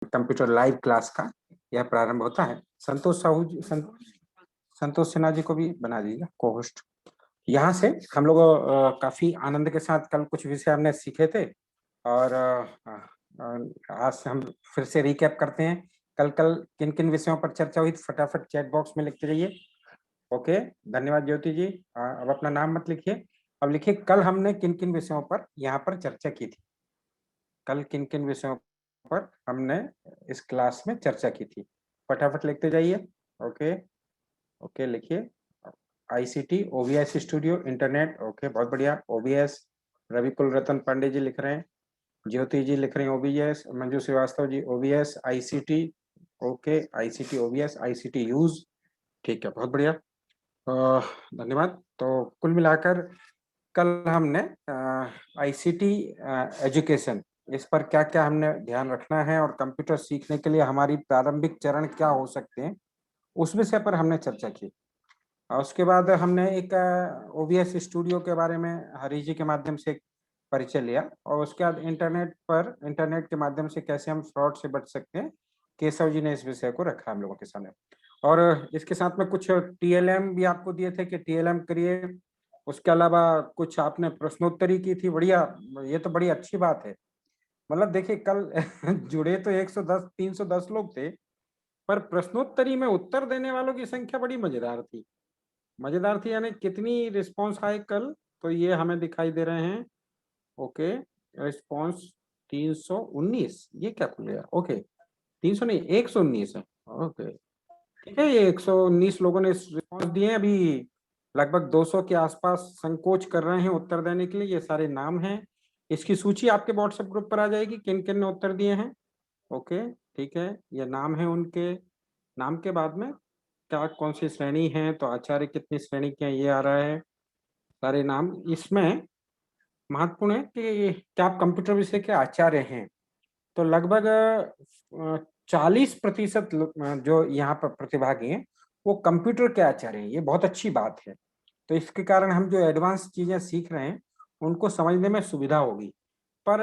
Computer live class का यह प्रारंभ होता है। संतोष साहू जी, संतोष सिन्हा जी को भी बना दीजिए को होस्ट। यहाँ से हम लोग काफी आनंद के साथ कल कुछ विषय हमने सीखे थे और आज से हम फिर से रिकैप करते हैं। कल कल किन किन विषयों पर चर्चा हुई फटाफट चैट बॉक्स में लिखते जाइए। ओके, धन्यवाद ज्योति जी। अब अपना नाम मत लिखिए, अब लिखिए कल हमने किन किन विषयों पर यहाँ पर चर्चा की थी। कल किन किन विषयों पर हमने इस क्लास में चर्चा की थी, फटाफट लिखते जाइए। ओके ओके लिखिए। ICT, OBS studio, internet. Okay, बहुत बढ़िया। ओबीएस, रवि कुल रतन पांडे जी लिख रहे हैं, ज्योति जी लिख रहे हैं OBS, Manju Shrivastava ji OBS ICT. Okay, ICT OBS, ICT use, ठीक है, बहुत बढ़िया, धन्यवाद। तो कुल मिलाकर कल हमने आईसीटी एजुकेशन, इस पर क्या क्या हमने ध्यान रखना है और कंप्यूटर सीखने के लिए हमारी प्रारंभिक चरण क्या हो सकते हैं, उस विषय पर हमने चर्चा की। और उसके बाद हमने एक ओबीएस स्टूडियो के बारे में हरी जी के माध्यम से एक परिचय लिया और उसके बाद इंटरनेट के माध्यम से कैसे हम फ्रॉड से बच सकते हैं, केशव जी ने इस विषय को रखा हम लोगों के सामने। और इसके साथ में कुछ टीएलएम भी आपको दिए थे कि टीएलएम करिए। उसके अलावा कुछ आपने प्रश्नोत्तरी की थी, बढ़िया, ये तो बड़ी अच्छी बात है। मतलब देखिए कल जुड़े तो 110 310 लोग थे, पर प्रश्नोत्तरी में उत्तर देने वालों की संख्या बड़ी मजेदार थी। मजेदार थी यानी कितनी रिस्पॉन्स आए कल, तो ये हमें दिखाई दे रहे हैं। ओके, रिस्पॉन्स 319, ये क्या खुल गया? ओके, 300 नहीं 119 है। ओके, ठीक है, ये 119 लोगों ने रिस्पॉन्स दिए। अभी लगभग 200 के आसपास संकोच कर रहे हैं उत्तर देने के लिए। ये सारे नाम हैं, इसकी सूची आपके व्हाट्सएप ग्रुप पर आ जाएगी किन किन ने उत्तर दिए हैं। ओके, ठीक है, ये नाम है उनके। नाम के बाद में क्या कौन सी श्रेणी है, तो आचार्य कितनी श्रेणी के हैं ये आ रहा है, सारे नाम। इसमें महत्वपूर्ण है कि क्या आप कंप्यूटर विषय के आचार्य हैं, तो लगभग 40% जो यहाँ पर प्रतिभागी हैं वो कंप्यूटर के आचार्य हैं। ये बहुत अच्छी बात है। तो इसके कारण हम जो एडवांस चीजें सीख रहे हैं उनको समझने में सुविधा होगी। पर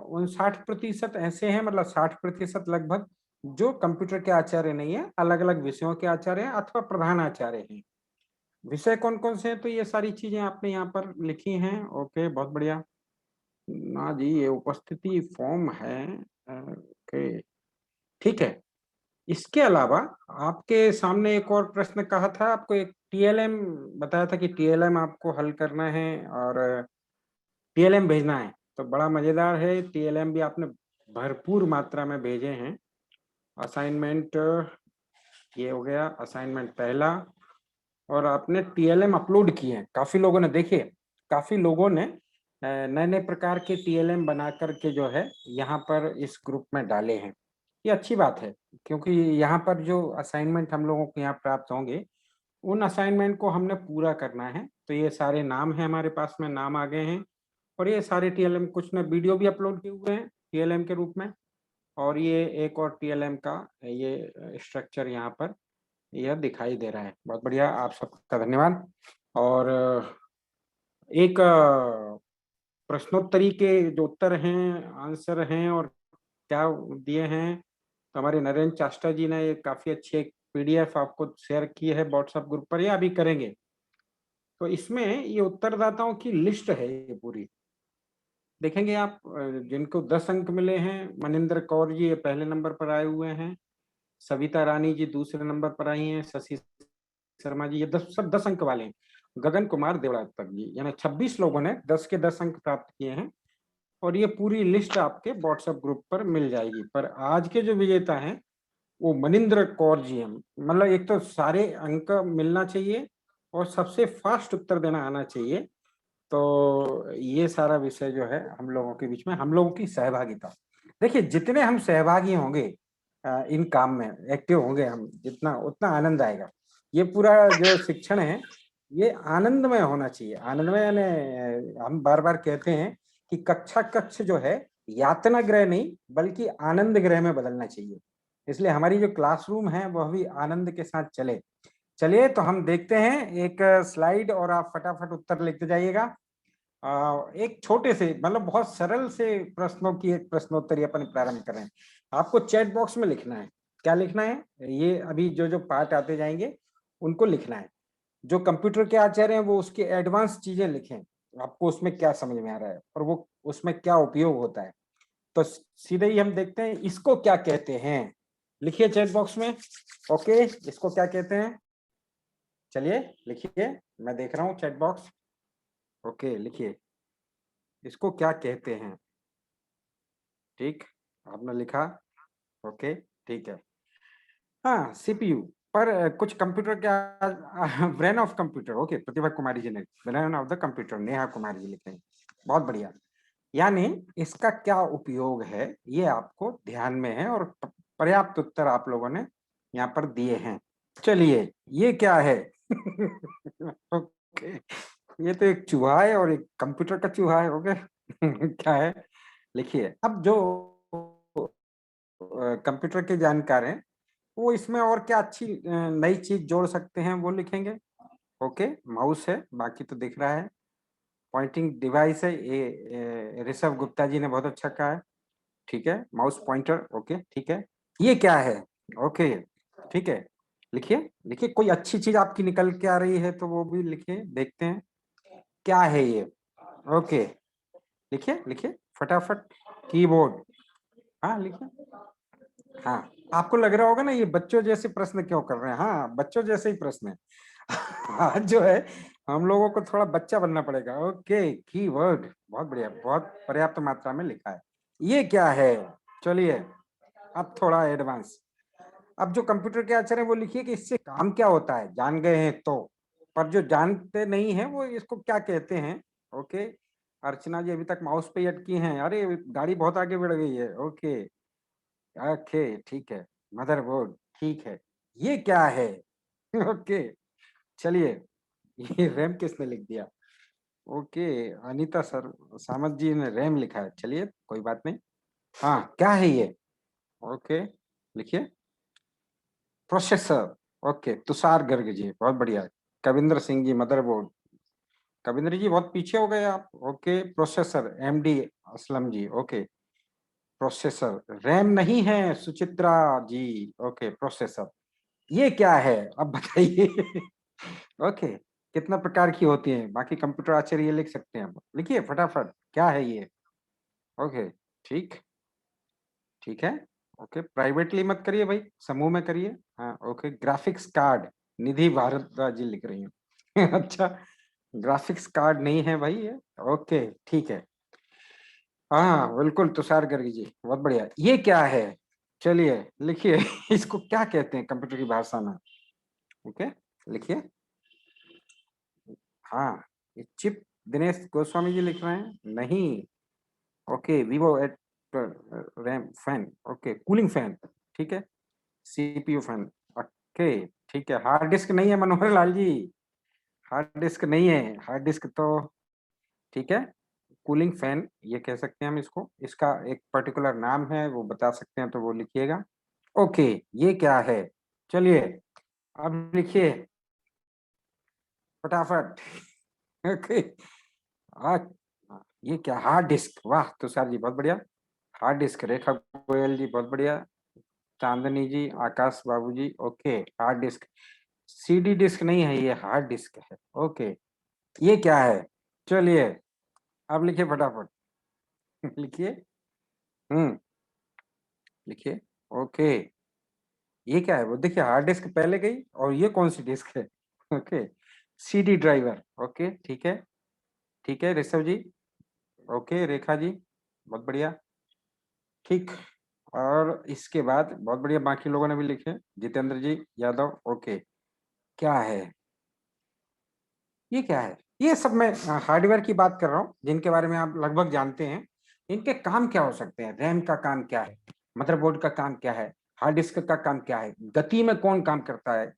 59% ऐसे हैं, मतलब 60% लगभग, जो कंप्यूटर के आचार्य नहीं है, अलग अलग विषयों के आचार्य हैं अथवा प्रधान आचार्य हैं। विषय कौन कौन से हैं, तो ये सारी चीजें आपने यहाँ पर लिखी हैं। ओके, बहुत बढ़िया। ना जी, ये उपस्थिति फॉर्म है। ओके, ठीक है। इसके अलावा आपके सामने एक और प्रश्न कहा था, आपको एक टीएलएम बताया था कि टीएलएम आपको हल करना है और टीएलएम भेजना है। तो बड़ा मजेदार है, टीएलएम भी आपने भरपूर मात्रा में भेजे हैं। असाइनमेंट ये हो गया, असाइनमेंट पहला। और आपने टीएलएम अपलोड किए हैं, काफी लोगों ने, देखिए काफी लोगों ने नए नए प्रकार के टीएलएम बना करके जो है यहाँ पर इस ग्रुप में डाले हैं। ये अच्छी बात है, क्योंकि यहाँ पर जो असाइनमेंट हम लोगों को यहाँ प्राप्त होंगे उन असाइनमेंट को हमने पूरा करना है। तो ये सारे नाम हैं हमारे पास में, नाम आ गए हैं। और ये सारे टीएलएम, कुछ ने वीडियो भी अपलोड किए हुए हैं टीएलएम के रूप में। और ये एक और टीएलएम का ये स्ट्रक्चर यहाँ पर यह दिखाई दे रहा है। बहुत बढ़िया, आप सबका धन्यवाद। और एक प्रश्नोत्तरी के जो उत्तर हैं, आंसर हैं और क्या दिए हैं, तो हमारे नरेंद्र चाष्टा जी ने ये काफी अच्छी एक पीडीएफ आपको शेयर की है व्हाट्सएप ग्रुप पर, या अभी करेंगे। तो इसमें ये उत्तरदाताओं की लिस्ट है ये पूरी, देखेंगे आप। जिनको 10 अंक मिले हैं, मनिंदर कौर जी ये पहले नंबर पर आए हुए हैं, सविता रानी जी दूसरे नंबर पर आई हैं, शशि शर्मा जी, ये 10 अंक वाले हैं। गगन कुमार देवड़ा तक जी, यानी 26 लोगों ने 10 के 10 अंक प्राप्त किए हैं। और ये पूरी लिस्ट आपके व्हाट्सएप ग्रुप पर मिल जाएगी। पर आज के जो विजेता हैं वो मनिंद्र कौर जी हैं। मतलब एक तो सारे अंक मिलना चाहिए और सबसे फास्ट उत्तर देना आना चाहिए। तो ये सारा विषय जो है हम लोगों के बीच में, हम लोगों की सहभागिता, देखिए जितने हम सहभागी होंगे इन काम में, एक्टिव होंगे हम जितना, उतना आनंद आएगा। ये पूरा जो शिक्षण है ये आनंदमय होना चाहिए। आनंदमय यानी हम बार बार कहते हैं कि कक्षा कक्ष जो है यातना गृह नहीं बल्कि आनंद गृह में बदलना चाहिए। इसलिए हमारी जो क्लासरूम है वह भी आनंद के साथ चले। चलिए तो हम देखते हैं एक स्लाइड और आप फटाफट उत्तर लिखते जाइएगा। एक छोटे से, मतलब बहुत सरल से प्रश्नों की एक प्रश्नोत्तरी अपन प्रारंभ करें। आपको चैट बॉक्स में लिखना है। क्या लिखना है? ये अभी जो जो पार्ट आते जाएंगे उनको लिखना है। जो कंप्यूटर के आचार्य हैं वो उसके एडवांस चीजें लिखें, आपको उसमें क्या समझ में आ रहा है और वो उसमें क्या उपयोग होता है। तो सीधे ही हम देखते हैं इसको क्या कहते हैं। लिखिए चैट बॉक्स में। ओके, इसको क्या कहते हैं? चलिए लिखिए, मैं देख रहा हूँ चैट बॉक्स। ओके लिखिए, इसको क्या कहते हैं। ठीक, आपने लिखा। ओके ठीक है। हाँ सीपीयू, पर कुछ कंप्यूटर क्या brain of computer. Okay, Pratibha Kumari ji ने brain of the computer, Neha Kumari ji लिखे। बहुत बढ़िया। यानी इसका क्या उपयोग है ये आपको ध्यान में है और पर्याप्त उत्तर आप लोगों ने यहाँ पर दिए हैं। चलिए ये क्या है? ओके, ये तो एक चूहा है और एक कंप्यूटर का चूहा है। ओके क्या है? लिखिए। अब जो कंप्यूटर के जानकार हैं वो इसमें और क्या अच्छी नई चीज जोड़ सकते हैं वो लिखेंगे। ओके, माउस है, बाकी तो दिख रहा है। पॉइंटिंग डिवाइस है, ये ऋषभ गुप्ता जी ने बहुत अच्छा कहा है। ठीक है, माउस पॉइंटर। ओके ठीक है। ये क्या है? ओके ठीक है, लिखिए लिखिए। कोई अच्छी चीज आपकी निकल के आ रही है तो वो भी लिखिए, देखते हैं क्या है ये। ओके लिखिए लिखिए फटाफट। कीबोर्ड। हाँ लिखिए। हाँ, आपको लग रहा होगा ना ये बच्चों जैसे प्रश्न क्यों कर रहे हैं। हाँ, बच्चों जैसे ही प्रश्न है। आज जो है हम लोगों को थोड़ा बच्चा बनना पड़ेगा। ओके, कीवर्ड, बहुत बढ़िया, बहुत पर्याप्त मात्रा में लिखा है। ये क्या है? चलिए अब थोड़ा एडवांस। अब जो कंप्यूटर के आचार्य हैं वो लिखिए कि इससे काम क्या होता है, जान गए हैं तो। पर जो जानते नहीं है वो इसको क्या कहते हैं। ओके, अर्चना जी अभी तक माउस पे ही अटकी हैं। अरे गाड़ी बहुत आगे बढ़ गई है। ओके ओके ठीक है। मदरबोर्ड, ठीक है। ये क्या है? ओके चलिए, ये रैम किसने लिख दिया? ओके, अनीता सर सामत जी ने रैम लिखा है। चलिए कोई बात नहीं। हाँ क्या है ये? ओके लिखिए। प्रोसेसर। ओके, तुषार गर्ग जी बहुत बढ़िया। कविंद्र सिंह जी मदरबोर्ड। कविंद्र जी बहुत पीछे हो गए आप। Okay, processor MD Aslam ji. Okay, processor. RAM नहीं है सुचित्रा जी। Okay, processor. ये क्या है अब बताइए? ओके, कितना प्रकार की होती है, बाकी कंप्यूटर आचार्य ये लिख सकते हैं। आप लिखिए फटाफट, क्या है ये? ओके ठीक, ठीक है। ओके, प्राइवेटली मत करिए भाई, समूह में करिए। हाँ ओके, ग्राफिक्स कार्ड, निधि भारद्वाज जी लिख रही हैं। अच्छा, ग्राफिक्स कार्ड नहीं है भाई ये। ओके ठीक है। हाँ बिल्कुल तुषार गर्ग जी बहुत बढ़िया। ये क्या है? चलिए लिखिए। इसको क्या कहते हैं कंप्यूटर की भाषा में? ओके लिखिए। हाँ, ये चिप। दिनेश गोस्वामी जी लिख रहे हैं नहीं। Okay, Vivo eight RAM fan. Okay, cooling fan. ठीक है, सीपीयू फैन। ओके ठीक है। हार्ड डिस्क नहीं है मनोहर लाल जी, हार्ड डिस्क नहीं है। हार्ड डिस्क तो ठीक है। कूलिंग फैन ये कह सकते हैं हम इसको, इसका एक पर्टिकुलर नाम है वो बता सकते हैं तो वो लिखिएगा। ओके, ये क्या है? चलिए अब लिखिए फटाफट। ओके, हाँ, ये क्या? Hard disk. वाह तुषार जी बहुत बढ़िया। हार्ड डिस्क, रेखा गोयल जी बहुत बढ़िया। Chandni ji, Akash Babu ji. Okay, hard disk. CD disk नहीं है ये, हार्ड डिस्क है। ओके, ये क्या है? चलिए अब लिखिए फटाफट। लिखिए। हम्म, लिखिए। ओके, ये क्या है? वो देखिए, हार्ड डिस्क पहले गई और ये कौन सी डिस्क है? Okay, CD driver. ओके ठीक है, ठीक है ऋषभ जी। ओके, रेखा जी बहुत बढ़िया। ठीक, और इसके बाद बहुत बढ़िया बाकी लोगों ने भी लिखे। जितेंद्र जी यादव। ओके, क्या है? ये क्या है? ये सब मैं हार्डवेयर की बात कर रहा हूँ जिनके बारे में आप लगभग जानते हैं। इनके काम क्या हो सकते हैं? रैम का काम क्या है? मदरबोर्ड का काम क्या है? हार्ड डिस्क का काम क्या है? गति में कौन काम करता है?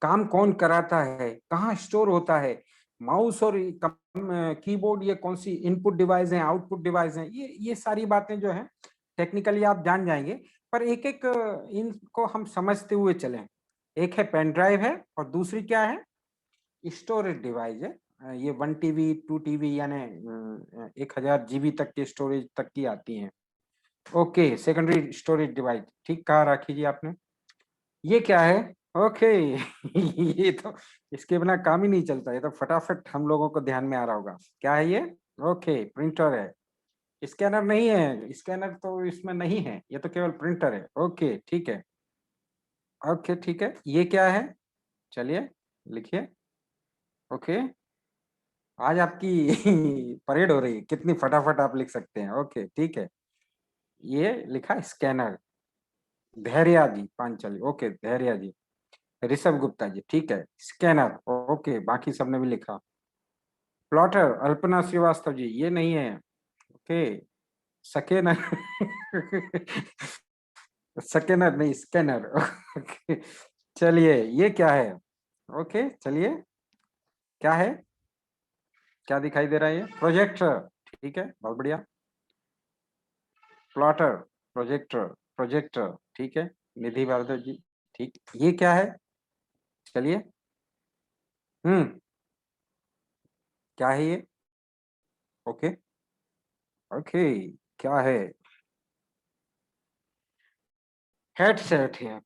काम कौन कराता है? कहाँ स्टोर होता है? माउस और कीबोर्ड ये कौन सी इनपुट डिवाइस है, आउटपुट डिवाइस है? ये सारी बातें जो है टेक्निकली आप जान जाएंगे। पर एक एक इनको हम समझते हुए चलें। एक है पेन ड्राइव है और दूसरी क्या है? स्टोरेज डिवाइस है। ये 1 TB 2 TB यानी 1000 GB तक के स्टोरेज तक की आती हैं। ओके, सेकेंडरी स्टोरेज डिवाइस, ठीक कहा राखी जी आपने। ये क्या है? ओके ये तो इसके बिना काम ही नहीं चलता, ये तो फटाफट हम लोगों को ध्यान में आ रहा होगा। क्या है ये? ओके, प्रिंटर है। स्कैनर नहीं है, स्कैनर तो इसमें नहीं है, ये तो केवल प्रिंटर है। ओके ठीक है, ओके ठीक है। ये क्या है? चलिए लिखिए। ओके, आज आपकी परेड हो रही है, कितनी फटाफट आप लिख सकते हैं। ओके ठीक है, ये लिखा स्कैनर। धैर्या जी पांचाली, ओके धैर्या जी। ऋषभ गुप्ता जी, ठीक है। स्कैनर, ओके, बाकी सबने भी लिखा। प्लॉटर अल्पना श्रीवास्तव जी, ये नहीं है। ओके, स्कैनर स्कैनर नहीं, स्कैनर। ओके चलिए, ये क्या है? ओके चलिए, क्या है? क्या दिखाई दे रहा है? ये प्रोजेक्टर, ठीक है, बहुत बढ़िया। प्लॉटर, प्रोजेक्टर, प्रोजेक्टर, ठीक है। निधि भारद्वाज जी, ठीक। ये क्या है? चलिए। हम्म, क्या है ये? ओके, ओके, क्या है? हेडसेट है,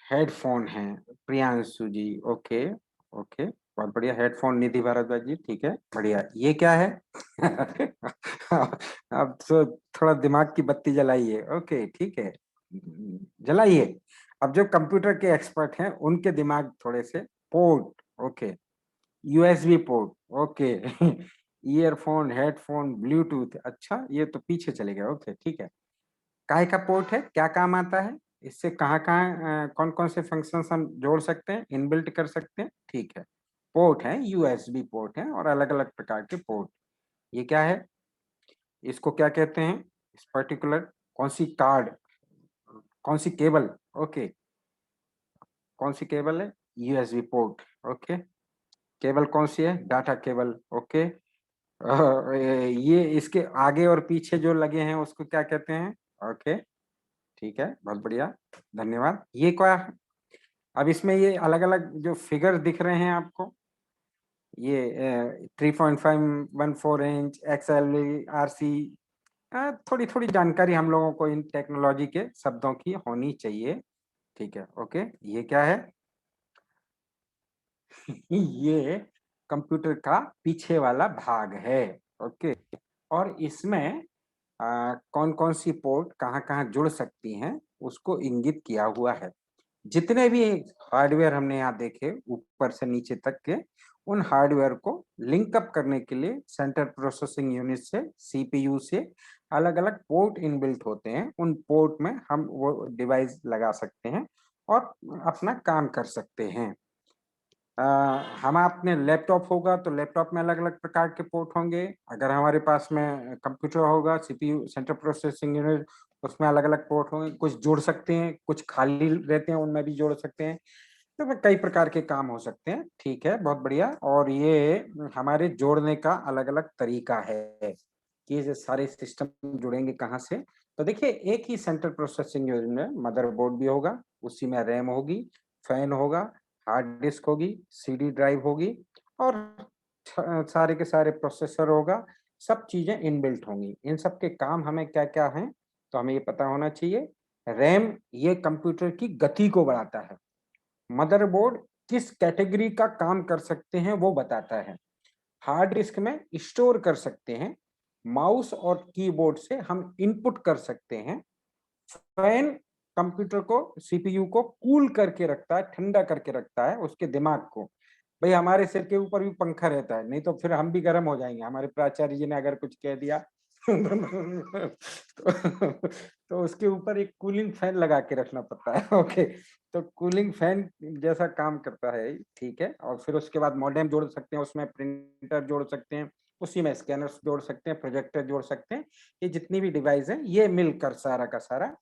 हेडफोन है। प्रियांशु जी, ओके, ओके, बहुत बढ़िया। हेडफोन निधि भारद्वाज जी, ठीक है, बढ़िया। ये क्या है? अब तो थोड़ा दिमाग की बत्ती जलाइए। ओके ठीक है, जलाइए। अब जो कंप्यूटर के एक्सपर्ट हैं उनके दिमाग थोड़े से। Port, okay, USB port, okay. Earphone, headphone, Bluetooth, अच्छा ये तो पीछे चले गए। ओके ठीक है। काय का पोर्ट है, क्या काम आता है? इससे कहाँ कहाँ कौन कौन से फंक्शंस हम जोड़ सकते हैं, इनबिल्ट कर सकते हैं? ठीक है, पोर्ट है, यूएसबी पोर्ट है और अलग अलग प्रकार के पोर्ट। ये क्या है? इसको क्या कहते हैं? इस पर्टिकुलर कौन सी कार्ड, कौन सी केबल? ओके, कौन सी केबल है? USB port, okay. केबल कौन सी है? Data cable, okay. ये इसके आगे और पीछे जो लगे हैं उसको क्या कहते हैं? ओके ठीक है, बहुत बढ़िया, धन्यवाद। ये क्या है? अब इसमें ये अलग अलग जो फिगर दिख रहे हैं आपको, ये 3.514 इंच XL RC, थोड़ी थोड़ी जानकारी हम लोगों को इन टेक्नोलॉजी के शब्दों की होनी चाहिए। ठीक है, ओके। ये क्या है? ये कंप्यूटर का पीछे वाला भाग है। ओके, और इसमें कौन कौन सी पोर्ट कहाँ कहाँ जुड़ सकती हैं उसको इंगित किया हुआ है। जितने भी हार्डवेयर हमने यहाँ देखे ऊपर से नीचे तक के, उन हार्डवेयर को लिंक अप करने के लिए सेंट्रल प्रोसेसिंग यूनिट से, सीपीयू से अलग अलग पोर्ट इनबिल्ट होते हैं। उन पोर्ट में हम वो डिवाइस लगा सकते हैं और अपना काम कर सकते हैं। हम अपने लैपटॉप होगा तो लैपटॉप में अलग अलग प्रकार के पोर्ट होंगे। अगर हमारे पास में कंप्यूटर होगा, सीपीयू सेंट्रल प्रोसेसिंग यूनिट, उसमें अलग अलग पोर्ट होंगे। कुछ जोड़ सकते हैं, कुछ खाली रहते हैं, उनमें भी जोड़ सकते हैं। तो कई प्रकार के काम हो सकते हैं। ठीक है, बहुत बढ़िया। और ये हमारे जोड़ने का अलग अलग तरीका है कि ये सारे सिस्टम जुड़ेंगे कहाँ से। तो देखिए, एक ही सेंट्रल प्रोसेसिंग यूनिट में मदरबोर्ड भी होगा, उसी में रैम होगी, फैन होगा, हार्ड डिस्क होगी, सीडी ड्राइव होगी और सारे के सारे प्रोसेसर होगा। सब चीजें इनबिल्ट होंगी। इन सब के काम हमें क्या क्या हैं, तो हमें ये पता होना चाहिए। रैम ये कंप्यूटर की गति को बढ़ाता है। मदरबोर्ड किस कैटेगरी का काम कर सकते हैं वो बताता है। हार्ड डिस्क में स्टोर कर सकते हैं। माउस और कीबोर्ड से हम इनपुट कर सकते हैं। फैन कंप्यूटर को, सीपीयू को कूल करके रखता है, ठंडा करके रखता है उसके दिमाग को। भाई हमारे सिर के ऊपर भी पंखा रहता है, नहीं तो फिर हम भी गर्म हो जाएंगे। हमारे प्राचार्य जी ने अगर कुछ कह दिया तो उसके ऊपर एक कूलिंग फैन लगा के रखना पड़ता है। ओके, तो कूलिंग फैन जैसा काम करता है। ठीक है, और फिर उसके बाद मॉडेम जोड़ सकते हैं, उसमें प्रिंटर जोड़ सकते हैं, उसी में स्कैनर्स जोड़ सकते हैं, प्रोजेक्टर जोड़ सकते हैं। ये जितनी भी डिवाइस है ये मिलकर सारा का सारा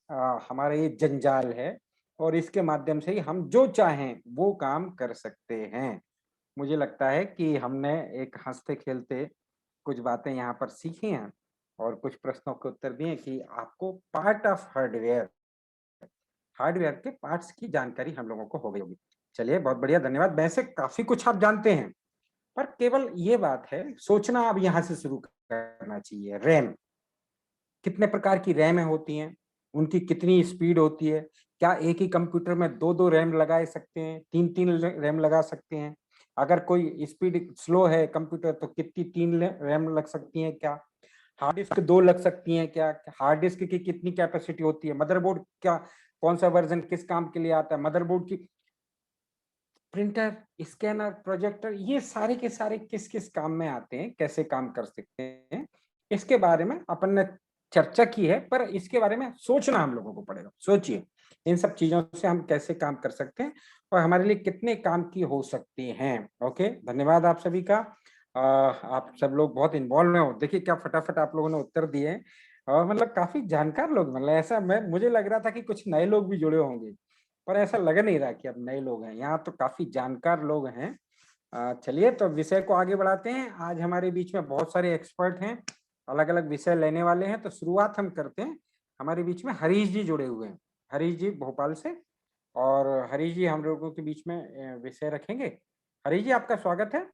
हमारा ये जंजाल है। और इसके माध्यम से ही हम जो चाहें वो काम कर सकते हैं। मुझे लगता है कि हमने एक हंसते खेलते कुछ बातें यहाँ पर सीखी हैं और कुछ प्रश्नों के उत्तर दिए कि आपको पार्ट ऑफ हार्डवेयर, हार्डवेयर के पार्ट्स की जानकारी हम लोगों को हो गई होगी। चलिए, बहुत बढ़िया, धन्यवाद। वैसे काफी कुछ आप जानते हैं, पर केवल ये बात है, सोचना अब यहाँ से शुरू करना चाहिए। रैम कितने प्रकार की रैम होती हैं, उनकी कितनी स्पीड होती है, क्या एक ही कंप्यूटर में 2-2 रैम लगा सकते हैं, 3-3 रैम लगा सकते हैं, अगर कोई स्पीड स्लो है कंप्यूटर तो कितनी 3 रैम लग सकती हैं, क्या हार्ड डिस्क 2 लग सकती हैं, क्या हार्ड डिस्क की कितनी कैपेसिटी होती है, मदरबोर्ड क्या कौन सा वर्जन किस काम के लिए आता है, मदरबोर्ड की प्रिंटर, स्कैनर, प्रोजेक्टर, ये सारे के सारे किस किस काम में आते हैं, कैसे काम कर सकते हैं, इसके बारे में अपन ने चर्चा की है, पर इसके बारे में सोचना हम लोगों को पड़ेगा। सोचिए इन सब चीजों से हम कैसे काम कर सकते हैं और हमारे लिए कितने काम की हो सकती हैं। ओके, धन्यवाद आप सभी का। आप सब लोग बहुत इन्वॉल्व हो, देखिए क्या फटाफट आप लोगों ने उत्तर दिए हैं और मतलब काफी जानकार लोग, मतलब ऐसा मुझे लग रहा था कि कुछ नए लोग भी जुड़े होंगे, पर ऐसा लग नहीं रहा कि अब नए लोग हैं यहाँ, तो काफी जानकार लोग हैं। चलिए तो विषय को आगे बढ़ाते हैं। आज हमारे बीच में बहुत सारे एक्सपर्ट हैं, अलग अलग विषय लेने वाले हैं, तो शुरुआत हम करते हैं। हमारे बीच में हरीश जी जुड़े हुए हैं, हरीश जी भोपाल से, और हरीश जी हम लोगों के बीच में विषय रखेंगे। हरीश जी आपका स्वागत है।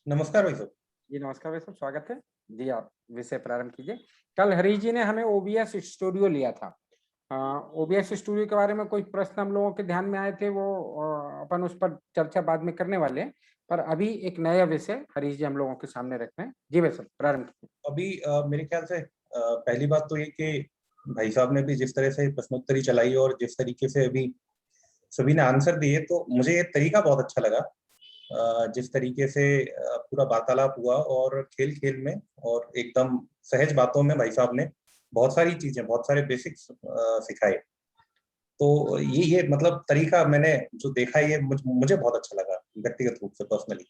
नमस्कार भाई साहब। जी नमस्कार भाई साहब, स्वागत है जी, आप विषय प्रारंभ कीजिए। कल हरीश जी ने हमें ओबीएस स्टूडियो लिया था, ओबीएस स्टूडियो के बारे में कोई प्रश्न हम लोगों के ध्यान में आए थे, वो अपन उस पर चर्चा बाद में करने वाले हैं, पर अभी एक नया विषय हरीश जी हम लोगों के सामने रख रहे हैं। जी भाई साहब प्रारंभ कीजिए। अभी मेरे ख्याल से पहली बात तो ये कि भाई साहब ने भी जिस तरह से प्रश्नोत्तरी चलाई और जिस तरीके से अभी सभी ने आंसर दिए, तो मुझे ये तरीका बहुत अच्छा लगा। जिस तरीके से पूरा वार्तालाप हुआ और खेल खेल में और एकदम सहज बातों में भाई साहब ने बहुत सारी चीजें, बहुत सारे बेसिक्स सिखाए। तो ये मतलब तरीका मैंने जो देखा, ये मुझे बहुत अच्छा लगा व्यक्तिगत रूप से, पर्सनली।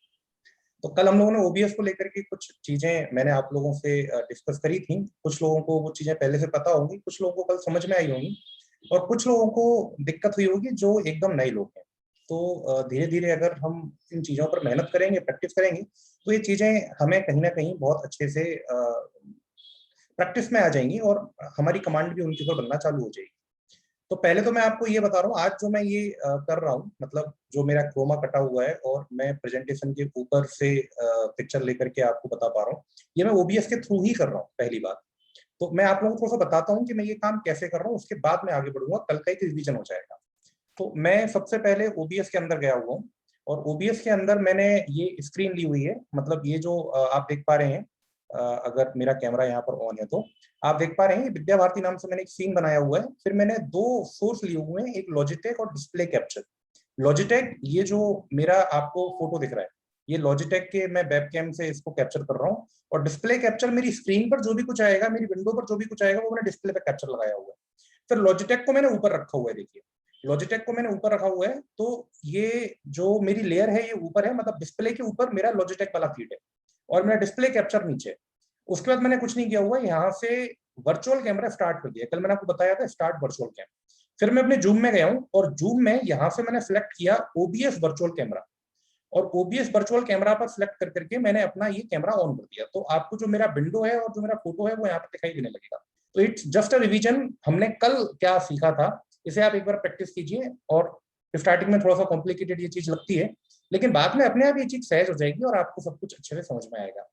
तो कल हम लोगों ने ओबीएस को लेकर के कुछ चीजें मैंने आप लोगों से डिस्कस करी थी। कुछ लोगों को वो चीजें पहले से पता होंगी, कुछ लोगों को कल समझ में आई होंगी, और कुछ लोगों को दिक्कत हुई होगी जो एकदम नए लोग हैं। तो धीरे धीरे अगर हम इन चीजों पर मेहनत करेंगे, प्रैक्टिस करेंगे, तो ये चीजें हमें कहीं ना कहीं बहुत अच्छे से प्रैक्टिस में आ जाएंगी और हमारी कमांड भी उनके ऊपर बनना चालू हो जाएगी। तो पहले तो मैं आपको ये बता रहा हूँ, आज जो मैं ये कर रहा हूँ, मतलब जो मेरा क्रोमा कटा हुआ है और मैं प्रेजेंटेशन के ऊपर से पिक्चर लेकर के आपको बता पा रहा हूँ, ये मैं ओबीएस के थ्रू ही कर रहा हूँ। पहली बात तो मैं आप लोगों को थोड़ा सा बताता हूँ कि मैं ये काम कैसे कर रहा हूँ, उसके बाद मैं आगे बढ़ूंगा, कल का एक रिवीजन हो जाएगा। तो मैं सबसे पहले ओबीएस के अंदर गया हुआ हूँ, और ओबीएस के अंदर मैंने ये स्क्रीन ली हुई है, मतलब ये जो आप देख पा रहे हैं, अगर मेरा कैमरा यहाँ पर ऑन है तो आप देख पा रहे हैं, विद्या भारती नाम से मैंने एक सीन बनाया हुआ है। फिर मैंने दो सोर्स लिए हुए हैं, एक लॉजिटेक और डिस्प्ले कैप्चर। लॉजिटेक, ये जो मेरा आपको फोटो दिख रहा है, ये लॉजिटेक के मैं वेबकैम से इसको कैप्चर कर रहा हूँ, और डिस्प्ले कैप्चर मेरी स्क्रीन पर जो भी कुछ आएगा, मेरी विंडो पर जो भी कुछ आएगा, वो मैंने डिस्प्ले पे कैप्चर लगाया हुआ है। फिर लॉजिटेक को मैंने ऊपर रखा हुआ है, देखिए लॉजिटेक को मैंने ऊपर रखा हुआ है, तो ये जो मेरी लेयर है ये ऊपर है, मतलब डिस्प्ले के ऊपर मेरा लॉजिटेक वाला फीड है और मेरा डिस्प्ले कैप्चर नीचे। उसके बाद मैंने कुछ नहीं किया हुआ, यहाँ से वर्चुअल कैमरा स्टार्ट कर दिया। कल मैंने आपको बताया था स्टार्ट वर्चुअल कैम। फिर मैं अपने जूम में गया हूँ, और जूम में यहाँ से मैंने सिलेक्ट किया ओबीएस वर्चुअल कैमरा, और ओबीएस वर्चुअल कैमरा पर सिलेक्ट कर करके मैंने अपना ये कैमरा ऑन कर दिया। तो आपको जो मेरा विंडो है और जो मेरा फोटो है वो यहाँ पर दिखाई देने लगेगा। तो इट्स जस्ट अ रिवीजन, हमने कल क्या सीखा था, इसे आप एक बार प्रैक्टिस कीजिए। और स्टार्टिंग में थोड़ा सा कॉम्प्लिकेटेड ये चीज लगती है, लेकिन बाद में अपने आप ये चीज सहज हो जाएगी और आपको सब कुछ अच्छे से समझ में आएगा।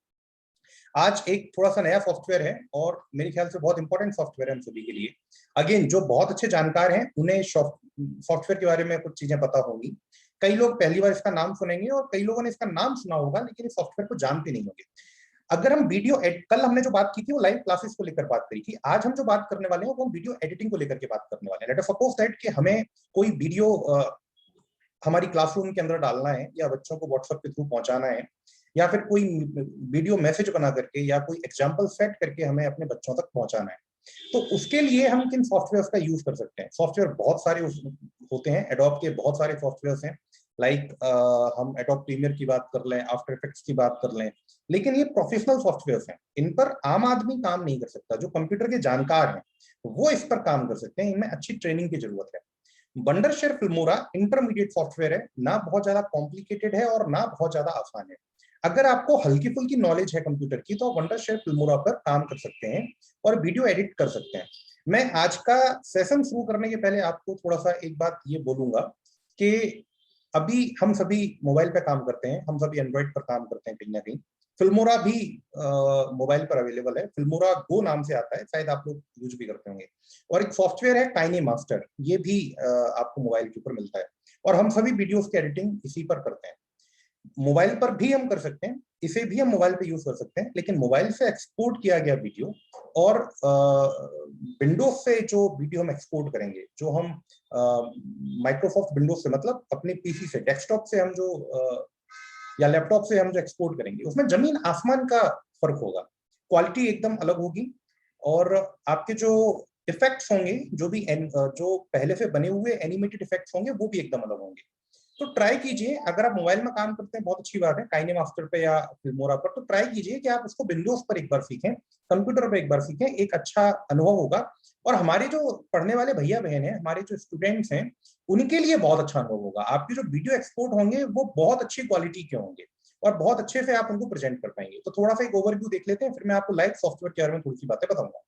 आज एक थोड़ा सा नया सॉफ्टवेयर है, और मेरे ख्याल से बहुत इंपॉर्टेंट सॉफ्टवेयर है हम सभी के लिए। अगेन, जो बहुत अच्छे जानकार हैं उन्हें सॉफ्टवेयर के बारे में कुछ चीजें पता होंगी। कई लोग पहली बार इसका नाम सुनेंगे, और कई लोगों ने इसका नाम सुना होगा लेकिन इस सॉफ्टवेयर को जानते नहीं होंगे। अगर हम वीडियो कल हमने जो बात की थी वो लाइव क्लासेस को लेकर बात करी थी, आज हम जो बात करने वाले हैं वो हम वीडियो एडिटिंग को लेकर के बात करने वाले हैं। लेट अस सपोज दैट कि हमें कोई वीडियो हमारी क्लासरूम के अंदर डालना है, या बच्चों को व्हाट्सएप के थ्रू पहुंचाना है, या फिर कोई वीडियो मैसेज बना करके या कोई एग्जाम्पल सेट करके हमें अपने बच्चों तक पहुंचाना है। तो उसके लिए हम किन सॉफ्टवेयर का यूज कर सकते हैं? सॉफ्टवेयर बहुत सारे होते हैं, एडोब के बहुत सारे सॉफ्टवेयर हैं। लाइक हम एडोब प्रीमियर की बात कर लें, आफ्टर इफेक्ट्स की बात कर लें, लेकिन ये प्रोफेशनल सॉफ्टवेयर हैं, इन पर आम आदमी काम नहीं कर सकता। जो कंप्यूटर के जानकार हैं वो इस पर काम कर सकते हैं, इनमें अच्छी ट्रेनिंग की जरूरत है। वंडरशेयर फिल्मोरा इंटरमीडिएट सॉफ्टवेयर है, ना बहुत ज्यादा कॉम्प्लिकेटेड है और ना बहुत ज्यादा आसान है। अगर आपको हल्की फुल्की नॉलेज है कंप्यूटर की, तो वंडरशेयर फिल्मोरा पर काम कर सकते हैं और वीडियो एडिट कर सकते हैं। मैं आज का सेशन शुरू करने के पहले आपको थोड़ा सा एक बात ये बोलूंगा कि अभी हम सभी मोबाइल पे काम करते हैं, हम सभी एंड्रॉइड पर काम करते हैं कहीं ना कहीं। फिल्मोरा भी मोबाइल पर अवेलेबल है, फिल्मोरा गो नाम से आता है, शायद आप लोग यूज भी करते होंगे। और एक सॉफ्टवेयर है काइने मास्टर, ये भी आपको मोबाइल के ऊपर मिलता है। और हम सभी वीडियोस की एडिटिंग इसी पर करते हैं। मोबाइल पर भी हम कर सकते हैं, इसे भी हम मोबाइल पे यूज कर सकते हैं, लेकिन मोबाइल से एक्सपोर्ट किया गया वीडियो और विंडोज से जो वीडियो हम एक्सपोर्ट करेंगे, जो हम माइक्रोसॉफ्ट विंडोज से मतलब अपने पीसी से, डेस्कटॉप से हम जो या लैपटॉप से हम जो एक्सपोर्ट करेंगे, उसमें जमीन आसमान का फर्क होगा। क्वालिटी एकदम अलग होगी और आपके जो इफेक्ट्स होंगे, जो पहले से बने हुए एनिमेटेड इफेक्ट्स होंगे, वो भी एकदम अलग होंगे। तो ट्राई कीजिए, अगर आप मोबाइल में काम करते हैं बहुत अच्छी बात है, काइने मास्टर पे या फिल्मोरा पर, तो ट्राई कीजिए कि आप उसको विंडोज पर एक बार सीखें, कंप्यूटर पर एक बार सीखें, एक अच्छा अनुभव होगा। और हमारे जो पढ़ने वाले भैया बहन हैं, हमारे जो स्टूडेंट्स हैं, उनके लिए बहुत अच्छा अनुभव होगा। आपके जो वीडियो एक्सपोर्ट होंगे वो बहुत अच्छी क्वालिटी के होंगे और बहुत अच्छे से आप उनको प्रेजेंट कर पाएंगे। तो थोड़ा सा एक ओवरव्यू देख लेते हैं, फिर मैं आपको लाइव सॉफ्टवेयर के बारे में थोड़ी सी बातें बताऊंगा।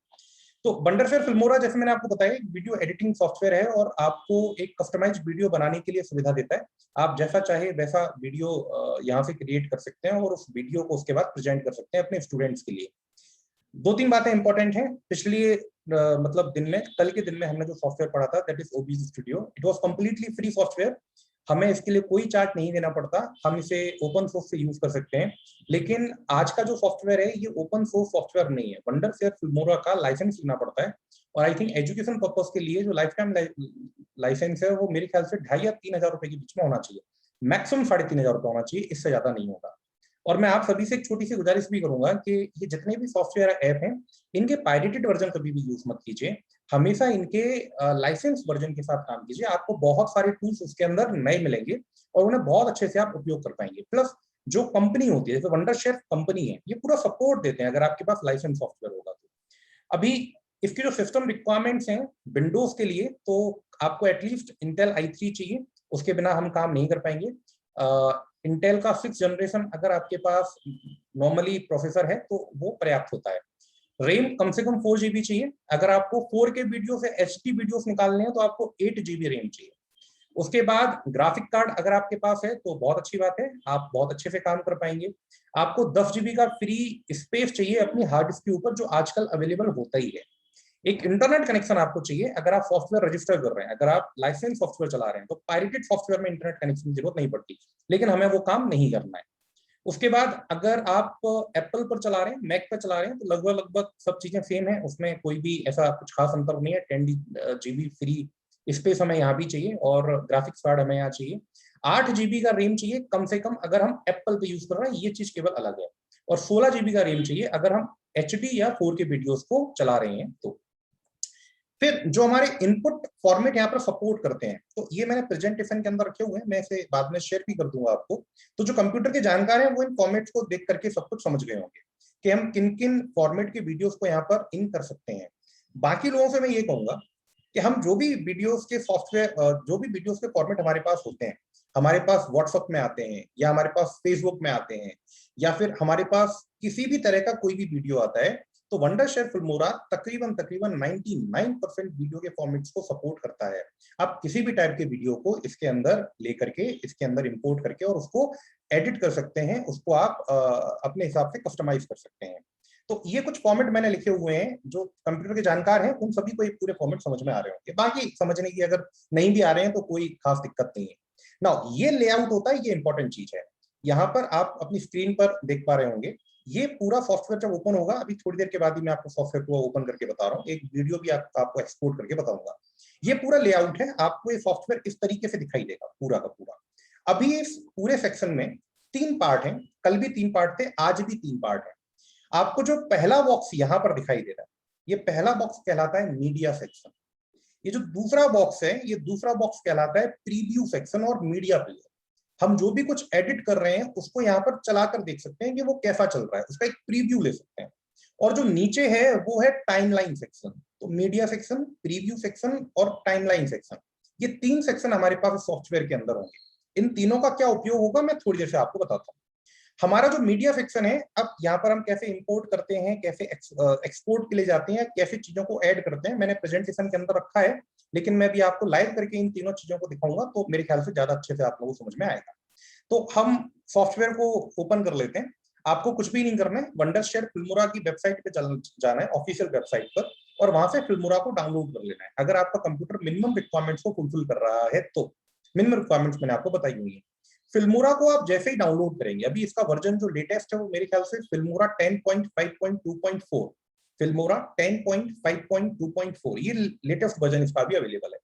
तो वंडरशेयर फिल्मोरा, जैसे मैंने आपको बताया, वीडियो एडिटिंग सॉफ्टवेयर है और आपको एक कस्टमाइज वीडियो बनाने के लिए सुविधा देता है। आप जैसा चाहे वैसा वीडियो यहाँ से क्रिएट कर सकते हैं और उस वीडियो को उसके बाद प्रेजेंट कर सकते हैं अपने स्टूडेंट्स के लिए। दो तीन बातें इंपॉर्टेंट हैं। पिछले मतलब दिन में, कल के दिन में हमने जो सॉफ्टवेयर पढ़ा था, that is OBC studio. It was completely free software, हमें इसके लिए कोई चार्ज नहीं देना पड़ता, हम इसे ओपन सोर्स से यूज कर सकते हैं। लेकिन आज का जो सॉफ्टवेयर है, ये ओपन सोर्स सॉफ्टवेयर नहीं है। वंडरशेयर फिल्मोरा का लाइसेंस लेना पड़ता है और आई थिंक एजुकेशन पर्पज के लिए जो लाइफ टाइम लाइसेंस है, वो मेरे ख्याल से 2,500 या 3,000 रुपए के बीच में होना चाहिए, मैक्सिमम 3,500 रुपए होना चाहिए, इससे ज्यादा नहीं होगा। और मैं आप सभी से एक छोटी सी गुजारिश भी करूंगा कि ये जितने भी सॉफ्टवेयर ऐप हैं, इनके पायरेटेड वर्जन कभी भी यूज मत कीजिए, हमेशा इनके लाइसेंस वर्जन के साथ काम कीजिए। आपको बहुत सारे टूल्स उसके अंदर नए मिलेंगे और उन्हें बहुत अच्छे से आप उपयोग कर पाएंगे। प्लस जो कंपनी होती है, जैसे वंडरशेयर कंपनी है, ये पूरा सपोर्ट देते हैं अगर आपके पास लाइसेंस सॉफ्टवेयर होगा तो। अभी इसकी जो सिस्टम रिक्वायरमेंट्स हैं विंडोज के लिए, तो आपको एटलीस्ट इंटेल i3 चाहिए, उसके बिना हम काम नहीं कर पाएंगे। इंटेल का 6th जनरेशन अगर आपके पास नॉर्मली प्रोसेसर है तो वो पर्याप्त होता है। रेम कम से कम 4 GB चाहिए। अगर आपको 4K वीडियो से HD वीडियोस निकालने हैं तो आपको 8 GB रेम चाहिए। उसके बाद ग्राफिक कार्ड अगर आपके पास है तो बहुत अच्छी बात है, आप बहुत अच्छे से काम कर पाएंगे। आपको 10 GB का फ्री स्पेस चाहिए अपनी हार्ड डिस्क के ऊपर, जो आजकल अवेलेबल होता ही है। एक इंटरनेट कनेक्शन आपको चाहिए अगर आप सॉफ्टवेयर रजिस्टर कर रहे हैं, अगर आप लाइसेंस सॉफ्टवेयर चला रहे हैं, तो पायरेटेड सॉफ्टवेयर में इंटरनेट कनेक्शन की जरूरत नहीं पड़ती, लेकिन हमें वो काम नहीं करना है। उसके बाद अगर आप एप्पल पर चला रहे हैं, मैक पर चला रहे हैं, तो लगभग लगभग सब चीजें सेम है, उसमें कोई भी ऐसा कुछ खास अंतर नहीं है। 10 GB फ्री स्पेस हमें यहाँ भी चाहिए और ग्राफिक्स कार्ड हमें यहाँ चाहिए। 8 GB का रेम चाहिए कम से कम अगर हम एप्पल पे यूज कर रहे हैं, ये चीज केवल अलग है। और 16 GB का रेम चाहिए अगर हम HD या 4K वीडियोस को चला रहे हैं तो। फिर जो हमारे इनपुट फॉर्मेट यहाँ पर सपोर्ट करते हैं, तो ये मैंने प्रेजेंटेशन के अंदर रखे हुए हैं, मैं इसे बाद में शेयर भी कर दूंगा आपको। तो जो कंप्यूटर के जानकार हैं वो इन फॉर्मेट्स को देख करके सब कुछ समझ गए होंगे कि हम किन किन फॉर्मेट के वीडियोस को यहाँ पर इन कर सकते हैं। बाकी लोगों से मैं ये कहूंगा कि हम जो भी वीडियोस के सॉफ्टवेयर, जो भी वीडियोस के फॉर्मेट हमारे पास होते हैं, हमारे पास व्हाट्सएप में आते हैं या हमारे पास फेसबुक में आते हैं या फिर हमारे पास किसी भी तरह का कोई भी वीडियो आता है, तो वंडरशेयर फिल्मोरा तकरीबन 99% वीडियो के फॉर्मेट्स को सपोर्ट करता है। आप किसी भी टाइप के वीडियो को इसके अंदर लेकर के, इसके अंदर इंपोर्ट करके और उसको एडिट कर सकते हैं, उसको आप अपने हिसाब से कस्टमाइज कर सकते हैं। तो ये कुछ फॉर्मेट मैंने लिखे हुए हैं, जो कंप्यूटर के जानकार हैं उन सभी को ये पूरे फॉर्मेट समझ में आ रहे होंगे। बाकी समझने की अगर नहीं भी आ रहे हैं तो कोई खास दिक्कत नहीं है ना। ये लेआउट होता है, ये इंपॉर्टेंट चीज है। यहाँ पर आप अपनी स्क्रीन पर देख पा रहे होंगे, ये पूरा सॉफ्टवेयर जब ओपन होगा, अभी थोड़ी देर के बाद ही मैं आपको सॉफ्टवेयर को ओपन करके बता रहा हूँ, एक वीडियो भी आपको एक्सपोर्ट करके बताऊंगा। ये पूरा लेआउट है, आपको ये सॉफ्टवेयर इस तरीके से दिखाई देगा पूरा का पूरा। अभी इस पूरे सेक्शन में 3 पार्ट हैं, कल भी 3 पार्ट थे, आज भी 3 पार्ट है। आपको जो पहला बॉक्स यहाँ पर दिखाई दे रहा है, ये पहला बॉक्स कहलाता है मीडिया सेक्शन। ये जो दूसरा बॉक्स है, ये दूसरा बॉक्स कहलाता है प्रीव्यू सेक्शन और मीडिया प्लेयर। हम जो भी कुछ एडिट कर रहे हैं उसको यहाँ पर चलाकर देख सकते हैं कि वो कैसा चल रहा है, उसका एक प्रीव्यू ले सकते हैं। और जो नीचे है वो है टाइमलाइन सेक्शन। तो मीडिया सेक्शन, प्रीव्यू सेक्शन और टाइमलाइन सेक्शन, ये 3 सेक्शन हमारे पास सॉफ्टवेयर के अंदर होंगे। इन तीनों का क्या उपयोग होगा मैं थोड़ी देर से आपको बताता हूँ। हमारा जो मीडिया सेक्शन है, अब यहाँ पर हम कैसे इंपोर्ट करते हैं, कैसे एक्सपोर्ट के लिए जाते हैं, कैसे चीजों को ऐड करते हैं, मैंने प्रेजेंटेशन के अंदर रखा है, लेकिन मैं भी आपको लाइव करके इन तीनों चीजों को दिखाऊंगा, तो मेरे ख्याल से ज्यादा अच्छे से आप लोगों को समझ में आएगा। तो हम सॉफ्टवेयर को ओपन कर लेते हैं। आपको कुछ भी नहीं करना है, वंडरशेयर फिल्मोरा की वेबसाइट पे जाना है, ऑफिशियल वेबसाइट पर, और वहां से फिल्मोरा को डाउनलोड कर लेना है। अगर आपका कंप्यूटर मिनिमम रिक्वायरमेंट्स को फुलफिल कर रहा है तो मिनिमम रिक्वायरमेंट्स मैंने आपको बताई हुई है। फिल्मोरा को आप जैसे ही डाउनलोड करेंगे, अभी इसका वर्जन जो लेटेस्ट है वो मेरे ख्याल से फिल्मोरा 10.5.2.4, फिल्मोरा 10.5.2.4, ये लेटेस्ट वर्जन इसका भी अवेलेबल है।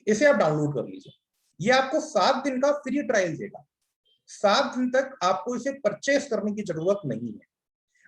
इसे आप डाउनलोड कर लीजिए। ये आपको 7 दिन का फ्री ट्रायल देगा। 7 दिन तक आपको इसे परचेस करने की जरूरत नहीं है।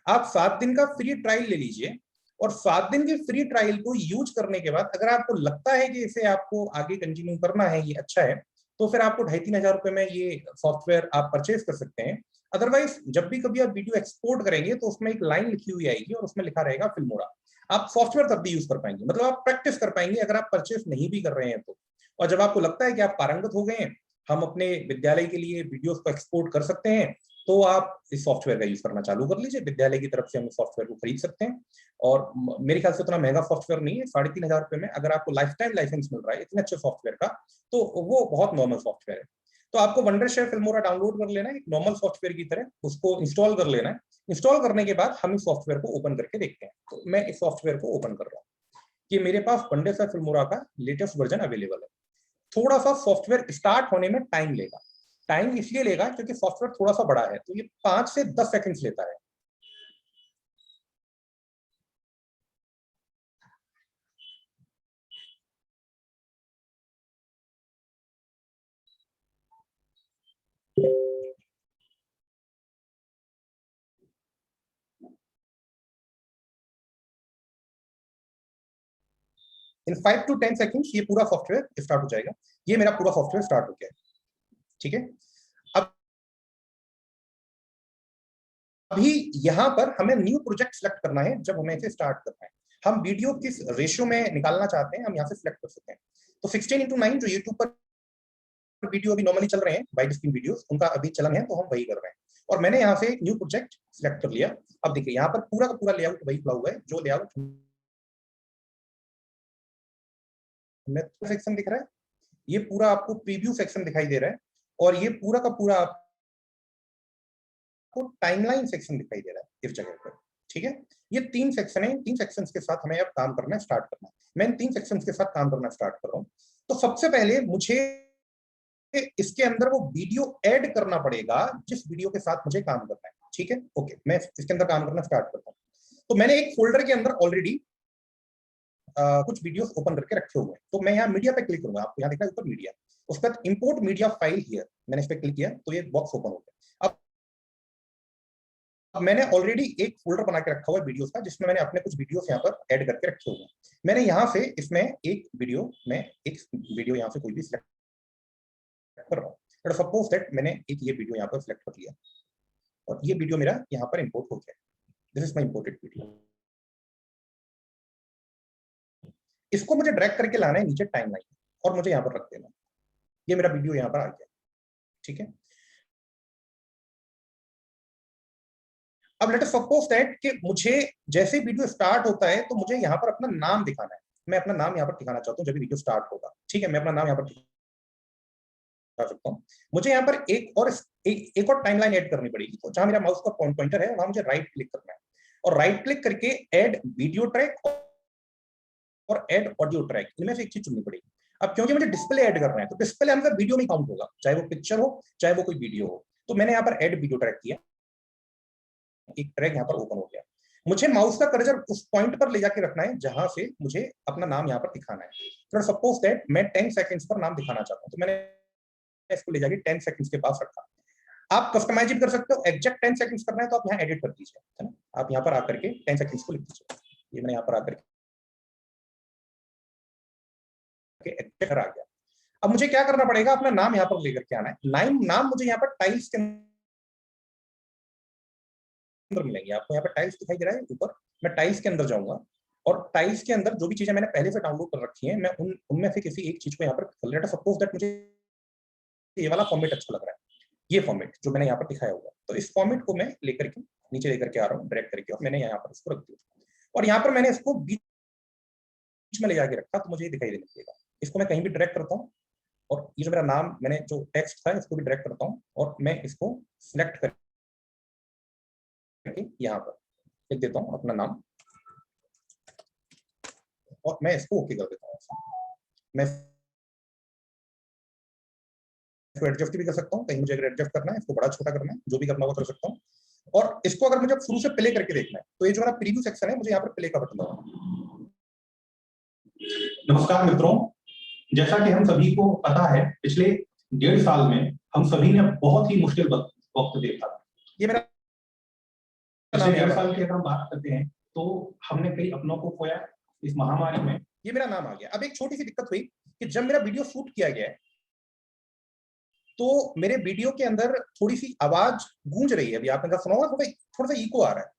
आप 7 दिन का फ्री ट्रायल ले लीजिए, और 7 दिन के फ्री ट्रायल को यूज करने के बाद अगर आपको लगता है कि इसे आपको आगे कंटिन्यू करना है, ये अच्छा है, तो फिर आपको 2,500-3,000 रुपए में ये सॉफ्टवेयर आप परचेज कर सकते हैं। अदरवाइज जब भी कभी आप वीडियो एक्सपोर्ट करेंगे तो उसमें एक लाइन लिखी हुई आएगी और उसमें लिखा रहेगा फिल्मोरा। आप सॉफ्टवेयर तब भी यूज कर पाएंगे, मतलब आप प्रैक्टिस कर पाएंगे अगर आप परचेस नहीं भी कर रहे हैं तो। और जब आपको लगता है कि आप पारंगत हो गए हैं, हम अपने विद्यालय के लिए वीडियोस को एक्सपोर्ट कर सकते हैं, तो आप इस सॉफ्टवेयर का यूज करना चालू कर लीजिए। विद्यालय की तरफ से हम सॉफ्टवेयर को खरीद सकते हैं, और मेरे ख्याल से उतना महंगा सॉफ्टवेयर नहीं है। 3,500 रुपए में अगर आपको लाइफ टाइम लाइसेंस मिल रहा है इतने अच्छे सॉफ्टवेयर का, तो वो बहुत नॉर्मल सॉफ्टवेयर है। तो आपको वंडरशेयर फिल्मोरा डाउनलोड कर लेना है, एक नॉर्मल सॉफ्टवेयर की तरह उसको इंस्टॉल कर लेना है। इंस्टॉल करने के बाद हम इस सॉफ्टवेयर को ओपन करके देखते हैं। तो मैं इस सॉफ्टवेयर को ओपन कर रहा हूँ कि मेरे पास वंडरशेयर फिल्मोरा का लेटेस्ट वर्जन अवेलेबल है। थोड़ा सा सॉफ्टवेयर स्टार्ट होने में टाइम लेगा। टाइम इसलिए लेगा क्योंकि सॉफ्टवेयर थोड़ा सा बड़ा है, तो ये 5 से 10 सेकंड्स लेता है। इन 5 to 10 सेकंड्स ये पूरा सॉफ्टवेयर स्टार्ट हो जाएगा। ये मेरा पूरा सॉफ्टवेयर स्टार्ट हो गया है, ठीक है। अब अभी यहाँ पर हमें न्यू प्रोजेक्ट सिलेक्ट करना है जब हमें इसे स्टार्ट करना है। हम वीडियो किस रेशियो में निकालना चाहते हैं हम यहाँ से सिलेक्ट कर सकते हैं। तो 16:9 जो यूट्यूब पर वीडियो अभी नॉर्मली चल रहे हैं, वाइड स्क्रीन वीडियोस, उनका अभी चलन है, तो हम वही कर रहे हैं। और मैंने यहाँ से एक न्यू प्रोजेक्ट सिलेक्ट कर लिया। अब देखिए यहाँ पर पूरा का पूरा लेआउट वही खुला हुआ है जो लेआउट हमें सेक्शन दिख रहा है। ये पूरा आपको प्रीव्यू सेक्शन दिखाई दे रहा है, और ये पूरा का पूरा आपको टाइमलाइन सेक्शन दिखाई दे रहा है इस जगह पर, ठीक है। ये 3 सेक्शन है, 3 सेक्शंस के साथ हमें अब काम करना स्टार्ट करना है। मैं इन 3 सेक्शंस के साथ काम करना स्टार्ट कर रहा हूँ। तो सबसे पहले मुझे इसके अंदर वो वीडियो ऐड करना पड़ेगा जिस वीडियो के साथ मुझे काम करना है, ठीक है। ओके, मैं इसके अंदर काम करना स्टार्ट करता हूँ। तो मैंने एक फोल्डर के अंदर ऑलरेडी कुछ वीडियोस ओपन करके रखे हुए हैं। तो मैं यहाँ मीडिया पे क्लिक करूंगा, आपको यहाँ दिख रहा है ऊपर मीडिया, उसके बाद इंपोर्ट मीडिया फाइल हियर, मैंने इस पे क्लिक किया तो ये बॉक्स ओपन हो गया। अब मैंने ऑलरेडी एक फोल्डर बना के रखा हुआ है वीडियोस का, जिसमें मैंने अपने कुछ वीडियोस यहाँ पर ऐड करके रखे हुए हैं। मैंने यहाँ से इसमें एक वीडियो यहाँ से कोई भी सिलेक्ट कर रहा हूँ। सपोज दैट मैंने एक ये वीडियो यहाँ पर सिलेक्ट कर लिया, और ये वीडियो मेरा यहाँ पर इंपोर्ट हो गया। This is my imported video. इसको मुझे ड्रैग करके लाना है नीचे टाइमलाइन, और मुझे यहाँ पर रख देना। ये मेरा वीडियो यहाँ पर आ गया, ठीक है। अब लेट अस सपोज दैट कि मुझे जैसे वीडियो स्टार्ट होता है तो मुझे यहाँ पर अपना नाम दिखाना है। मैं अपना नाम यहाँ पर दिखाना चाहता हूँ जब वीडियो स्टार्ट होगा, ठीक है। मैं अपना नाम यहाँ पर दिखा सकता हूँ। मुझे यहाँ पर एक और टाइमलाइन ऐड करनी पड़ेगी। तो जहां मेरा माउस का पॉइंटर है वहां मुझे राइट क्लिक करना है, और राइट क्लिक करके ऐड वीडियो ट्रैक और ऐड ऑडियो ट्रैक, इनमें से एक चीज चुननी पड़ेगी। अब क्योंकि मुझे डिस्प्ले ऐड करना है, तो डिस्प्ले मतलब वीडियो में काउंट होगा, चाहे वो पिक्चर हो चाहे वो कोई वीडियो हो। तो मैंने यहाँ पर ऐड वीडियो ट्रैक किया, एक ट्रैक यहाँ पर ओपन हो गया। मुझे माउस का कर्सर उस पॉइंट पर ले जाके रखना है जहां से मुझे अपना नाम यहाँ पर दिखाना है। तो सपोज दैट मैं 10 सेकंड्स पर नाम दिखाना चाहता हूँ, तो मैंने इसको ले जाके 10 सेकंड्स के पास रखा। आप कस्टमाइज कर सकते हो, एग्जैक्ट 10 सेकंड्स करना है तो आप यहाँ एडिट कर दीजिए, है ना। आप यहाँ पर आकर के 10 सेकंड्स को लिख दीजिए। ये मैंने यहाँ पर आकर के एडिटर आ गया। अब मुझे क्या करना पड़ेगा, अपना नाम यहाँ पर लेकर के आना है। नाम मुझे यहाँ पर टाइल्स के अंदर मिलेंगे। आपको यहाँ पर टाइल्स दिखाई दे रहा है ऊपर, मैं टाइल्स के अंदर जाऊंगा, और टाइल्स के अंदर जो भी चीजें मैंने पहले से डाउनलोड कर रखी है, मैं उनमें से किसी एक चीज को यहाँ पर सपोज दैट मुझे ये वाला फॉर्मेट अच्छा लग रहा है, ये फॉर्मेट जो मैंने यहाँ पर दिखाया हुआ, तो इस फॉर्मेट को मैं लेकर के नीचे लेकर के आ रहा हूँ ड्रैग करके, और मैंने यहाँ पर इसको रख दिया, और यहाँ पर मैंने इसको बीच में ले जाके रखा, तो मुझे ये दिखाई देने लगेगा। इसको मैं कहीं भी ड्रैग करता हूँ, और ये जो मेरा नाम मैंने जो टेक्स्ट था इसको भी ड्रैग करता हूँ, और मैं इसको सिलेक्ट कर यहाँ पर लिख देता हूँ अपना नाम और मैं इसको ओके कर देता हूँ। मैं इसको एडजस्ट भी कर सकता हूँ, कहीं मुझे अगर एडजस्ट करना है, इसको बड़ा छोटा करना है, जो भी करना वो कर सकता हूँ। और इसको अगर मुझे शुरू से प्ले करके देखना है तो ये जो मेरा प्रीव्यू सेक्शन है, मुझे यहाँ पर प्ले का बटन दबाना। नमस्कार मित्रों, जैसा कि हम सभी को पता है, पिछले 1.5 साल में हम सभी ने बहुत ही मुश्किल वक्त देखा। ये मेरा पिछले 1.5 साल की अगर हम बात करते हैं तो हमने कई अपनों को खोया इस महामारी में। ये मेरा नाम आ गया। अब एक छोटी सी दिक्कत हुई कि जब मेरा वीडियो शूट किया गया है तो मेरे वीडियो के अंदर थोड़ी सी आवाज गूंज रही है। अभी आपने सुना होगा, थोड़ा सा इको आ रहा है।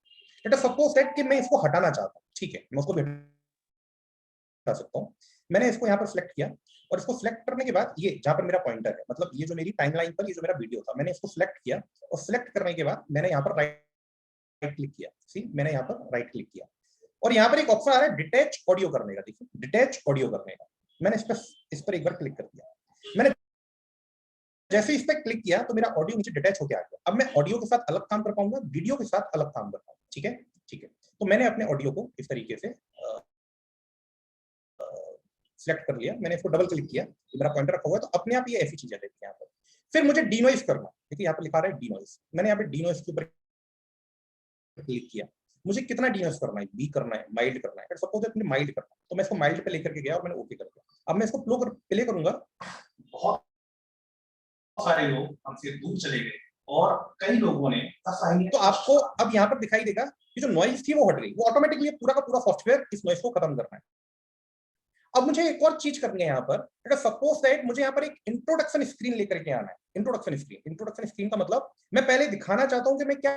लेट अस सपोज दैट कि मैं इसको हटाना चाहता हूँ, ठीक है, मैं उसको हटा सकता हूँ। मैंने इसको यहाँ पर सिलेक्ट किया और इसको सिलेक्ट करने के बाद ये जहाँ पर मेरा पॉइंटर है, मतलब ये जो मेरी टाइमलाइन पर ये जो मेरा वीडियो था, मैंने इसको सिलेक्ट किया और सिलेक्ट करने के बाद मैंने यहाँ पर राइट क्लिक किया। सी, मैंने यहाँ पर राइट क्लिक किया और यहाँ पर एक ऑप्शन आ रहा है डिटैच ऑडियो करने का। देखिए, डिटैच ऑडियो करने का मैंने इस पर एक बार क्लिक कर दिया। मैंने जैसे इस पर क्लिक किया तो मेरा ऑडियो नीचे डिटैच होकर आ गया। अब मैं ऑडियो के साथ अलग काम कर पाऊंगा, वीडियो के साथ अलग काम कर पाऊंगा। ठीक है, ठीक है। तो मैंने अपने ऑडियो को इस तरीके से सिलेक्ट कर लिया। मैंने इसको डबल क्लिक किया, मेरा पॉइंटर रखा हुआ है तो अपने आप ये ऐसी चीजें देती है यहाँ पर। फिर मुझे डीनॉइस करना, देखिए यहाँ पर लिखा रहा है डीनॉइस। मैंने यहाँ पे डीनॉइस के ऊपर क्लिक किया। मुझे कितना डीनॉइस करना है, बी करना है, माइल्ड करना है। सपोज दैट मुझे माइल्ड करना है तो मैं इसको माइल्ड पे लेकर के गया और मैंने ओके कर दिया। अब मैं इसको प्ले करूंगा। बहुत सारे लोग हमसे दूर चले गए और कई लोगों ने तो आपको अब यहाँ पर दिखाई देगा कि जो नॉइज थी वो हट गई। वो ऑटोमेटिकली पूरा का पूरा सॉफ्टवेयर इस नॉइज को खत्म करना है। अब मुझे एक और चीज करनी है यहाँ पर। सपोज दैट मुझे यहाँ पर एक इंट्रोडक्शन स्क्रीन लेकर के आना है। इंट्रोडक्शन स्क्रीन का मतलब मैं पहले दिखाना चाहता हूँ कि मैं क्या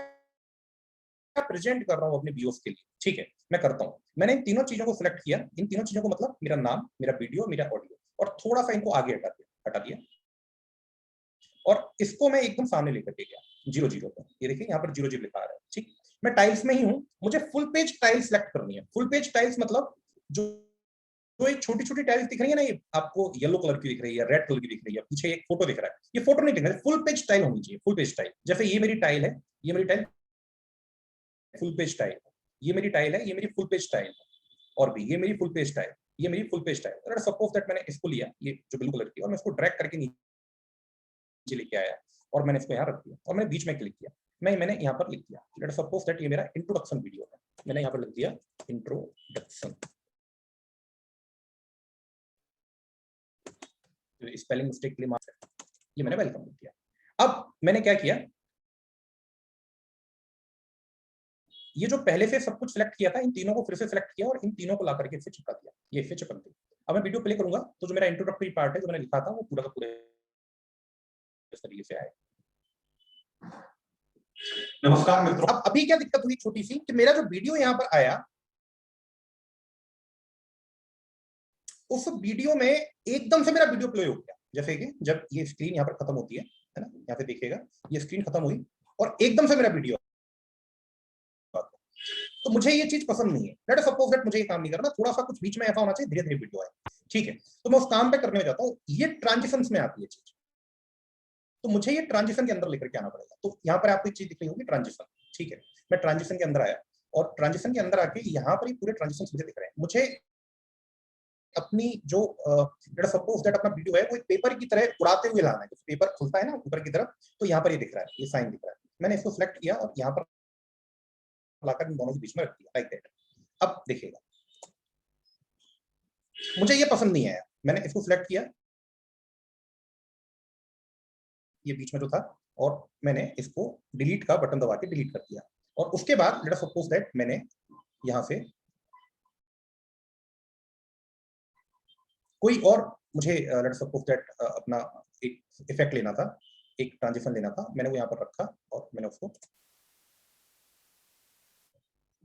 प्रेजेंट कर रहा हूँ अपने व्यूअर्स के लिए। ठीक है, मैं करता हूँ। मैंने इन तीनों चीजों को सिलेक्ट किया। इन तीनों चीजों को मतलब मेरा नाम, मेरा वीडियो, मेरा ऑडियो, और थोड़ा सा इनको आगे हटा दिया और इसको मैं एकदम सामने लेकर के गया 0 पर। ये देखिए यहाँ पर 0 लिखा आ रहा है। ठीक, मैं टाइल्स में ही हूँ, मुझे फुल पेज टाइल सिलेक्ट करनी है। फुल पेज टाइल्स मतलब जो एक छोटी छोटी टाइल्स दिख रही है ना, ये आपको येलो कलर की दिख रही है, रेड कलर की दिख रही है, पीछे एक फोटो दिख रहा है, ये फोटो नहीं दिख रहा है, फुल पेज टाइल होनी चाहिए। फुल पेज टाइल, जैसे ये मेरी टाइल है, ये मेरी टाइल फुल पेज टाइल, ये मेरी टाइल है, ये मेरी फुल पेज टाइल, और भी ये मेरी फुल पेज टाइल, ये मेरी फुल पेज टाइल। अगर सपोज दैट मैंने इसको लिया, ये जो ब्लू कलर की, और मैं इसको ड्रैग करके नीचे लेके आया और मैंने इसको यहाँ रख दिया और मैंने बीच में क्लिक किया। मैंने यहाँ पर लिख दिया, लेट अस सपोज दैट ये मेरा इंट्रोडक्शन वीडियो है। मैंने यहाँ पर लिख दिया इंट्रोडक्शन। स्पेलिंग मिस्टेक के लिए माफ है, ये मैंने वेलकम लिख दिया। अब मैंने क्या किया, ये जो पहले से सब कुछ सिलेक्ट किया था, इन तीनों को फिर से सिलेक्ट किया और इन तीनों को ला करके फिर चिपका दिया। ये फिर चिपक गई। अब मैं वीडियो प्ले करूंगा तो जो मेरा इंट्रोडक्टरी पार्ट है, जो मैंने लिखा था, वो पूरा का पूरा इस तरीके से आए। नमस्कार मित्रों। अब अभी क्या दिक्कत हुई छोटी सी, कि मेरा जो वीडियो यहाँ पर आया, उस वीडियो में एकदम से मेरा वीडियो प्ले हो गया। जैसे कि जब ये स्क्रीन यहाँ पर खत्म होती है ना, यहाँ पे देखिएगा, ये स्क्रीन खत्म हुई और एकदम से मेरा वीडियो। तो मुझे ये चीज पसंद नहीं है। लेट अस सपोज दैट मुझे ये काम नहीं करना, थोड़ा सा कुछ बीच में ऐसा होना चाहिए, धीरे धीरे वीडियो आए। ठीक है, तो मैं उस काम पे करने में जाता हूँ। ये ट्रांजिशंस में आती है चीज, तो मुझे ये ट्रांजिशन के अंदर लेकर के आना पड़ेगा। तो यहाँ पर आपको एक चीज दिख रही होगी, ट्रांजिशन। ठीक है, मैं ट्रांजिशन के अंदर आया और ट्रांजिशन के अंदर आके यहाँ पर ये पूरे ट्रांजिशन मुझे दिख रहे हैं। मुझे अपनी जो सपोज दैट अपना वीडियो है वो एक पेपर की तरह उड़ाते हुए लाना है। पेपर खुलता है ना ऊपर की तरफ, तो यहाँ पर ये दिख रहा है, ये साइन दिख रहा है। मैंने इसको सिलेक्ट किया और यहाँ पर लाकर इन दोनों के बीच में रख दिया, लाइक दैट। अब देखिएगा, मुझे ये पसंद नहीं आया। मैंने इसको सिलेक्ट किया, ये बीच में जो था, और मैंने इसको डिलीट का बटन दबा के डिलीट कर दिया। और उसके बाद लेट अस सपोज दैट मैंने यहां से कोई और, मुझे लेट अस सपोज दैट अपना एक इफेक्ट लेना था, एक ट्रांजिशन लेना था, मैंने वो यहाँ पर रखा और मैंने उसको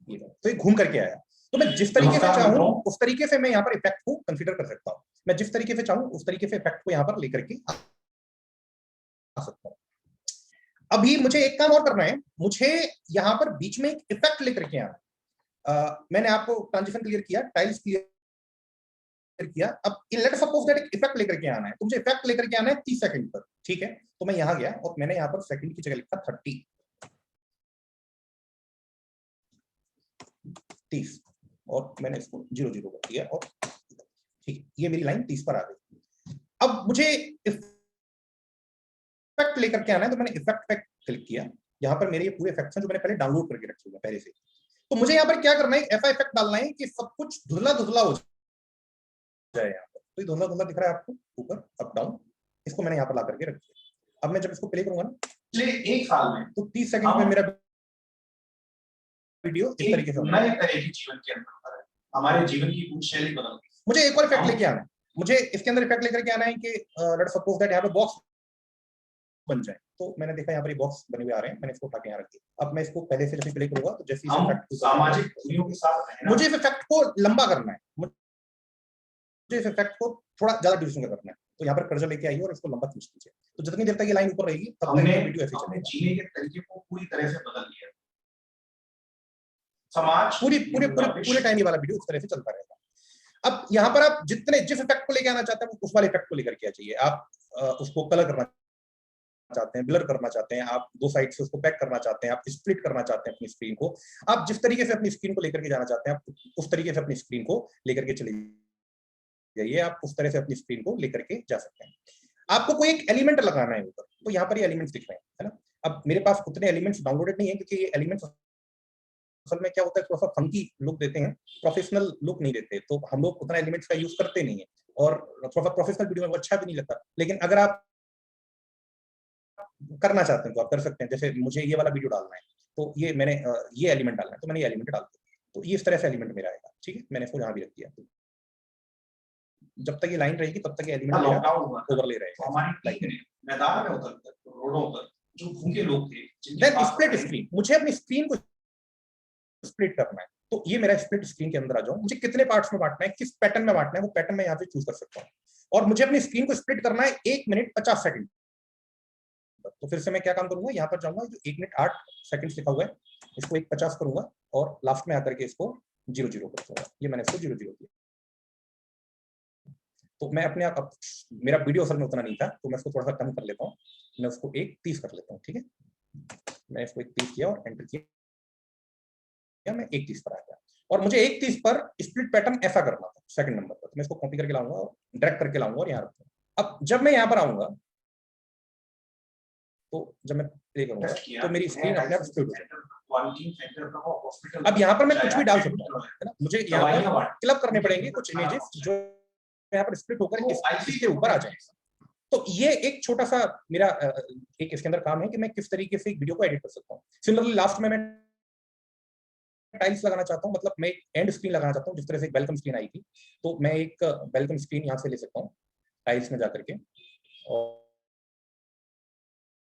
तो ये घूम करके आया। तो मैं जिस तरीके से चाहूँ उस तरीके से मैं यहाँ पर इफेक्ट को कंसीडर कर सकता हूँ। मैं जिस तरीके से चाहूँ उस तरीके से इफेक्ट को यहाँ पर लेकर के आ सकता हूँ। अभी मुझे एक काम और करना है, मुझे यहाँ पर बीच में एक इफेक्ट लेकर के आना। मैंने आपको ट्रांजिशन क्लियर किया, टाइल्स क्लियर किया। अब लेट अस सपोज दैट एक इफेक्ट लेकर के आना है, तो मुझे इफेक्ट लेकर के आना है 30 सेकंड पर। ठीक है, तो मैं यहाँ गया और मैंने यहाँ पर सेकंड की जगह लिखा 30। 30 और मैंने इसको 0 0 कर दिया और ठीक है, ये मेरी लाइन 30 पर आ गई। अब मुझे इफेक्ट लेकर के आना है, तो मैंने इफेक्ट पे क्लिक किया। यहाँ पर मेरे ये पूरे इफेक्ट्स हैं जो मैंने पहले डाउनलोड करके रखे हुए हैं पहले से। तो मुझे यहाँ पर क्या करना है, ऐसा इफेक्ट डालना है कि सब कुछ धुंधला धुंधला हो जाए। यहाँ पर तो ये धुंधला धुंधला दिख रहा है आपको ऊपर अप डाउन, इसको मैंने यहाँ पर ला करके रख दिया। अब मैं जब इसको प्ले करूंगा ना, पिछले 1 साल में तो 30 सेकंड में मेरा वीडियो इस तरीके से नए तरह के जीवन के अंदर होता है, हमारे जीवन की पूरी शैली बदल गई। मुझे एक और इफेक्ट लेके आना है, मुझे इसके अंदर इफेक्ट लेकर के आना है कि लेट सपोज दैट यहाँ पे बॉक्स बन जाए। तो मैंने देखा यहाँ पर ये बॉक्स बने हुए आ रहे हैं, मैंने इसको उठा के यहाँ रख दिया। अब मैं इसको पहले से जैसे प्ले करूंगा तो जैसे हम सामाजिक दूरियों के साथ रहना, मुझे इस इफेक्ट को लंबा करना है, मुझे इस इफेक्ट को थोड़ा ज्यादा ड्यूरेशन का करना है। तो यहाँ पर कर्सर लेके आइए और इसको लंबा खींच दीजिए। तो जितनी देर तक ये लाइन ऊपर रहेगी तब तक हमने वीडियो ऐसे अपने चलेगा। जीने के तरीके को पूरी तरह से बदल लिया। समाज पूरे टाइम ये वाला वीडियो इस तरह से चलता रहेगा। अब यहाँ पर आप जिस इफेक्ट को लेके आना चाहते हैं उस वाले इफेक्ट को लेकर के आ जाइए। आप उसको कलर करना चाहते हैं, ब्लर करना चाहते हैं, आप दो साइड से उसको पैक करना चाहते हैं, आप स्प्लिट करना चाहते हैं अपनी स्क्रीन को। आप जिस तरीके से अपनी स्क्रीन को लेकर के जाना चाहते हैं आप उस तरीके से अपनी स्क्रीन को लेकर के चले जाइए। आप उस तरह से अपनी स्क्रीन को लेकर के जा सकते हैं। आपको कोई एक एलिमेंट लगाना है ऊपर, तो यहाँ पर ये एलिमेंट्स दिख रहे हैं, है ना। अब मेरे पास उतने एलिमेंट्स डाउनलोडेड नहीं है क्योंकि ये एलिमेंट्स असल में क्या होता है, थोड़ा सा फंकी लुक देते हैं, प्रोफेशनल लुक नहीं देते। तो हम लोग उतना एलिमेंट्स का यूज करते नहीं है और थोड़ा सा प्रोफेशनल वीडियो में वो अच्छा भी नहीं लगता। लेकिन अगर आप करना चाहते हैं तो आप कर सकते हैं। जैसे मुझे ये वाला वीडियो डालना है तो ये मैंने ये एलिमेंट डालना है, तो मैंने ये एलिमेंट डाल दिया। तो ये इस तरह से एलिमेंट मेरा आएगा, ठीक है। मैंने इसको यहाँ भी रख दिया। जब तक ये लाइन रहेगी तब तक ये एलिमेंट ओवरले रहेगा। हमारी टीम ने मैदान में उतरकर रोडों पर जो भूखे लोग थे, देन स्प्लिट स्क्रीन, मुझे अपनी स्क्रीन को स्प्लिट करना है। तो ये मेरा स्प्लिट स्क्रीन के अंदर आ जाओ। मुझे कितने पार्ट्स में बांटना है, किस पैटर्न में बांटना है, वो पैटर्न मैं यहाँ से चूज कर सकता हूँ। और मुझे अपनी स्क्रीन को स्प्लिट करना है 1 मिनट 50 सेकंड। तो फिर से मैं क्या काम करूंगा, यहाँ पर जाऊंगा, जो 1 मिनट 8 सेकंड लिखा हुआ है इसको 1:50 करूंगा और लास्ट में आकर के इसको 0 0 कर दूंगा। ये मैंने इसको 0 0 किया। तो मैं अपने आप, मेरा वीडियो असल में उतना नहीं था तो मैं इसको थोड़ा सा कम कर लेता हूँ। मैं उसको 1:30 कर लेता हूँ, ठीक है। मैं इसको 1:30 किया और एंटर किया, मैं 1:30 पर आ गया। और मुझे 1:30 पर स्प्लिट पैटर्न ऐसा करना था सेकंड नंबर पर। तो मैं इसको कॉपी करके लाऊंगा और ड्रैग करके लाऊंगा और यहाँ रखूंगा। अब जब मैं यहाँ पर आऊंगा तो जब मैं प्ले करूंगा तो मेरी स्क्रीन अपने आप स्प्लिट हो जाएगी। अब यहाँ पर मैं कुछ भी डाल सकता हूँ, है ना। मुझे यहाँ पर क्लब करने पड़ेंगे कुछ इमेजेस जो यहाँ पर स्प्लिट होकर इसके ऊपर आ जाएंगे। तो ये एक छोटा सा मेरा एक इसके अंदर काम है कि मैं किस तरीके से एक वीडियो को एडिट कर सकता हूँ। सिमिलरली लास्ट में मैं टाइल्स लगाना चाहता हूँ, मतलब मैं एक एंड स्क्रीन लगाना चाहता हूँ। जिस तरह से एक वेलकम स्क्रीन आई थी तो मैं एक वेलकम स्क्रीन यहाँ से ले सकता हूँ टाइल्स में जाकर के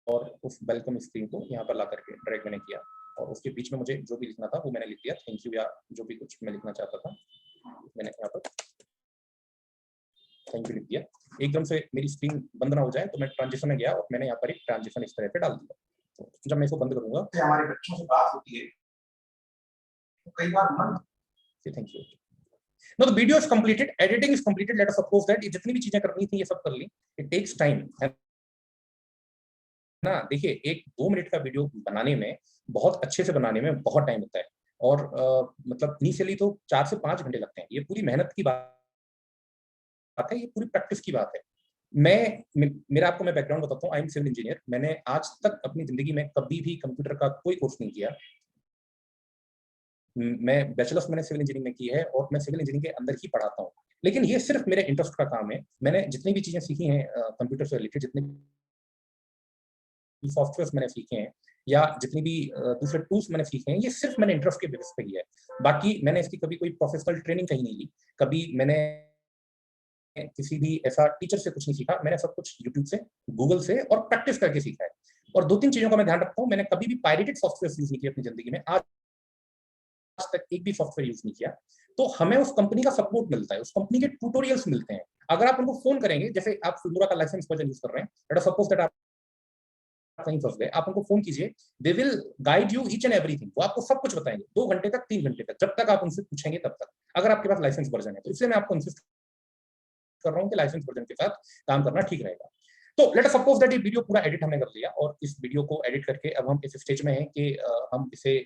और उस वेलकम स्क्रीन को यहाँ पर ला करके ड्रैग मैंने किया और उसके बीच में मुझे जो भी लिखना था वो मैंने लिख दिया, थैंक यू या जो भी कुछ मैं लिखना चाहता था मैंने यहाँ पर थैंक यू लिख दिया। एकदम से मेरी स्क्रीन बंद ना हो जाए तो मैं ट्रांजिशन में गया और मैंने यहाँ पर एक ट्रांजिशन इस तरह पे डाल दिया। तो जब मैं इसको बंद करूंगा हमारे बच्चों से बात होती है तो कई बार मन thank you. No, the video is completed, editing is completed. Let us suppose that ये जितनी भी चीजें करनी थी ये सब कर ली। इट टेक्स टाइम, है ना। देखिए, एक 2 मिनट का वीडियो बनाने में, बहुत अच्छे से बनाने में बहुत टाइम होता है और मतलब इनिशियली तो 4 से 5 घंटे लगते हैं। ये पूरी मेहनत की बात है, ये पूरी प्रैक्टिस की बात है। मेरा आपको मैं बैकग्राउंड बताता हूँ। I am civil engineer. मैंने आज तक अपनी जिंदगी में कभी भी कंप्यूटर का कोई कोर्स नहीं किया। मैं बैचलर्स मैंने सिविल इंजीनियरिंग में की है और मैं सिविल इंजीनियरिंग के अंदर ही पढ़ाता हूँ। लेकिन ये सिर्फ मेरे इंटरेस्ट का काम है। मैंने जितनी भी चीजें सीखी हैं कंप्यूटर से रिलेटेड, जितने सॉफ्टवेयर मैंने सीखे हैं या जितनी भी दूसरे टूल्स मैंने सीखे हैं, ये सिर्फ मैंने इंटरेस्ट के बेसिस पे किया है। बाकी मैंने इसकी कभी कोई प्रोफेशनल ट्रेनिंग कहीं नहीं ली, कभी मैंने किसी भी ऐसा टीचर से कुछ नहीं सीखा। मैंने सब कुछ यूट्यूब से, गूगल से और प्रैक्टिस करके सीखा है। और 2-3 चीजों का मैं ध्यान रखता हूँ, मैंने कभी भी पायरेटेड सॉफ्टवेयर यूज नहीं किया अपनी जिंदगी में। आज तक एक भी सॉफ्टवेयर यूज नहीं किया। तो हमें उस कंपनी का सपोर्ट मिलता है, उस कंपनी के ट्यूटोरियल्स मिलते हैं। अगर आप उनको फोन करेंगे, जैसे आप फिल्मोरा का लाइसेंस वर्जन यूज कर रहे हैं, लेट अस सपोज दैट आप कहीं फंस गए, आप उनको फोन कीजिए, they will guide you each and everything. वो आपको सब कुछ बताएंगे 2 घंटे तक, 3 घंटे तक, जब तक आप उनसे पूछेंगे तब तक, अगर आपके पास लाइसेंस वर्जन है। तो इसलिए मैं आपको इंसिस्ट कर रहा हूँ कि लाइसेंस वर्जन के साथ काम करना ठीक रहेगा। तो लेट अस सपोज दैट ये वीडियो पूरा एडिट हमने कर लिया और इस वीडियो को एडिट करके अब हम इस स्टेज में हैं कि हम इसे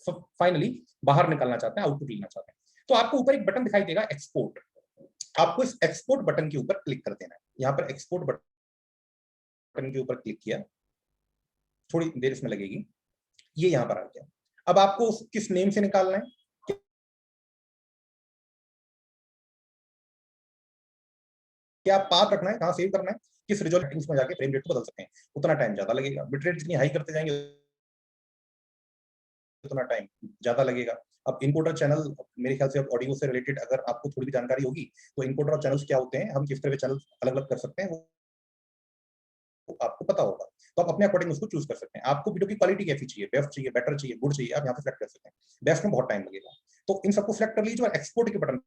फाइनली बाहर निकालना चाहते हैं, आउटपुट लेना चाहते हैं, तो आपको ऊपर एक बटन दिखाई देगा एक्सपोर्ट। आपको इस एक्सपोर्ट बटन के ऊपर क्लिक कर देना है। यहाँ पर एक्सपोर्ट बटन के ऊपर क्लिक किया, थोड़ी देर इसमें लगेगी, ये यहाँ पर आ गया। अब आपको किस नेम से निकालना है, क्या पाथ रखना है, कहाँ सेव करना है, किस रिजोल्यूशन में जाके फ्रेम रेट को बदल सकते हैं, उतना टाइम ज्यादा लगेगा। बिट रेट जितनी हाई करते जाएंगे उतना टाइम ज्यादा लगेगा। अब इनकोडर चैनल, मेरे ख्याल से अब ऑडियो से रिलेटेड अगर आपको थोड़ी भी जानकारी होगी तो इनकोडर और चैनल्स क्या होते हैं, हम किस तरह के चैनल अलग अलग कर सकते हैं, वो आपको पता होगा। तो आप अपने अकॉर्डिंग उसको चूज कर सकते हैं। आपको वीडियो की क्वालिटी कैसी चाहिए, बेस्ट चाहिए, बेटर चाहिए, गुड चाहिए, आप यहाँ पे सेलेक्ट कर सकते हैं। बेस्ट में बहुत टाइम लगेगा, तो इन सबको सिलेक्ट कर लीजिए और एक्सपोर्ट के बटन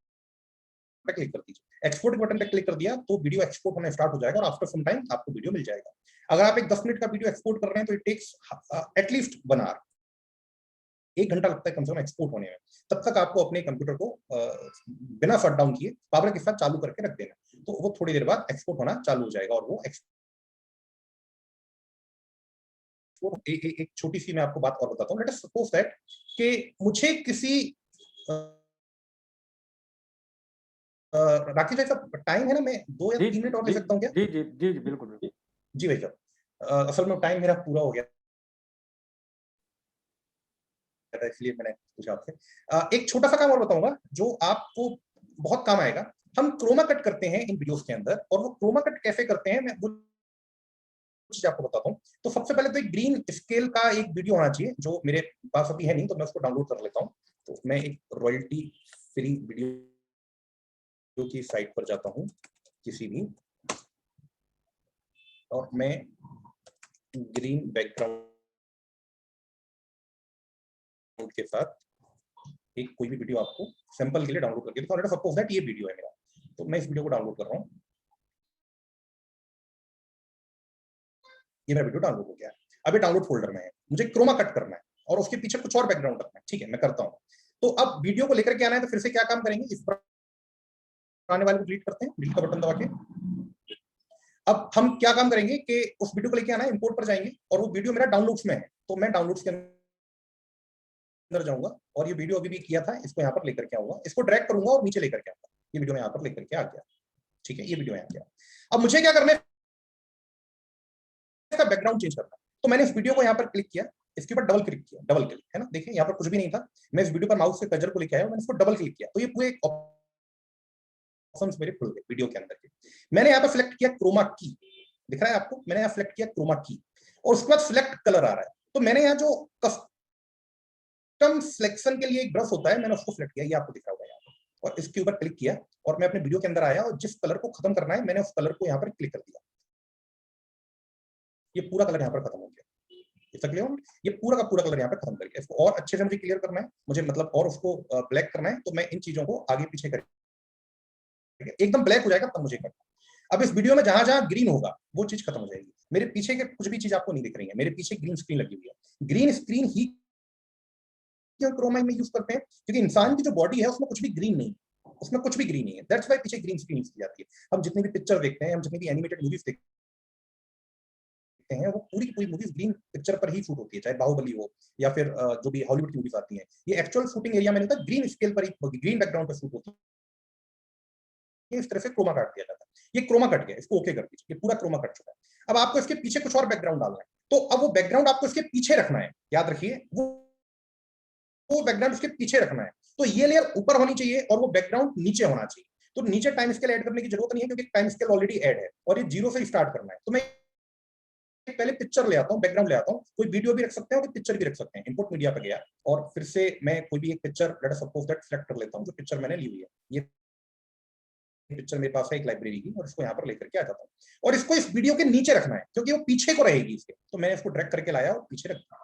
पे क्लिक कर दीजिए। एक्सपोर्ट के बटन पे क्लिक कर दिया तो वीडियो एक्सपोर्ट होना स्टार्ट हो जाएगा और आफ्टर सम टाइम आपको वीडियो मिल जाएगा। अगर आप एक 10 मिनट का वीडियो एक्सपोर्ट कर रहे हैं तो इट टेक्स एटलीस्ट 1 आवर, 1 घंटा लगता है कम से कम एक्सपोर्ट होने में। तब तक आपको अपने कंप्यूटर को बिना शट डाउन किए पावर के साथ चालू करके रख देना, तो वो थोड़ी देर बाद एक्सपोर्ट होना चालू हो जाएगा। और वो एक छोटी सी मैं आपको बात और बताता हूँ। लेट अस सपोज दैट कि मुझे किसी राकेश भाई साहब टाइम है ना, मैं 2 या 3 मिनट और ले सकता हूँ क्या? जी जी जी जी बिल्कुल। जी भाई साहब, असल में टाइम मेरा पूरा हो गया था, इसलिए मैंने पूछा आपसे। एक छोटा सा काम और बताऊंगा जो आपको बहुत काम आएगा। हम क्रोमा कट करते हैं इन वीडियोस के अंदर, और वो क्रोमा कट कैसे करते हैं मैं वो चीज आपको बताता हूँ। तो सबसे पहले तो एक ग्रीन स्केल का एक वीडियो होना चाहिए, जो मेरे पास अभी है नहीं, तो मैं उसको डाउनलोड कर लेता हूँ। तो मैं एक रॉयल्टी फ्री वीडियो की साइट पर जाता हूँ किसी भी, और मैं ग्रीन बैकग्राउंड के साथ एक कोई भी वीडियो आपको सैंपल के लिए डाउनलोड करके दिखाऊं। लेट अस सपोज दैट ये वीडियो है मेरा, तो मैं इस वीडियो को डाउनलोड कर रहा हूँ। ये मेरा वीडियो डाउनलोड हो गया है। अभी डाउनलोड फोल्डर में है, मुझे क्रोमा कट करना है और उसके पीछे कुछ और बैकग्राउंड रखना है। ठीक है, मैं करता हूँ। तो अब वीडियो को लेकर के आना है, तो फिर से क्या काम करेंगे, इस पुराने वाले को डिलीट करते हैं, डिलीट का बटन दबा के। अब हम क्या काम करेंगे कि उस वीडियो को लेके आना है, इंपोर्ट पर जाएंगे, और वो वीडियो मेरा डाउनलोड्स में है, तो मैं डाउनलोड्स के अंदर जाऊंगा और ये वीडियो अभी भी किया था, इसको यहाँ पर लेकर के आऊंगा, इसको ड्रैग करूंगा और नीचे लेकर के आऊंगा। ये वीडियो मैं यहाँ पर लेकर के आ गया। ठीक है, ये वीडियो यहाँ गया। अब मुझे क्या करना है, इसका बैकग्राउंड चेंज करना है। तो मैंने इस वीडियो को यहाँ पर क्लिक किया, इसके ऊपर डबल क्लिक किया, डबल क्लिक है ना, देखिए यहाँ पर कुछ भी नहीं था। मैं इस वीडियो पर माउस से कर्सर को लेके आया, मैंने इसको डबल क्लिक किया, तो ये पूरे ऑप्शंस मेरे खुल गए वीडियो के अंदर के। मैंने यहाँ पर सिलेक्ट किया क्रोमा की, दिख रहा है आपको, मैंने यहाँ सिलेक्ट किया क्रोमा की, और उसके बाद सिलेक्ट कलर आ रहा है। तो मैंने यहाँ जो कस्टम सिलेक्शन के लिए एक ब्रश होता है, मैंने उसको सिलेक्ट किया, ये आपको दिख रहा होगा यहाँ पर, और इसके ऊपर क्लिक किया, और मैं अपने वीडियो के अंदर आया, और जिस कलर को खत्म करना है मैंने उस कलर को यहाँ पर क्लिक कर दिया। ये पूरा कलर यहाँ पर खत्म हो गया, ये पूरा का पूरा कलर यहाँ पे खत्म कर गया। इसको और अच्छे से मुझे क्लियर करना है, मुझे मतलब और उसको ब्लैक करना है, तो मैं इन चीजों को आगे पीछे करके एकदम ब्लैक हो जाएगा तब मुझे करना। अब इस वीडियो में जहां जहां ग्रीन होगा वो चीज खत्म हो जाएगी। मेरे पीछे के कुछ भी चीज आपको नहीं दिख रही है, मेरे पीछे ग्रीन स्क्रीन लगी हुई है। ग्रीन स्क्रीन ही क्रोमा में यूज करते हैं क्योंकि इंसान की जो बॉडी है उसमें कुछ भी ग्रीन नहीं है, उसमें कुछ भी ग्रीन नहीं है, दैट्स व्हाई पीछे ग्रीन स्क्रीन यूज की जाती है। हम जितनी भी पिक्चर देखते हैं, हम जितनी भी एनिमेटेड मूवीज देखते हैं, वो पूरी की पूरी मूवीज ग्रीन पिक्चर पर ही शूट होती है, चाहे बाहुबली हो या फिर जो भी हॉलीवुड की मूवीज आती हैं, ये एक्चुअल शूटिंग एरिया में नहीं होता, ग्रीन स्केल पर ही, ग्रीन बैकग्राउंड पर शूट होती है। इस तरह से क्रोमा काट दिया जाता है। ये क्रोमा कट गया, इसको ओके कर दीजिए, ये पूरा क्रोमा कट चुका है। अब आपको इसके पीछे कुछ और बैकग्राउंड डालना है, तो अब वो बैकग्राउंड आपको इसके पीछे रखना है, याद रखिए वो बैकग्राउंड उसके पीछे रखना है। तो ये लेयर ऊपर होनी चाहिए और वो बैकग्राउंड नीचे होना चाहिए। तो नीचे टाइम स्केल ऐड करने की जरूरत नहीं है क्योंकि टाइम स्केल ऑलरेडी ऐड है, और ये 0 से स्टार्ट करना है। तो मैं पहले पिक्चर ले आता हूँ, बैकग्राउंड ले आता हूँ, कोई वीडियो भी रख सकते हैं और पिक्चर भी रख सकते हैं। इंपोर्ट मीडिया पे गया और फिर से मैं कोई भी एक picture late us suppose that select कर लेता हूँ, जो पिक्चर मैंने ली हुई है। ये पिक्चर मेरे पास है एक लाइब्रेरी की, और इसको यहाँ पर लेकर के आ जाता हूँ, और इसको इस वीडियो के नीचे रखना है क्योंकि वो पीछे को रहेगी इसके। तो मैंने इसको ड्रैग करके लाया और पीछे रख दिया,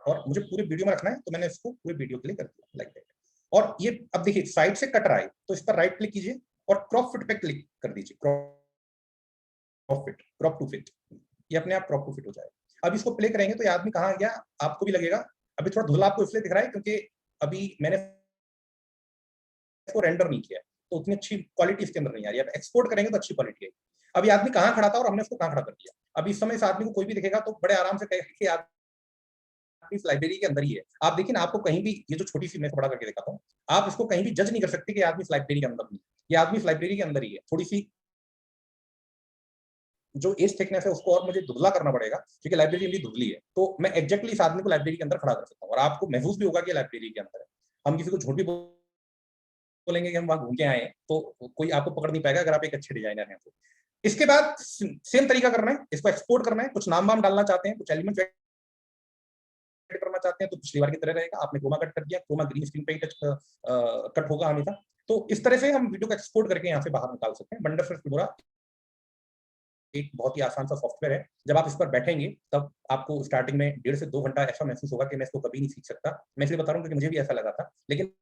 और मुझे पूरे वीडियो में रखना है तो मैंने इसको पूरे वीडियो के लिए कर दिया लाइक दैट। और ये अब देखिए साइड से कट रहा है, तो इस पर राइट क्लिक कीजिए और क्रॉप फिट पे क्लिक कर दीजिए, crop fit, crop to fit, ये अपने आप क्रॉप टू फिट हो जाएगा। अब इसको प्ले करेंगे तो ये आदमी कहाँ गया आपको भी लगेगा। अभी थोड़ा धुंधला आपको इसलिए दिख रहा है क्योंकि अभी मैंने इसको रेंडर नहीं किया, तो उतनी अच्छी क्वालिटी इसके अंदर नहीं आ रही है। अब एक्सपोर्ट करेंगे तो अच्छी क्वालिटी आएगी। अभी आदमी कहाँ खड़ा था और हमने उसको कहाँ खड़ा कर दिया। अभी इस समय इस आदमी को कोई भी दिखेगा तो बड़े आराम से कहेगा कि आपकी इस लाइब्रेरी के अंदर ही है। आप देखिए ना, आपको कहीं भी, ये जो छोटी सी मैं बड़ा करके दिखाता हूँ, आप इसको कहीं भी जज नहीं कर सकते कि आदमी इस लाइब्रेरी के अंदर नहीं है। ये आदमी इस लाइब्रेरी के अंदर ही है। थोड़ी सी जो एज थिकनेस है उसको और मुझे दुबला करना पड़ेगा, क्योंकि लाइब्रेरी मेरी दुबली है, तो मैं एग्जैक्टली इस आदमी को लाइब्रेरी के अंदर खड़ा कर सकता हूँ और आपको महसूस भी होगा कि लाइब्रेरी के अंदर है। हम किसी को झूठ भी बोलेंगे कि हम वहां घूम के आए हैं, तो कोई आपको पकड़ नहीं पाएगा अगर आप एक अच्छे डिजाइनर हैं तो। इसके बाद सेम तरीका करना है, इसको एक्सपोर्ट करना है, कुछ नाम वाम डालना चाहते हैं, कुछ एलिमेंट ऐड करना चाहते हैं तो पिछली बार की तरह रहेगा। आपने क्रोमा कट कर दिया, क्रोमा ग्रीन स्क्रीन पे ही कट होगा हमेशा। तो इस तरह से हम वीडियो को एक्सपोर्ट करके यहाँ से बाहर निकाल सकते हैं। वंडरफुल फिल्मोरा एक बहुत ही आसान सा सॉफ्टवेयर है। जब आप इस पर बैठेंगे तब आपको स्टार्टिंग में 1.5 से 2 घंटा ऐसा महसूस होगा कि मैं इसको कभी नहीं सीख सकता। मैं इसलिए बता रहा हूँ क्योंकि मुझे भी ऐसा लगा था, लेकिन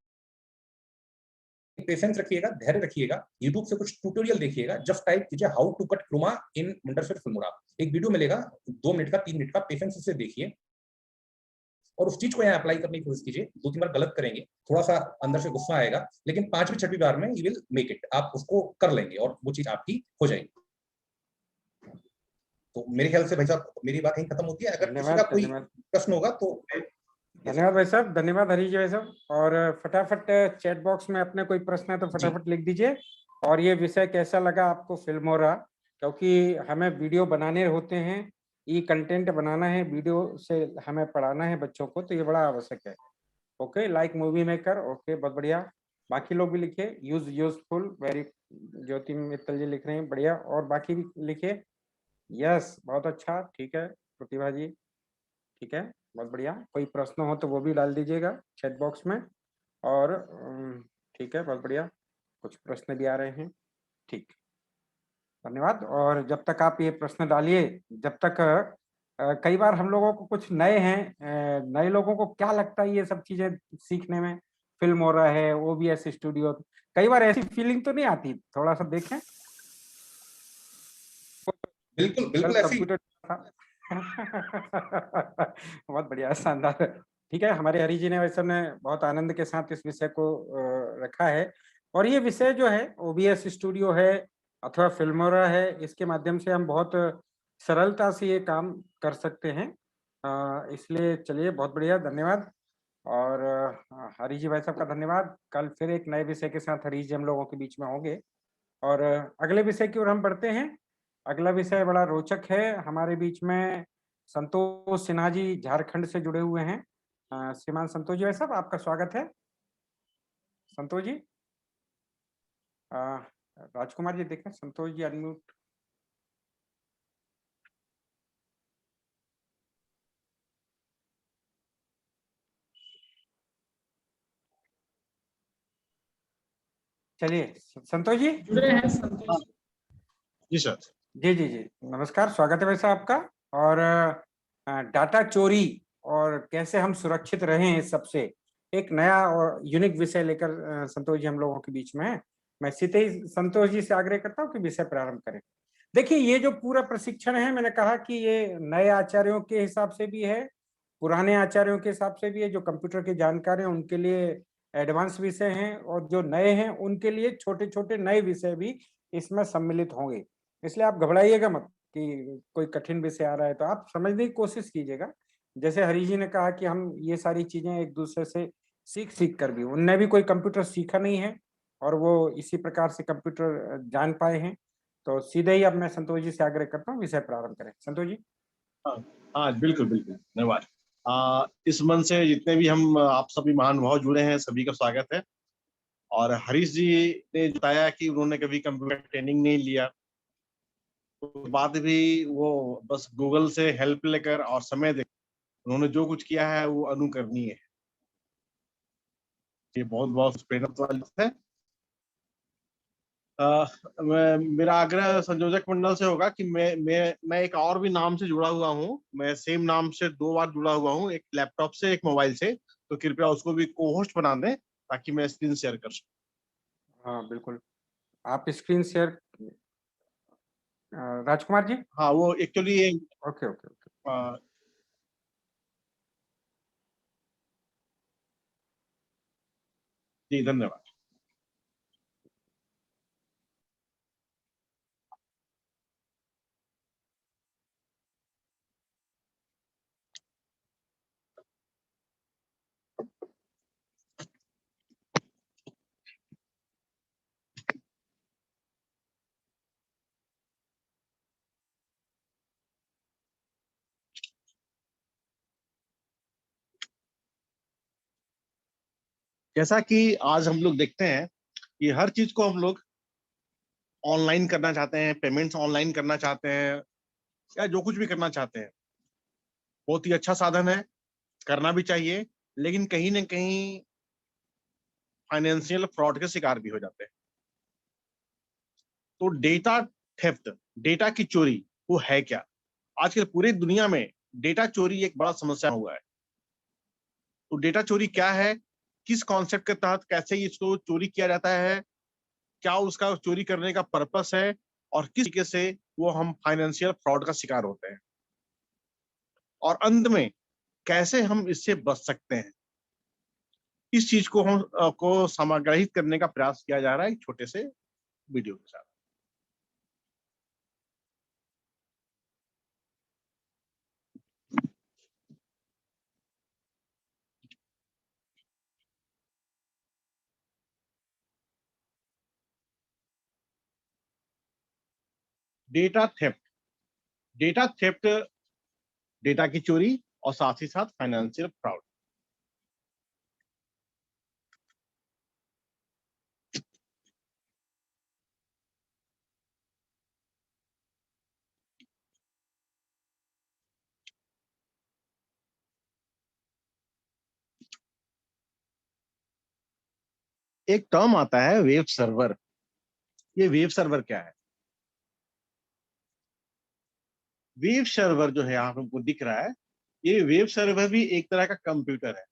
पेशेंस रखिएगा, धैर्य रखिएगा, यूट्यूब से कुछ ट्यूटोरियल देखिएगा, जस्ट टाइप कीजिए how to cut chroma in wonderful Filmora. एक वीडियो मिलेगा 2 मिनट का, 3 मिनट का, पेशेंस से देखिए और उस चीज को यहाँ अप्लाई करने की कोशिश कीजिए। 2-3 बार गलत करेंगे, थोड़ा सा अंदर से गुस्सा आएगा, लेकिन 5वीं-6वीं बार में यू विल मेक इट, आप उसको कर लेंगे और वो चीज आपकी हो जाएगी। तो मेरे ख्याल से भाई साहब मेरी बात यहीं खत्म होती है। अगर किसी का धन्यवाद, कोई धन्यवाद। प्रश्न होगा तो धन्यवाद भाई साहब, धन्यवाद हरीश जी भाई साहब। और फटाफट चैट बॉक्स में अपने कोई प्रश्न है तो जी। फटाफट लिख दीजिए। और ये विषय कैसा लगा आपको फिल्मोरा, क्योंकि हमें वीडियो बनाने होते हैं, ई कंटेंट बनाना है, वीडियो से हमें पढ़ाना है बच्चों को, तो ये बड़ा आवश्यक है। Okay, like movie maker, okay, बहुत बढ़िया। बाकी लोग भी लिखिए, यूजफुल, वेरी, ज्योति मित्तल जी लिख रहे हैं, बढ़िया। और बाकी भी लिखिए, यस, बहुत अच्छा, ठीक है प्रतिभा जी, ठीक है, बहुत बढ़िया। कोई प्रश्न हो तो वो भी डाल दीजिएगा चैट बॉक्स में। और ठीक है, बहुत बढ़िया, कुछ प्रश्न भी आ रहे हैं, ठीक, धन्यवाद। और जब तक आप ये प्रश्न डालिए, जब तक कई बार हम लोगों को कुछ नए हैं, नए लोगों को क्या लगता है ये सब चीजें सीखने में, फिल्म हो रहा है, ओबीएस स्टूडियो, कई बार ऐसी फीलिंग तो नहीं आती, थोड़ा सा देखें, बिल्कुल कल बिल्कुल ऐसी। कंप्यूटर था। बहुत बढ़िया, शानदार, ठीक है। हमारे हरी जी ने वैसे ने बहुत आनंद के साथ इस विषय को रखा है। और ये विषय जो है ओबीएस स्टूडियो है अथवा फिल्मोरा है, इसके माध्यम से हम बहुत सरलता से ये काम कर सकते हैं। इसलिए चलिए, बहुत बढ़िया, धन्यवाद। और हरी जी भाई साहब का धन्यवाद। कल फिर एक नए विषय के साथ हरीश जी हम लोगों के बीच में होंगे। और अगले विषय की ओर हम बढ़ते हैं। अगला विषय बड़ा रोचक है। हमारे बीच में संतोष सिन्हा जी झारखंड से जुड़े हुए हैं। श्रीमान संतोष जी भाई साहब, आपका स्वागत है। संतोष जी, अ, राजकुमार जी देखें, संतोष जी अनम्यूट। चलिए, संतोष जी। जुड़े हैं हाँ संतोष। जी सर। जी जी जी, नमस्कार, स्वागत है भाई साहब आपका। और डाटा चोरी और कैसे हम सुरक्षित रहें इस सबसे, एक नया और यूनिक विषय लेकर संतोष जी हम लोगों के बीच में है। मैं सीधे ही संतोष जी से आग्रह करता हूँ कि विषय प्रारंभ करें। देखिए, ये जो पूरा प्रशिक्षण है, मैंने कहा कि ये नए आचार्यों के हिसाब से भी है, पुराने आचार्यों के हिसाब से भी है, जो कंप्यूटर के जानकार हैं उनके लिए एडवांस विषय हैं, और जो नए हैं उनके लिए छोटे छोटे नए विषय भी इसमें सम्मिलित होंगे। इसलिए आप घबराइएगा मत कि कोई कठिन विषय आ रहा है, तो आप समझने की कोशिश कीजिएगा। जैसे हरी जी ने कहा कि हम ये सारी चीजें एक दूसरे से सीख सीख कर भी, उनने भी कोई कंप्यूटर सीखा नहीं है और वो इसी प्रकार से कंप्यूटर जान पाए हैं। तो सीधे ही अब मैं संतोष जी से आग्रह करता हूँ, विषय प्रारंभ करें। संतोष जी। हाँ हाँ, बिल्कुल बिल्कुल, धन्यवाद। इस मन से जितने भी हम आप सभी महानुभाव जुड़े हैं, सभी का स्वागत है। और हरीश जी ने बताया कि उन्होंने कभी कंप्यूटर ट्रेनिंग नहीं लिया, तो बात भी वो बस गूगल से हेल्प लेकर और समय देकर उन्होंने जो कुछ किया है वो अनुकरणीय है। ये बहुत बहुत प्रेरणा वाली बात है। मेरा आग्रह संयोजक मंडल से होगा कि मैं एक और भी नाम से जुड़ा हुआ हूँ। मैं सेम नाम से 2 बार जुड़ा हुआ हूँ, एक लैपटॉप से, एक मोबाइल से। तो कृपया उसको भी को होस्ट बना दें ताकि मैं स्क्रीन शेयर कर सकूं। हाँ बिल्कुल, आप स्क्रीन शेयर, राजकुमार जी। हाँ, वो एक्चुअली ओके ओके ओके। जी धन्यवाद। जैसा कि आज हम लोग देखते हैं कि हर चीज को हम लोग ऑनलाइन करना चाहते हैं, पेमेंट्स ऑनलाइन करना चाहते हैं, या जो कुछ भी करना चाहते हैं, बहुत ही अच्छा साधन है, करना भी चाहिए, लेकिन कहीं ना कहीं फाइनेंशियल फ्रॉड के शिकार भी हो जाते हैं। तो डेटा थेफ्ट, डेटा की चोरी, वो है क्या? आजकल पूरी दुनिया में डेटा चोरी एक बड़ा समस्या हुआ है। तो डेटा चोरी क्या है, किस कॉन्सेप्ट के तहत कैसे इसको चोरी किया जाता है, क्या उसका चोरी करने का पर्पस है, और किस तरीके से वो हम फाइनेंशियल फ्रॉड का शिकार होते हैं, और अंत में कैसे हम इससे बच सकते हैं, इस चीज को हम को समाग्रहित करने का प्रयास किया जा रहा है एक छोटे से वीडियो के साथ। Data theft, data theft, data की चोरी और साथ ही साथ फाइनेंशियल फ्रॉड। एक टर्म आता है वेब सर्वर। ये वेब सर्वर क्या है? वेब सर्वर जो है यहाँ पे हमको दिख रहा है, ये वेब सर्वर भी एक तरह का कंप्यूटर है।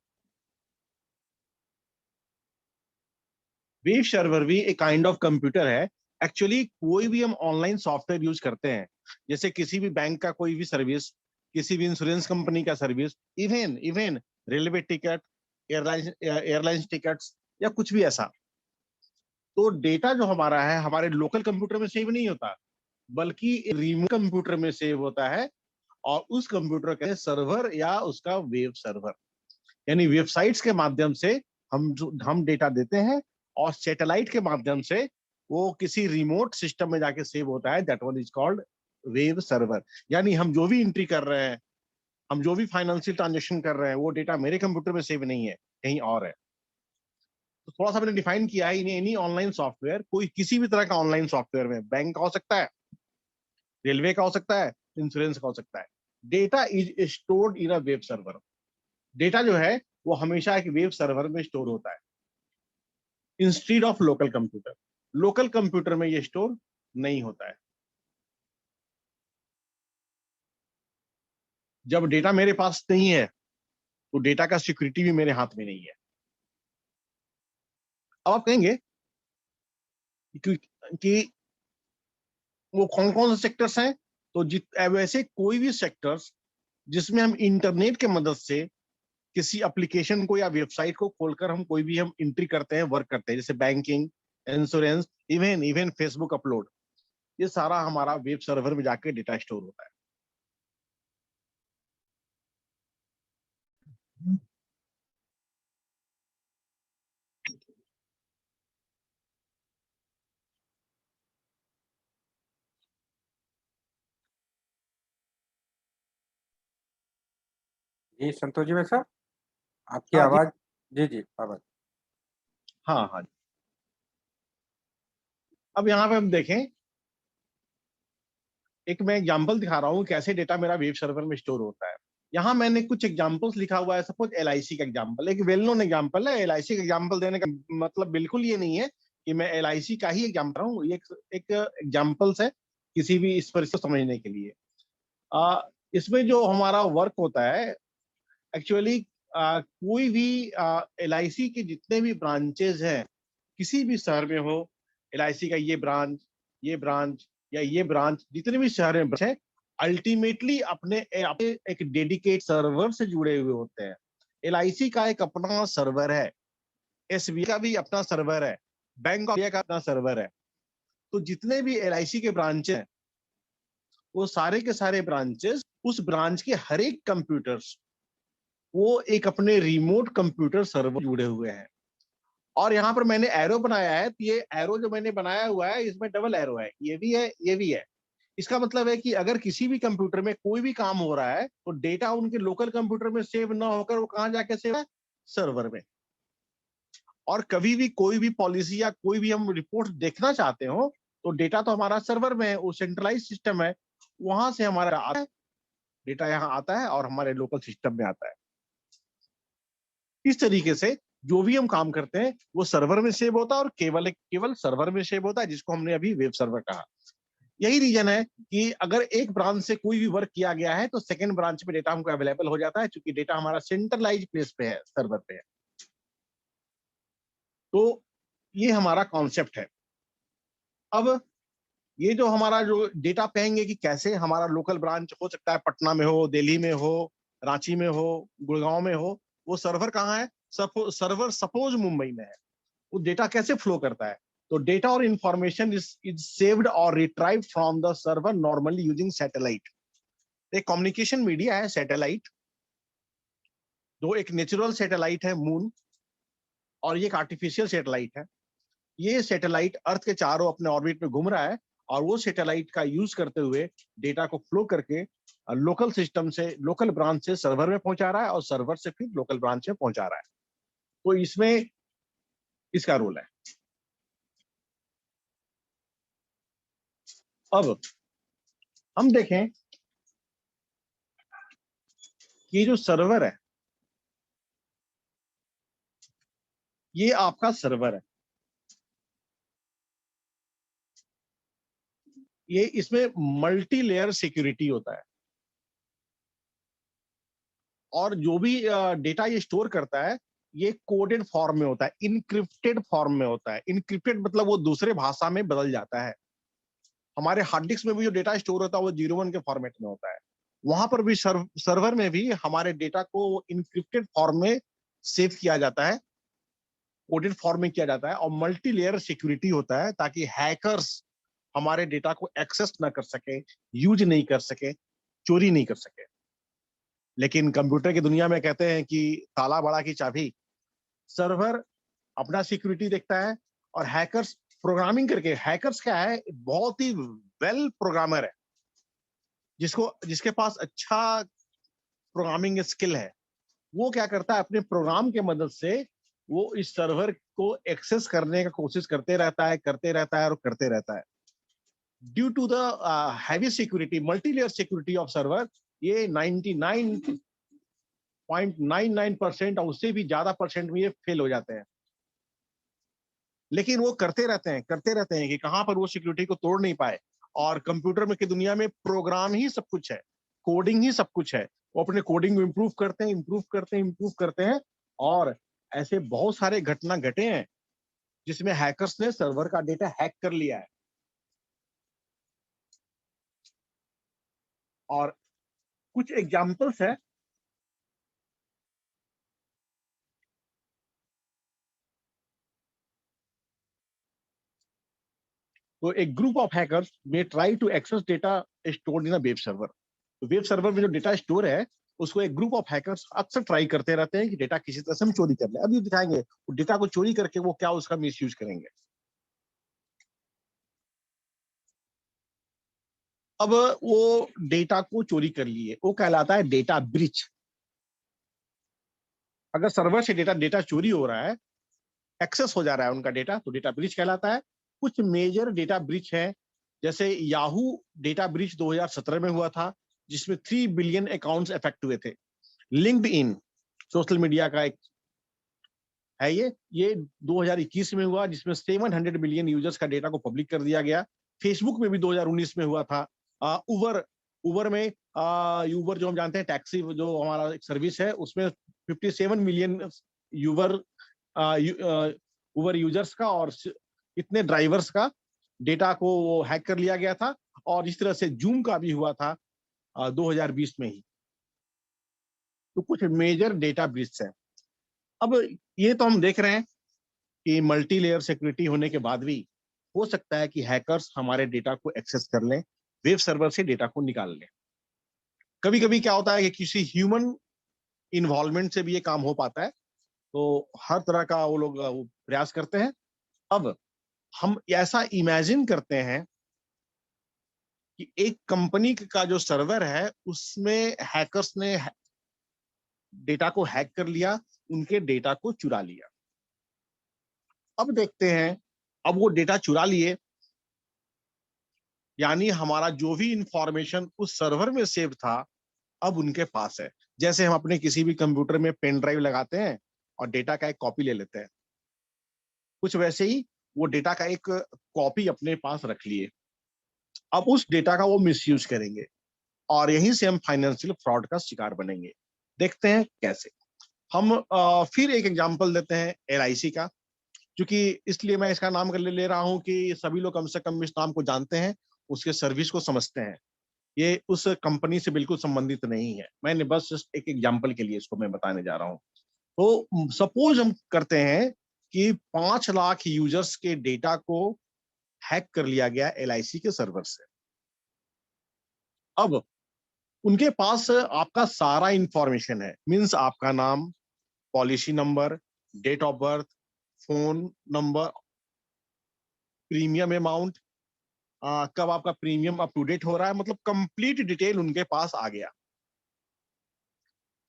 वेब सर्वर भी एक काइंड ऑफ कंप्यूटर है। एक्चुअली कोई भी हम ऑनलाइन सॉफ्टवेयर यूज करते हैं, जैसे किसी भी बैंक का कोई भी सर्विस, किसी भी इंश्योरेंस कंपनी का service, even even railway ticket, airlines tickets, या कुछ भी ऐसा, तो डेटा जो हमारा है हमारे लोकल कंप्यूटर में सेव नहीं होता, बल्कि रिमोट कंप्यूटर में सेव होता है, और उस कंप्यूटर का सर्वर या उसका वेब सर्वर, यानी वेबसाइट्स के माध्यम से हम डेटा देते हैं, और सैटेलाइट के माध्यम से वो किसी रिमोट सिस्टम में जाके सेव होता है, that one is called web server. यानी हम जो भी एंट्री कर रहे हैं, हम जो भी फाइनेंशियल ट्रांजेक्शन कर रहे हैं, वो डेटा मेरे कंप्यूटर में सेव नहीं है, कहीं और है। तो थोड़ा सा मैंने डिफाइन किया है, एनी ऑनलाइन सॉफ्टवेयर, कोई किसी भी तरह का ऑनलाइन सॉफ्टवेयर में, बैंक का हो सकता है, रेलवे का हो सकता है, इंश्योरेंस का हो सकता है, data is stored in a web server. Data जो है वो हमेशा एक वेब सर्वर में स्टोर होता है, instead of local computer. Local computer में ये स्टोर नहीं होता है। जब डेटा मेरे पास नहीं है, तो डेटा का सिक्योरिटी भी मेरे हाथ में नहीं है। अब आप कहेंगे कि वो कौन कौन से सेक्टर्स हैं? तो वैसे कोई भी सेक्टर्स जिसमें हम इंटरनेट के मदद से किसी एप्लीकेशन को या वेबसाइट को खोलकर हम कोई भी हम एंट्री करते हैं, वर्क करते हैं, जैसे banking, insurance, even even Facebook upload, ये सारा हमारा वेब सर्वर में जाके डेटा स्टोर होता है। जी संतोष जी, भाई साहब आपकी हाँ जी, आवाज। जी जी आवाज। हाँ हाँ। अब यहाँ पे हम देखें, एक मैं एग्जांपल दिखा रहा हूँ कैसे डेटा मेरा वेब सर्वर में स्टोर होता है। यहाँ मैंने कुछ एग्जांपल्स लिखा हुआ है। सपोज एलआईसी का एग्जांपल, एक वेल नोन एग्जांपल है। एलआईसी का एग्जांपल देने का मतलब बिल्कुल ये नहीं है कि मैं एलआईसी का ही एग्जांपल रहा हूँ, ये एक एग्जांपल्स है किसी भी इस पर, इसको समझने के लिए। इसमें जो हमारा वर्क होता है, एक्चुअली कोई भी एलआईसी के जितने भी ब्रांचेज हैं, किसी भी शहर में हो, एलआईसी का ये ब्रांच, ये ब्रांच, या ये ब्रांच, जितने भी शहर में ब्रांच है, अल्टीमेटली अपने एक डेडिकेट सर्वर से जुड़े हुए होते हैं। एलआईसी का एक अपना सर्वर है, एसबीआई का भी अपना सर्वर है, बैंक ऑफ इंडिया का अपना सर्वर है। तो जितने भी एलआईसी के ब्रांचेस हैं, वो सारे के सारे ब्रांचेस, उस ब्रांच के हर एक कंप्यूटर्स, वो एक अपने रिमोट कंप्यूटर सर्वर जुड़े हुए हैं। और यहाँ पर मैंने एरो बनाया है, तो ये एरो जो मैंने बनाया हुआ है, इसमें डबल एरो है, ये भी है, ये भी है। इसका मतलब है कि अगर किसी भी कंप्यूटर में कोई भी काम हो रहा है, तो डेटा उनके लोकल कंप्यूटर में सेव ना होकर वो कहाँ जाके सेव है? सर्वर में। और कभी भी कोई भी पॉलिसी या कोई भी हम रिपोर्ट देखना चाहते हो तो डेटा तो हमारा सर्वर में है, वो सेंट्रलाइज सिस्टम है, वहां से हमारा आता है डेटा, यहाँ आता है और हमारे लोकल सिस्टम में आता है। इस तरीके से जो भी हम काम करते हैं वो सर्वर में सेव होता है और केवल सर्वर में सेव होता है, जिसको हमने अभी वेब सर्वर कहा। यही रीजन है कि अगर एक ब्रांच से कोई भी वर्क किया गया है तो सेकंड ब्रांच में डेटा हमको अवेलेबल हो जाता है, क्योंकि डेटा हमारा सेंट्रलाइज प्लेस पे है, सर्वर पे है। तो ये हमारा कॉन्सेप्ट है। अब ये जो हमारा जो डेटा कहेंगे कि कैसे हमारा लोकल ब्रांच हो सकता है, पटना में हो, दिल्ली में हो, रांची में हो, गुड़गांव में हो, वो सर्वर कहाँ है? सर्वर सपोज मुंबई में है। वो डेटा कैसे फ्लो करता है? तो डेटा और इंफॉर्मेशन इज सेव्ड और retrieved from the server normally using satellite. एक कम्युनिकेशन मीडिया है सैटेलाइट, जो एक नेचुरल सैटेलाइट है मून, और ये एक आर्टिफिशियल सैटेलाइट है। ये सैटेलाइट अर्थ के चारों अपने ऑर्बिट में घूम रहा है और वो सैटेलाइट का यूज करते हुए डेटा को फ्लो करके लोकल सिस्टम से, लोकल ब्रांच से सर्वर में पहुंचा रहा है और सर्वर से फिर लोकल ब्रांच में पहुंचा रहा है। तो इसमें इसका रोल है। अब हम देखें कि ये जो सर्वर है, ये आपका सर्वर है। ये इसमें मल्टी लेयर सिक्योरिटी होता है और जो भी डेटा ये स्टोर करता है ये कोडेड फॉर्म में होता है, इनक्रिप्टेड फॉर्म में होता है। इनक्रिप्टेड मतलब वो दूसरे भाषा में बदल जाता है। हमारे हार्ड डिस्क में भी जो डेटा स्टोर होता है वो 01 के फॉर्मेट में होता है। वहां पर भी सर्वर में भी हमारे डेटा को इनक्रिप्टेड फॉर्म में सेव किया जाता है, कोडेड फॉर्म में किया जाता है, और मल्टी लेयर सिक्योरिटी होता है ताकि हैकर्स हमारे डेटा को एक्सेस ना कर सके, यूज नहीं कर सके, चोरी नहीं कर सके। लेकिन कंप्यूटर की दुनिया में कहते हैं कि ताला बड़ा की चाबी। सर्वर अपना सिक्योरिटी देखता है और हैकर्स प्रोग्रामिंग करके, हैकर्स क्या है, बहुत ही वेल प्रोग्रामर है, जिसके पास अच्छा प्रोग्रामिंग स्किल है। वो क्या करता है, अपने प्रोग्राम के मदद से वो इस सर्वर को एक्सेस करने का कोशिश करते रहता है और करते रहता है। Due to the heavy security, multi layer security of server, ये 99.99% और उससे भी ज्यादा परसेंट में ये फेल हो जाते हैं। लेकिन वो करते रहते हैं कि कहां पर वो सिक्योरिटी को तोड़ नहीं पाए। और कंप्यूटर में की दुनिया में प्रोग्राम ही सब कुछ है, कोडिंग ही सब कुछ है। वो अपने कोडिंग को इम्प्रूव करते हैं और ऐसे बहुत सारे घटना घटे हैं जिसमें हैकर्स ने सर्वर का डेटा हैक कर लिया है। और कुछ एग्जाम्पल्स है। तो एक group of hackers may try to access data stored in a web server. तो वेब सर्वर में जो डेटा स्टोर है उसको एक ग्रुप ऑफ हैकर्स अक्सर ट्राई करते रहते हैं कि डेटा किसी तरह से हम चोरी कर ले। अभी दिखाएंगे वो डेटा को चोरी करके वो क्या उसका मिसयूज करेंगे। अब वो डेटा को चोरी कर लिए, वो कहलाता है डेटा ब्रीच। अगर सर्वर से डेटा चोरी हो रहा है, एक्सेस हो जा रहा है उनका डेटा, तो डेटा ब्रीच कहलाता है। कुछ मेजर डेटा ब्रीच है, जैसे याहू डेटा ब्रीच 2017 में हुआ था, जिसमें 3 बिलियन अकाउंट्स अफेक्ट हुए थे। लिंक्ड इन सोशल मीडिया का एक है, ये 2021 में हुआ, जिसमें 700 मिलियन यूजर्स का डेटा को पब्लिक कर दिया गया। फेसबुक में भी 2019 में हुआ था। उबर में यूबर जो हम जानते हैं टैक्सी जो हमारा एक सर्विस है, उसमें 57 मिलियन यूबर उबर यूजर्स का और इतने ड्राइवर्स का डेटा को वो हैक कर लिया गया था। और इस तरह से जूम का भी हुआ था 2020 में ही। तो कुछ मेजर डेटा ब्रीच है। अब ये तो हम देख रहे हैं कि मल्टी लेयर सिक्योरिटी होने के बाद भी हो सकता है कि हैकर्स हमारे डेटा को एक्सेस कर लें, वेब सर्वर से डेटा को निकाल लें। कभी कभी क्या होता है कि किसी ह्यूमन इन्वॉल्वमेंट से भी ये काम हो पाता है, तो हर तरह का वो लोग प्रयास करते हैं। अब हम ऐसा इमेजिन करते हैं कि एक कंपनी का जो सर्वर है उसमें हैकर्स ने डेटा को हैक कर लिया, उनके डेटा को चुरा लिया। अब देखते हैं, अब वो डेटा चुरा लिए, यानी हमारा जो भी इंफॉर्मेशन उस सर्वर में सेव था अब उनके पास है। जैसे हम अपने किसी भी कंप्यूटर में पेन ड्राइव लगाते हैं और डेटा का एक कॉपी ले लेते हैं, कुछ वैसे ही वो डेटा का एक कॉपी अपने पास रख लिए। अब उस डेटा का वो मिसयूज करेंगे और यहीं से हम फाइनेंशियल फ्रॉड का शिकार बनेंगे। देखते हैं कैसे। हम फिर एक एग्जांपल देते हैं एलआईसी का, क्योंकि इसलिए मैं इसका नाम कर ले रहा हूं कि सभी लोग कम से कम इस नाम को जानते हैं, उसके सर्विस को समझते हैं। ये उस कंपनी से बिल्कुल संबंधित नहीं है, मैंने बस एक एग्जांपल के लिए इसको मैं बताने जा रहा हूँ। तो सपोज हम करते हैं कि 5 लाख यूजर्स के डेटा को हैक कर लिया गया एलआईसी के सर्वर से। अब उनके पास आपका सारा इंफॉर्मेशन है, मींस आपका नाम, policy number, date of birth, phone number, premium amount, कब आपका प्रीमियम अप टू डेट हो रहा है, मतलब कंप्लीट डिटेल उनके पास आ गया।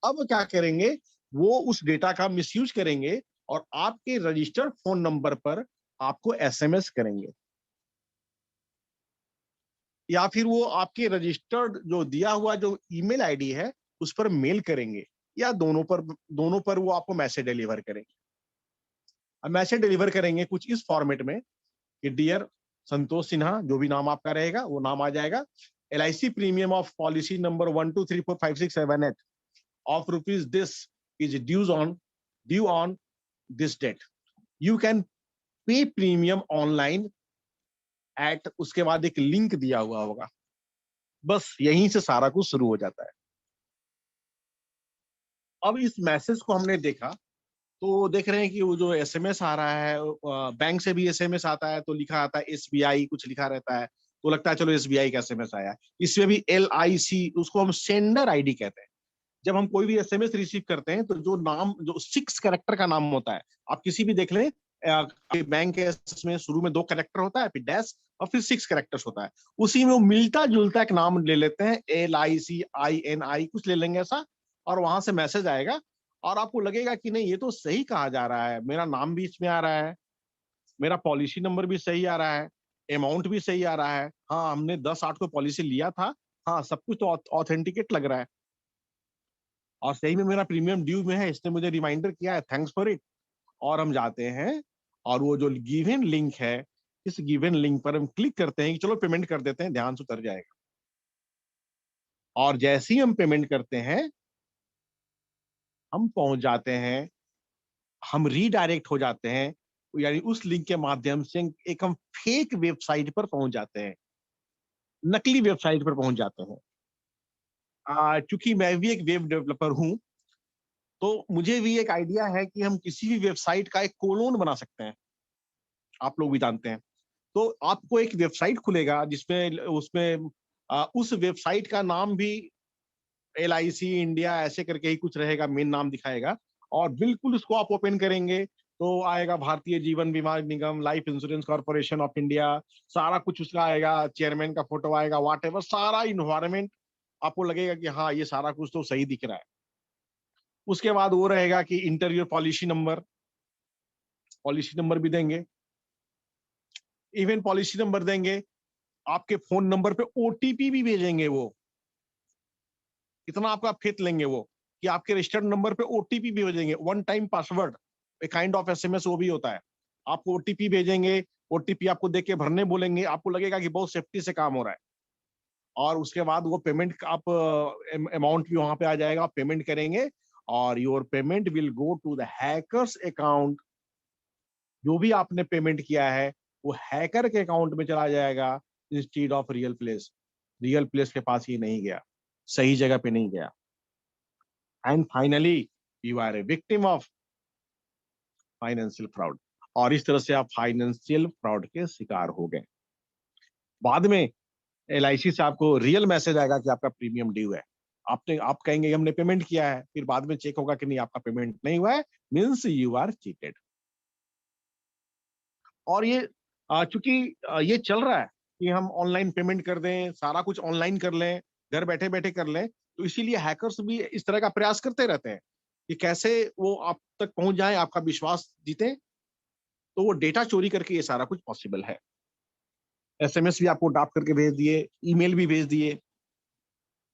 अब क्या करेंगे, वो उस डेटा का मिसयूज करेंगे और आपके रजिस्टर्ड फोन नंबर पर आपको एसएमएस करेंगे, या फिर वो आपके रजिस्टर्ड जो दिया हुआ जो ईमेल आईडी है उस पर मेल करेंगे, या दोनों पर वो आपको मैसेज डिलीवर करेंगे। अब मैसेज डिलीवर करेंगे कुछ इस फॉर्मेट में कि डियर संतोष सिन्हा, जो भी नाम आपका रहेगा वो नाम आ जाएगा, LIC premium of policy number 1234567 of rupees this is due on this date. You can pay premium online at, उसके बाद एक लिंक दिया हुआ होगा। बस यहीं से सारा कुछ शुरू हो जाता है। अब इस मैसेज को हमने देखा तो देख रहे हैं कि वो जो एसएमएस आ रहा है, बैंक से भी एसएमएस आता है तो लिखा आता है एसबीआई कुछ लिखा रहता है, तो लगता है चलो एसबीआई का एसएमएस आया है। इसमें भी एलआईसी, उसको हम सेंडर आईडी कहते हैं। जब हम कोई भी एसएमएस रिसीव करते हैं तो जो नाम, जो 6 कैरेक्टर का नाम होता है, आप किसी भी देख लें, बैंक के में शुरू में 2 कैरेक्टर होता है, फिर डैश और फिर 6 कैरेक्टर्स होता है, उसी में वो मिलता जुलता एक नाम ले लेते हैं, LICINI कुछ ले लेंगे ऐसा, और वहां से मैसेज आएगा और आपको लगेगा कि नहीं ये तो सही कहा जा रहा है, मेरा नाम भी इसमें आ रहा है, मेरा पॉलिसी नंबर भी सही आ रहा है, अमाउंट भी सही आ रहा है, हाँ हमने 10/8 को पॉलिसी लिया था, हाँ सब कुछ तो ऑथेंटिकेट लग रहा है, और सही में मेरा प्रीमियम ड्यू में है, इसने मुझे रिमाइंडर किया है, थैंक्स फॉर इट। और हम जाते हैं और वो जो गिवन लिंक है, इस गिवन लिंक पर हम क्लिक करते हैं कि चलो पेमेंट कर देते हैं, ध्यान से उतर जाएगा। और जैसे ही हम पेमेंट करते हैं, हम पहुंच जाते हैं, हम रीडायरेक्ट हो जाते हैं, यानी उस लिंक के माध्यम से एक हम फेक वेबसाइट पर पहुंच जाते हैं, नकली वेबसाइट पर पहुंच जाते हैं। चूंकि मैं भी एक वेब डेवलपर हूं, तो मुझे भी एक आइडिया है कि हम किसी भी वेबसाइट का एक कोलोन बना सकते हैं, आप लोग भी जानते हैं। तो आपको एक वेबसाइट खुलेगा जिसमें उसमें उस वेबसाइट का नाम भी LIC इंडिया ऐसे करके ही कुछ रहेगा, मेन नाम दिखाएगा, और बिल्कुल उसको आप ओपन करेंगे तो आएगा भारतीय जीवन बीमा निगम, life insurance corporation of India, सारा कुछ उसका आएगा, चेयरमैन का फोटो आएगा, वॉट एवर, सारा इन्वायरमेंट आपको लगेगा कि हाँ ये सारा कुछ तो सही दिख रहा है। उसके बाद वो रहेगा कि इंटरव्यू पॉलिसी नंबर भी देंगे, इवन पॉलिसी नंबर देंगे, आपके फोन नंबर पे ओटीपी भी भेजेंगे, वो इतना आपका फेथ लेंगे वो कि आपके रजिस्टर्ड नंबर पे ओटीपी भी भेजेंगे, one time password, a kind of SMS वो भी होता है, आपको ओटीपी भेजेंगे, ओटीपी आपको देके भरने बोलेंगे, आपको लगेगा कि बहुत सेफ्टी से काम हो रहा है। और उसके बाद वो पेमेंट आप अमाउंट भी वहां पे आ जाएगा, आप पेमेंट करेंगे और your payment will go to the hackers account. जो भी आपने पेमेंट किया है वो हैकर के अकाउंट में चला जाएगा, इंस्टीड ऑफ रियल प्लेस के पास ही नहीं गया, सही जगह पे नहीं गया, and finally you are a victim of financial fraud. और इस तरह से आप फाइनेंशियल फ्रॉड के शिकार हो गए। बाद में LIC से आपको रियल मैसेज आएगा कि आपका प्रीमियम ड्यू है, आप कहेंगे हमने पेमेंट किया है, फिर बाद में चेक होगा कि नहीं आपका पेमेंट नहीं हुआ है, मीन्स यू आर चीटेड। और ये चूंकि ये चल रहा है कि हम ऑनलाइन पेमेंट कर दें, सारा कुछ ऑनलाइन कर लें, घर बैठे बैठे कर लें, तो इसीलिए हैकर्स भी इस तरह का प्रयास करते रहते हैं कि कैसे वो आप तक पहुंच जाए, आपका विश्वास जीते तो वो डेटा चोरी करके ये सारा कुछ पॉसिबल है। एसएमएस भी आपको ड्राफ्ट करके भेज दिए, ईमेल भी भेज दिए,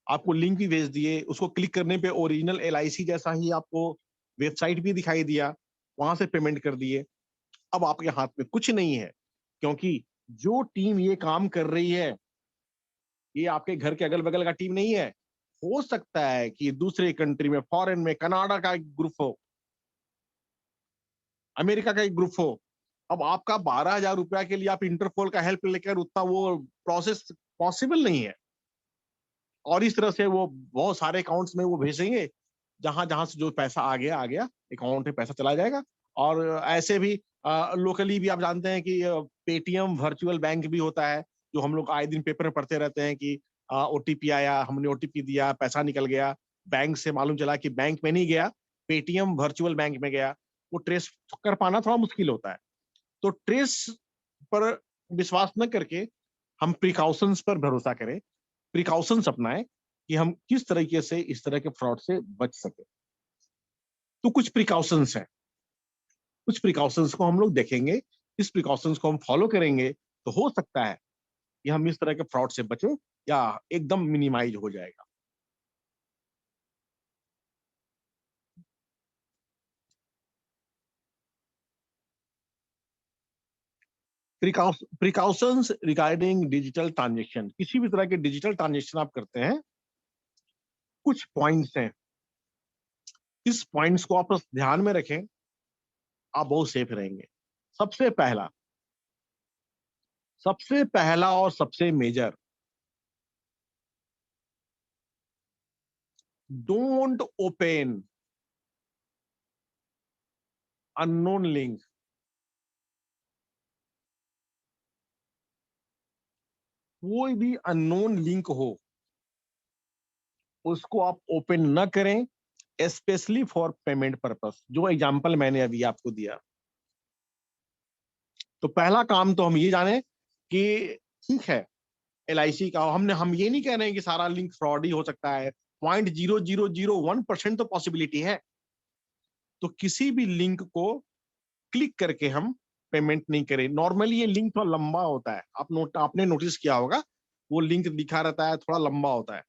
आपको लिंक भी भेज दिए, उसको क्लिक करने पे ओरिजिनल एलआईसी जैसा ही आपको वेबसाइट भी दिखाई दिया, वहां से पेमेंट कर दिए। अब आपके हाथ में कुछ नहीं है, क्योंकि जो टीम ये काम कर रही है, ये आपके घर के अगल बगल का टीम नहीं है। हो सकता है कि दूसरे कंट्री में, फॉरेन में, कनाडा का एक ग्रुप हो, अमेरिका का एक ग्रुप हो। अब आपका 12,000 रुपया के लिए आप इंटरपोल का हेल्प लेकर उतना वो प्रोसेस पॉसिबल नहीं है। और इस तरह से वो बहुत सारे अकाउंट्स में वो भेजेंगे, जहां जहां से जो पैसा आ गया अकाउंट में पैसा चला जाएगा। और ऐसे भी लोकली भी आप जानते हैं कि पेटीएम वर्चुअल बैंक भी होता है, जो हम लोग आए दिन पेपर में पढ़ते रहते हैं कि ओटीपी आया, हमने ओटीपी दिया, पैसा निकल गया, बैंक से मालूम चला कि बैंक में नहीं गया, पेटीएम वर्चुअल बैंक में गया। वो ट्रेस कर पाना थोड़ा मुश्किल होता है। तो ट्रेस पर विश्वास न करके हम प्रिकॉशंस पर भरोसा करें, प्रिकॉशंस अपनाएं कि हम किस तरीके से इस तरह के फ्रॉड से बच सके। तो कुछ प्रिकॉशंस हैं, कुछ प्रिकॉशंस को हम लोग देखेंगे, इस प्रिकॉशंस को हम फॉलो करेंगे तो हो सकता है कि हम इस तरह के फ्रॉड से बचें या एकदम मिनिमाइज हो जाएगा। प्रिकॉशंस रिगार्डिंग डिजिटल ट्रांजेक्शन, किसी भी तरह के डिजिटल ट्रांजेक्शन आप करते हैं, कुछ पॉइंट्स हैं, इस पॉइंट्स को आप ध्यान में रखें, आप बहुत सेफ रहेंगे। सबसे पहला और सबसे major, don't open unknown link. कोई भी अननोन लिंक हो उसको आप ओपन न करें, स्पेशली फॉर पेमेंट पर्पस, जो एग्जांपल मैंने अभी आपको दिया। तो पहला काम तो हम ये जाने कि ठीक है, एलआईसी का हम ये नहीं कह रहे हैं कि सारा लिंक फ्रॉड ही हो सकता है, 0.0001% तो पॉसिबिलिटी है। तो किसी भी लिंक को क्लिक करके हम पेमेंट नहीं करें। नॉर्मली ये लिंक थोड़ा लंबा होता है, आपने नोटिस किया होगा, वो लिंक दिखा रहता है, थोड़ा लंबा होता है।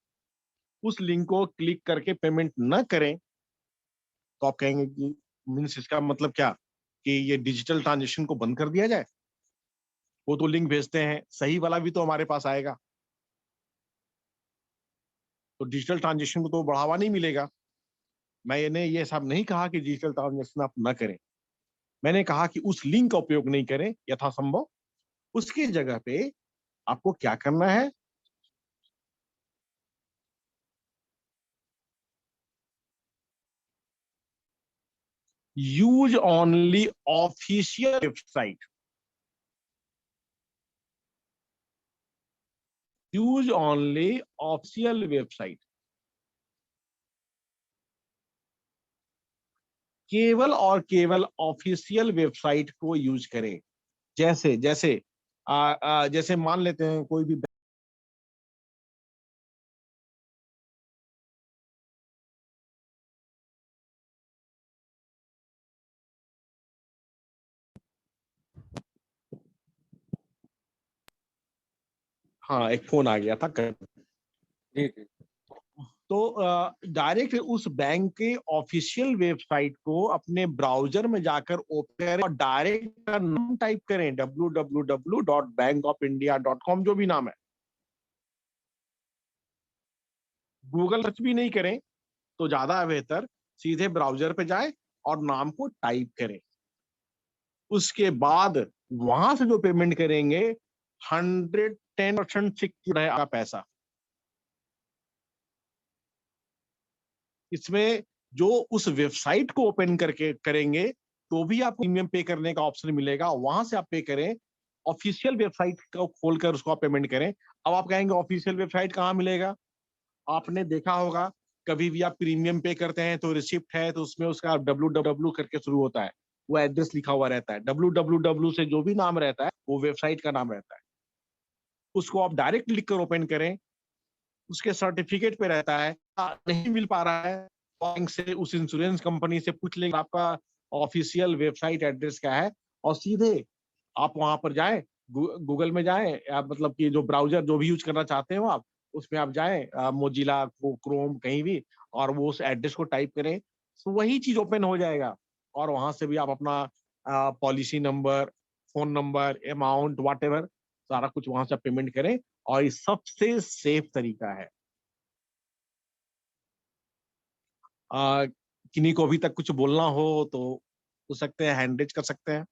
उस लिंक को क्लिक करके पेमेंट न करें। तो आप कहेंगे कि मीन्स इसका मतलब क्या, कि ये डिजिटल ट्रांजेक्शन को बंद कर दिया जाए? वो तो लिंक भेजते हैं, सही वाला भी तो हमारे पास आएगा, तो डिजिटल ट्रांजेक्शन को तो बढ़ावा नहीं मिलेगा। मैंने ये सब नहीं कहा कि डिजिटल ट्रांजेक्शन आप न करें, मैंने कहा कि उस लिंक का उपयोग नहीं करें यथासंभव। उसकी जगह पे आपको क्या करना है, use only official website, use only official website. केवल और केवल ऑफिशियल वेबसाइट को यूज करें। जैसे जैसे जैसे मान लेते हैं कोई भी, हाँ एक फोन आ गया था जी जी तो डायरेक्ट उस बैंक के ऑफिशियल वेबसाइट को अपने ब्राउजर में जाकर ओपन करें और डायरेक्ट नाम टाइप करें, www.bankofIndia.com, जो भी नाम है। गूगल सर्च भी नहीं करें तो ज्यादा बेहतर, सीधे ब्राउजर पे जाए और नाम को टाइप करें। उसके बाद वहां से जो पेमेंट करेंगे 110% सिक्योर है आपका पैसा। इसमें जो उस वेबसाइट को ओपन करके करेंगे तो भी आपको प्रीमियम पे करने का ऑप्शन मिलेगा, वहां से आप पे करें। ऑफिशियल वेबसाइट को खोलकर उसको आप पेमेंट करें। अब आप कहेंगे ऑफिशियल वेबसाइट कहाँ मिलेगा? आपने देखा होगा कभी भी आप प्रीमियम पे करते हैं तो रिसिप्ट है, तो उसमें उसका www करके शुरू होता है, वो एड्रेस लिखा हुआ रहता है। www से जो भी नाम रहता है वो वेबसाइट का नाम रहता है। उसको आप डायरेक्ट लिख कर ओपन करें। उसके सर्टिफिकेट पे रहता है, नहीं मिल पा रहा है बैंक से, उस इंश्योरेंस कंपनी से पूछ लेंगे आपका ऑफिशियल वेबसाइट एड्रेस क्या है, और सीधे आप वहां पर जाएं, गूगल में जाएं, या मतलब कि जो ब्राउजर जो भी यूज करना चाहते हो आप, उसमें आप जाएं, मोजिला, क्रोम, कहीं भी, और वो उस एड्रेस को टाइप करें, तो वही चीज ओपन हो जाएगा। और वहां से भी आप अपना policy number, phone number, amount, whatever, सारा कुछ वहां से पेमेंट करें। और ये सबसे सेफ तरीका है। आ, किन्हीं को अभी तक कुछ बोलना हो तो हो सकते हैं, हैंड रेज कर सकते हैं।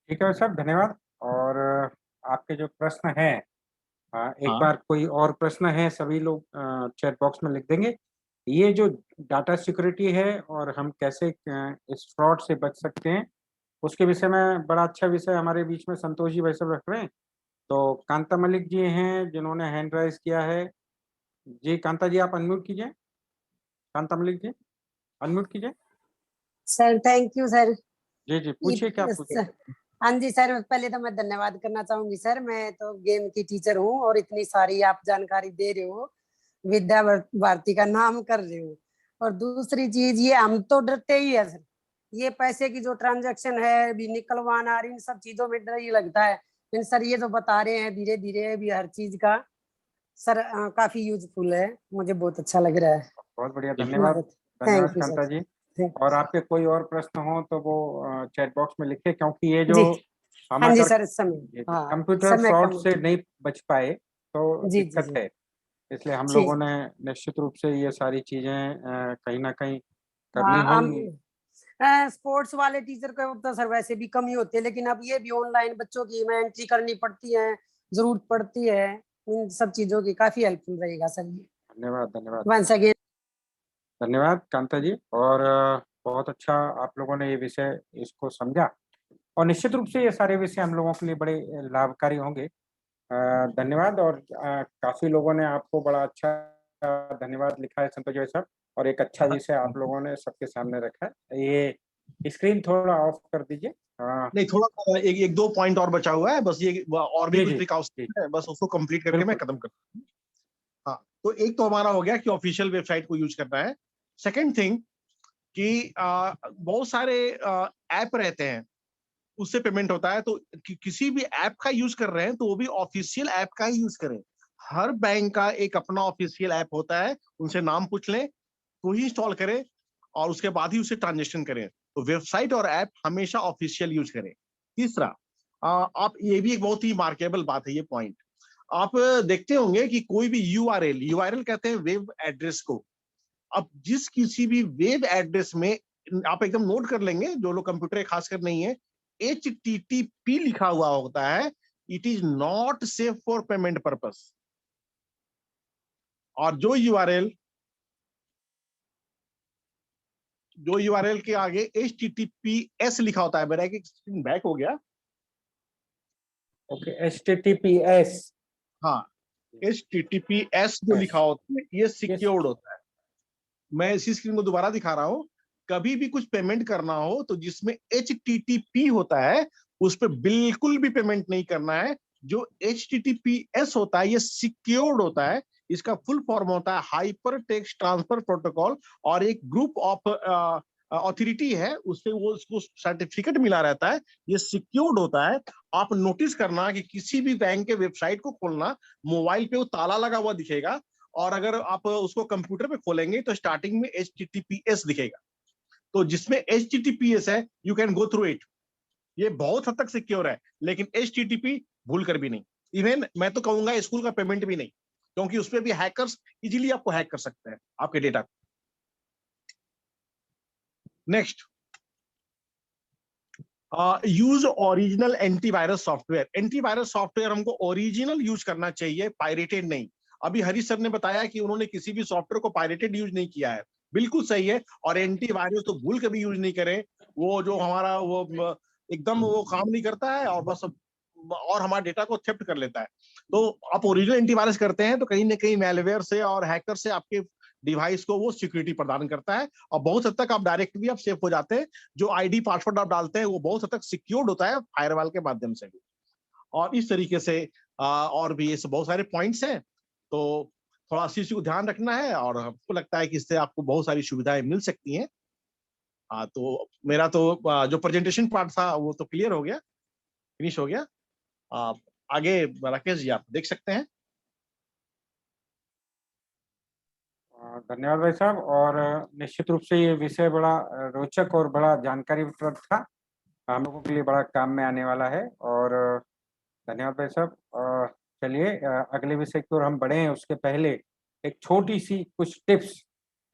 ठीक है सर, धन्यवाद। और आपके जो प्रश्न है, एक हाँ, बार कोई और प्रश्न है सभी लोग चैट बॉक्स में लिख देंगे। ये जो डाटा सिक्योरिटी है और हम कैसे इस फ्रॉड से बच सकते हैं, उसके विषय में बड़ा अच्छा विषय हमारे बीच में संतोष जी भाई साहब रख रहे हैं। तो कांता मलिक जी हैं जिन्होंने हैंड राइज किया है। जी कांता जी, आप अनम्यूट कीजिए। कांता मलिक जी, अनम्यूट कीजिए। Sir thank you sir. जी जी, पूछिए क्या पूछिए। हाँ जी सर, पहले तो मैं धन्यवाद करना चाहूंगी सर। मैं तो गेम की टीचर हूँ और इतनी सारी आप जानकारी दे रहे हो, विद्या भारती का नाम कर रहे हो। और दूसरी चीज, ये हम तो डरते ही है सर, ये पैसे की जो ट्रांजैक्शन है भी निकलवाना और इन सब चीजों में डर ही लगता है। लेकिन सर ये जो बता रहे हैं धीरे धीरे भी हर चीज का, सर काफी यूजफुल है, मुझे बहुत अच्छा लग रहा है। बहुत बढ़िया, बिल्कुल। धन्यवाद। धन्यवाद थैंक यू कांता सर। जी। थैंक और आपके कोई और प्रश्न हो तो वो चैट बॉक्स में लिखिए, क्योंकि ये जो जी। हम हाँ जी अगर सर, समय, हाँ कंप्यूटर समय फ्रॉड कम। से नहीं बच पाए तो जी जी दिक्कत जी है। इसलिए हम जी। लोगों ने निश्चित रूप से ये सारी चीजें कहीं ना कहीं करनी हाँ हम होंगी। स्पोर्ट्स वाले टीचर को तो सर वैसे भी कम ही होते हैं, लेकिन अब ये भी ऑनलाइन बच्चों की में एंट्री करनी पड़ती है, जरूरत पड़ती है, इन सब चीजों की काफी हेल्पफुल रहेगा सर ये। धन्यवाद धन्यवाद वंस अगेन। धन्यवाद कांता जी। और बहुत अच्छा आप लोगों ने ये विषय इसको समझा, और निश्चित रूप से ये सारे विषय हम लोगों के लिए बड़े लाभकारी होंगे। धन्यवाद। और काफी लोगों ने आपको बड़ा अच्छा धन्यवाद लिखा है संतोष भाई साहब, और एक अच्छा विषय आप लोगों ने सबके सामने रखा है। ये स्क्रीन थोड़ा ऑफ कर दीजिए। नहीं, थोड़ा एक एक दो पॉइंट और बचा हुआ है, बस ये और भी जी कुछ जी जी, प्रिकॉशन है, बस उसको कंप्लीट करके मैं बिल्कुल। खत्म करता हूँ। हाँ, तो एक तो हमारा हो गया कि ऑफिशियल वेबसाइट को यूज करना है। सेकंड थिंग कि बहुत सारे ऐप रहते हैं, उससे पेमेंट होता है, तो किसी भी ऐप का यूज कर रहे हैं तो वो भी ऑफिशियल ऐप का ही यूज करें। हर बैंक का एक अपना ऑफिशियल ऐप होता है, उनसे नाम पूछ लें तो ही इंस्टॉल करें, और उसके बाद ही उसे ट्रांजेक्शन करें। तो वेबसाइट और ऐप हमेशा ऑफिशियल यूज करें। तीसरा, आप, ये भी एक बहुत ही मार्केबल बात है ये पॉइंट, आप देखते होंगे कि कोई भी यूआरएल, यूआरएल कहते हैं वेब एड्रेस को। अब जिस किसी भी वेब एड्रेस में, आप एकदम नोट कर लेंगे, जो लोग कंप्यूटर खासकर नहीं है, HTTP लिखा हुआ होता है, it is not safe for payment purpose. और जो यूआरएल के आगे HTTPS लिखा होता है, मेरा एक स्क्रीन बैक हो गया। Okay, HTTPS। हाँ, HTTPS जो लिखा होता है ये सिक्योर्ड होता है। मैं इसी स्क्रीन को दोबारा दिखा रहा हूं। कभी भी कुछ पेमेंट करना हो तो जिसमें HTTP होता है उस पर बिल्कुल भी पेमेंट नहीं करना है। जो HTTPS होता है ये सिक्योर्ड होता है। इसका फुल फॉर्म होता है हाइपर टेक्स्ट ट्रांसफर प्रोटोकॉल, और एक ग्रुप ऑफ अथॉरिटी है, उससे वो उसको सर्टिफिकेट मिला रहता है। ये सिक्योर्ड होता है। आप नोटिस करना कि किसी भी बैंक के वेबसाइट को खोलना, मोबाइल पे वो ताला लगा हुआ दिखेगा, और अगर आप उसको कंप्यूटर पे खोलेंगे तो स्टार्टिंग में HTTPS दिखेगा। तो जिसमें HTTPS है, you can go through it. ये बहुत हद तक सिक्योर है, लेकिन HTTP भूल कर भी नहीं। इवन मैं तो कहूंगा स्कूल का पेमेंट भी नहीं, क्योंकि उसपे भी हैकर्स इजीली आपको हैक कर सकते हैं आपके डेटा को। Next, use original antivirus software. Antivirus software हमको ओरिजिनल यूज करना चाहिए, पायरेटेड नहीं। अभी हरीश सर ने बताया कि उन्होंने किसी भी सॉफ्टवेयर को पायरेटेड यूज नहीं किया है, बिल्कुल सही है। और एंटीवायरस तो भूल कभी यूज नहीं करें, वो जो हमारा वो एकदम वो काम नहीं करता है, और बस और हमारे डेटा को थेफ्ट कर लेता है। तो आप ओरिजिनल एंटीवायरस करते हैं तो कहीं ना कहीं मेलवेयर से और हैकर से आपके डिवाइस को वो सिक्योरिटी प्रदान करता है, और बहुत हद तक आप डायरेक्ट भी आप सेफ हो जाते हैं। जो आईडी पासवर्ड आप डालते हैं वो बहुत हद तक सिक्योर्ड होता है फायरवॉल के माध्यम से भी। और इस तरीके से और भी ऐसे बहुत सारे पॉइंट्स हैं, तो थोड़ा इस चीज को ध्यान रखना है, और हमको लगता है कि इससे आपको बहुत सारी सुविधाएं मिल सकती हैं। हाँ, तो मेरा तो जो प्रेजेंटेशन पार्ट था वो तो क्लियर हो गया, फिनिश हो गया। आप आगे राकेश जी आप देख सकते हैं। धन्यवाद भाई साहब। और निश्चित रूप से ये विषय बड़ा रोचक और बड़ा जानकारीप्रद था, हम लोगों के लिए बड़ा काम में आने वाला है। और धन्यवाद भाई साहब। चलिए अगले विषय की ओर हम बढ़े हैं, उसके पहले एक छोटी सी कुछ टिप्स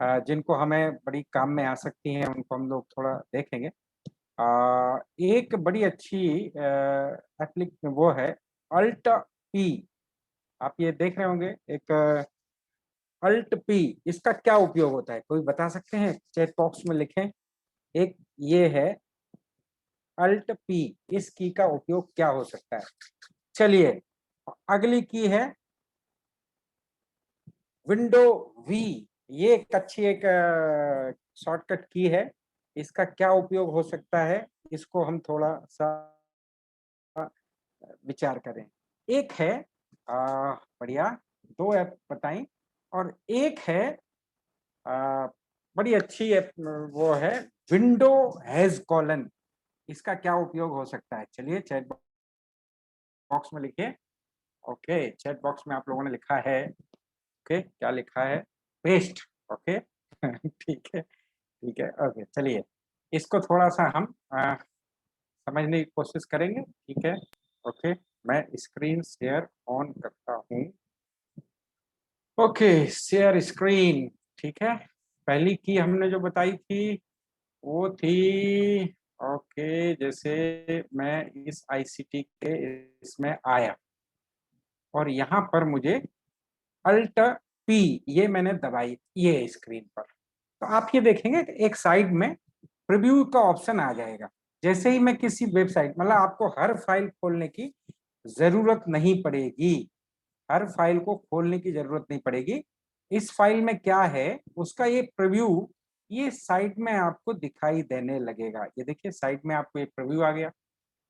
जिनको हमें बड़ी काम में आ सकती हैं, उनको हम लोग थोड़ा देखेंगे। एक बड़ी अच्छी एप्लिक वो है अल्ट पी। आप ये देख रहे होंगे, एक अल्ट पी, इसका क्या उपयोग होता है, कोई बता सकते हैं? चैट बॉक्स में लिखें। एक ये है अल्ट पी, इस की का उपयोग क्या हो सकता है? चलिए, अगली की है विंडो वी। ये एक अच्छी एक शॉर्टकट की है, इसका क्या उपयोग हो सकता है, इसको हम थोड़ा सा विचार करें। एक है बढ़िया, दो ऐप बताई, और एक है बड़ी अच्छी ऐप, वो है विंडो हैज कॉलन। इसका क्या उपयोग हो सकता है? चलिए चैट बॉक्स में लिखिए। ओके, चैट बॉक्स में आप लोगों ने लिखा है, ओके क्या लिखा है? पेस्ट। ओके ठीक है ठीक है, ओके चलिए इसको थोड़ा सा हम समझने की कोशिश करेंगे। ठीक है, ओके मैं स्क्रीन शेयर ऑन करता हूँ। Okay, share screen. ठीक है, पहली की हमने जो बताई थी वो थी, ओके जैसे मैं इस आईसीटी के इसमें आया और यहाँ पर मुझे अल्ट पी ये मैंने दबाई ये स्क्रीन पर, तो आप ये देखेंगे कि एक साइड में प्रीव्यू का ऑप्शन आ जाएगा। जैसे ही मैं किसी वेबसाइट, मतलब आपको हर फाइल खोलने की जरूरत नहीं पड़ेगी, हर फाइल को खोलने की जरूरत नहीं पड़ेगी। इस फाइल में क्या है उसका ये प्रीव्यू ये साइड में आपको दिखाई देने लगेगा। ये देखिए साइड में आपको ये प्रीव्यू आ गया।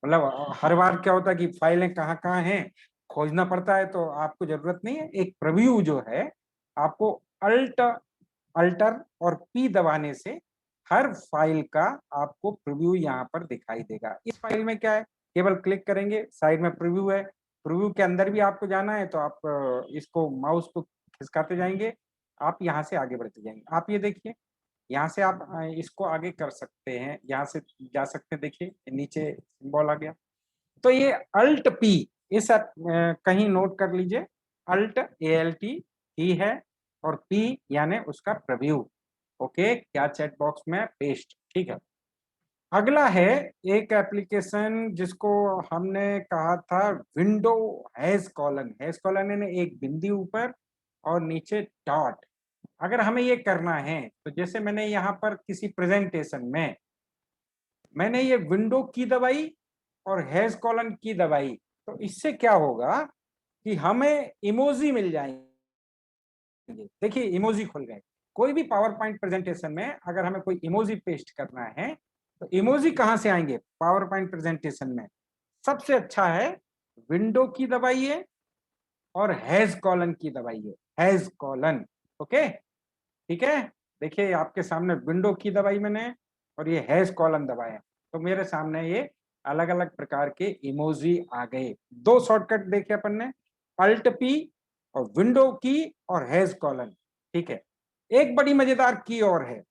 मतलब हर बार क्या होता है कि फाइलें कहाँ कहाँ हैं खोजना पड़ता है, तो आपको जरूरत नहीं है। एक प्रीव्यू जो है आपको अल्टर और पी दबाने से हर फाइल का आपको प्रीव्यू यहाँ पर दिखाई देगा। इस फाइल में क्या है, केवल क्लिक करेंगे, साइड में प्रीव्यू है, प्रीव्यू के अंदर भी आपको जाना है तो आप इसको माउस को खिसकाते जाएंगे, आप यहाँ से आगे बढ़ते जाएंगे। आप ये देखिए यहाँ से आप इसको आगे कर सकते हैं, यहाँ से जा सकते हैं। देखिए नीचे सिंबल आ गया। तो ये अल्ट पी, इस कहीं नोट कर लीजिए, अल्ट ALT ही है और पी यानी उसका प्रीव्यू। ओके, क्या चैट बॉक्स में पेस्ट। ठीक है, अगला है एक एप्लीकेशन जिसको हमने कहा था window has colon. Has colon यानी एक बिंदी ऊपर और नीचे डॉट। अगर हमें ये करना है तो जैसे मैंने यहाँ पर किसी प्रेजेंटेशन में मैंने ये विंडो की दबाई और हैज कॉलन की दबाई, तो इससे क्या होगा कि हमें इमोजी मिल जाएंगे। देखिए इमोजी खुल गए। कोई भी पावर पॉइंट प्रेजेंटेशन में अगर हमें कोई इमोजी पेस्ट करना है तो इमोजी कहाँ से आएंगे? पावर पॉइंट प्रेजेंटेशन में सबसे अच्छा है विंडो की दबाइए और हैज कॉलन की दबाइए, हैज कॉलन। ओके ठीक है, देखिए आपके सामने विंडो की दबाई मैंने और ये हैज कॉलन दबाया, तो मेरे सामने ये अलग अलग प्रकार के इमोजी आ गए। दो शॉर्टकट देखे अपन ने, अल्ट पी और विंडो की और हैज कॉलन। ठीक है, एक बड़ी मजेदार की और है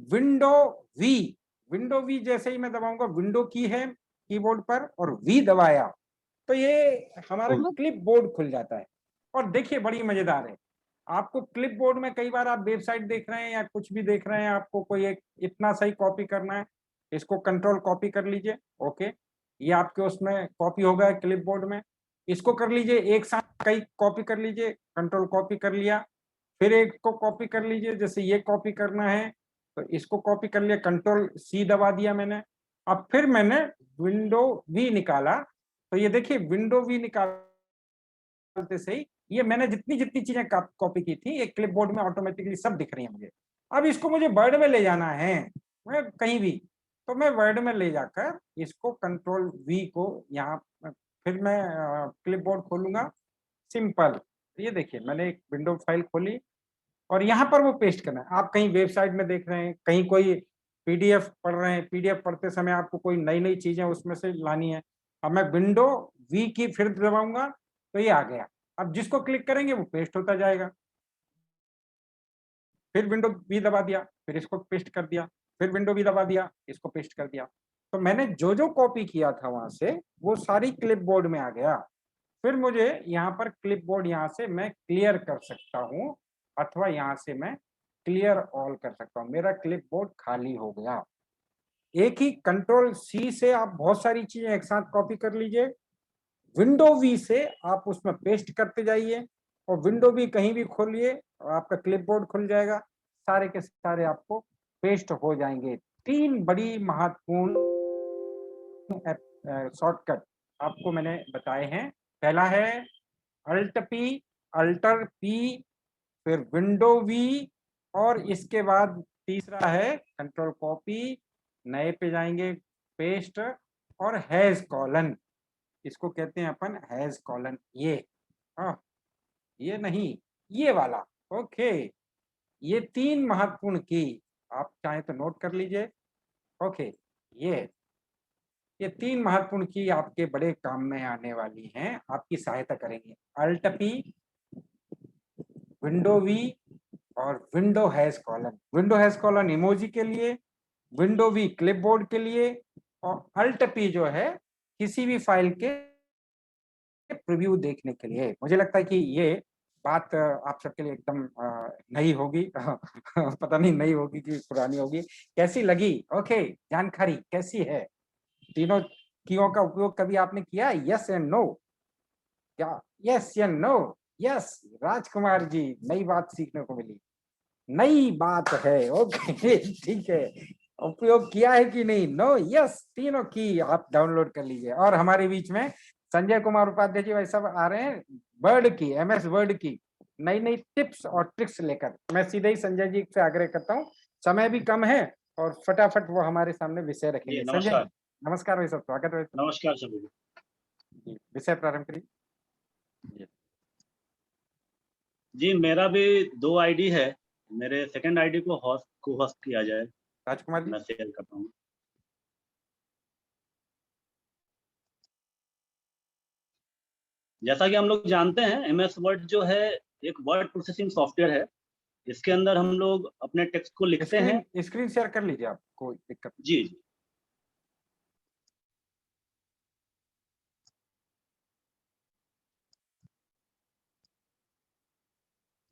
विंडो वी। विंडो वी जैसे ही मैं दबाऊंगा, विंडो की है कीबोर्ड पर और वी दबाया तो ये हमारा क्लिप बोर्ड खुल जाता है। और देखिए बड़ी मजेदार है, आपको क्लिप बोर्ड में कई बार आप वेबसाइट देख रहे हैं या कुछ भी देख रहे हैं, आपको कोई एक इतना सही कॉपी करना है, इसको कंट्रोल कॉपी कर लीजिए। ओके, ये आपके उसमें कॉपी हो गया क्लिप बोर्ड में। इसको कर लीजिए, एक साथ कई कॉपी कर लीजिए, कंट्रोल कॉपी कर लिया, फिर एक को कॉपी कर लीजिए, जैसे ये कॉपी करना है तो इसको कॉपी कर लिया, कंट्रोल C दबा दिया मैंने। अब फिर मैंने विंडो वी निकाला, तो ये देखिए विंडो वी निकालते से ही ये मैंने जितनी जितनी चीजें कॉपी की थी एक क्लिपबोर्ड में ऑटोमेटिकली सब दिख रही है मुझे। अब इसको मुझे वर्ड में ले जाना है, मैं कहीं भी, तो मैं वर्ड में ले जाकर इसको कंट्रोल V को यहाँ फिर मैं क्लिपबोर्ड खोलूंगा, सिंपल। ये देखिए मैंने एक विंडो फाइल खोली और यहाँ पर वो पेस्ट करना है। आप कहीं वेबसाइट में देख रहे हैं, कहीं कोई पीडीएफ पढ़ रहे हैं, पीडीएफ पढ़ते समय आपको कोई नई नई चीजें उसमें से लानी है। अब मैं विंडो वी की फिर दबाऊंगा तो ये आ गया। अब जिसको क्लिक करेंगे वो पेस्ट होता जाएगा। फिर विंडो वी दबा दिया, फिर इसको पेस्ट कर दिया, फिर विंडो वी दबा दिया, इसको पेस्ट कर दिया। तो मैंने जो जो कॉपी किया था वहां से वो सारी क्लिपबोर्ड में आ गया। फिर मुझे यहाँ पर क्लिपबोर्ड यहाँ से मैं क्लियर कर सकता हूँ, अथवा यहाँ से मैं क्लियर ऑल कर सकता हूँ। मेरा क्लिपबोर्ड खाली हो गया। एक ही कंट्रोल सी से आप बहुत सारी चीजें एक साथ कॉपी कर लीजिए। विंडो वी से आप उसमें पेस्ट करते जाइए, और विंडो वी कहीं भी खोलिए और आपका क्लिपबोर्ड खुल जाएगा। सारे के सारे आपको पेस्ट हो जाएंगे। 3 बड़ी महत्वपूर्ण शॉर्टकट आपको मैंने बताए हैं। पहला है अल्ट पी, अल्टर पी, फिर विंडो वी, और इसके बाद तीसरा है कंट्रोल कॉपी, नए पे जाएंगे पेस्ट, और हैज कॉलन, इसको कहते हैं अपन हैज कॉलन। ये ये नहीं, ये वाला। ओके, ये 3 महत्वपूर्ण की आप चाहे तो नोट कर लीजिए। ओके, ये 3 महत्वपूर्ण की आपके बड़े काम में आने वाली हैं, आपकी सहायता करेंगे। अल्ट पी, विंडो वी, और window has colon. Window has colon emoji के लिए, विंडो वी क्लिपबोर्ड के लिए, और अल्ट पी जो है किसी भी फाइल के प्रीव्यू देखने के लिए। मुझे लगता है कि ये बात आप सबके लिए एकदम नई होगी। पता नहीं नई होगी कि पुरानी होगी, कैसी लगी? ओके, जानकारी कैसी है? तीनों कीयों का उपयोग कभी आपने किया? Yes and no? क्या यस या नो? यस, राजकुमार जी, नई बात सीखने को मिली। नई बात है, ओके। ठीक है, उपयोग किया है कि नहीं? नो, यस, तीनों की आप डाउनलोड कर लीजिए। और हमारे बीच में संजय कुमार उपाध्याय जी भाई सब आ रहे हैं, वर्ड की, MS वर्ड की नई नई टिप्स और ट्रिक्स लेकर। मैं सीधे ही संजय जी से आग्रह करता हूँ, समय भी कम है और फटाफट वो हमारे सामने विषय रखेंगे। संजय, नमस्कार। नमस्कार भाई, सब स्वागत है। नमस्कार सभी को। विषय प्रारंभ करिए। जी, मेरा भी 2 आईडी है। मेरे सेकंड आईडी को होस्ट किया जाए, राजकुमार जी, मैं शेयर करता हूँ। जैसा कि हम लोग जानते हैं, MS वर्ड जो है एक वर्ड प्रोसेसिंग सॉफ्टवेयर है। इसके अंदर हम लोग अपने टेक्स्ट को लिखते हैं। स्क्रीन शेयर कर लीजिए, आप कोई दिक्कत नहीं। जी।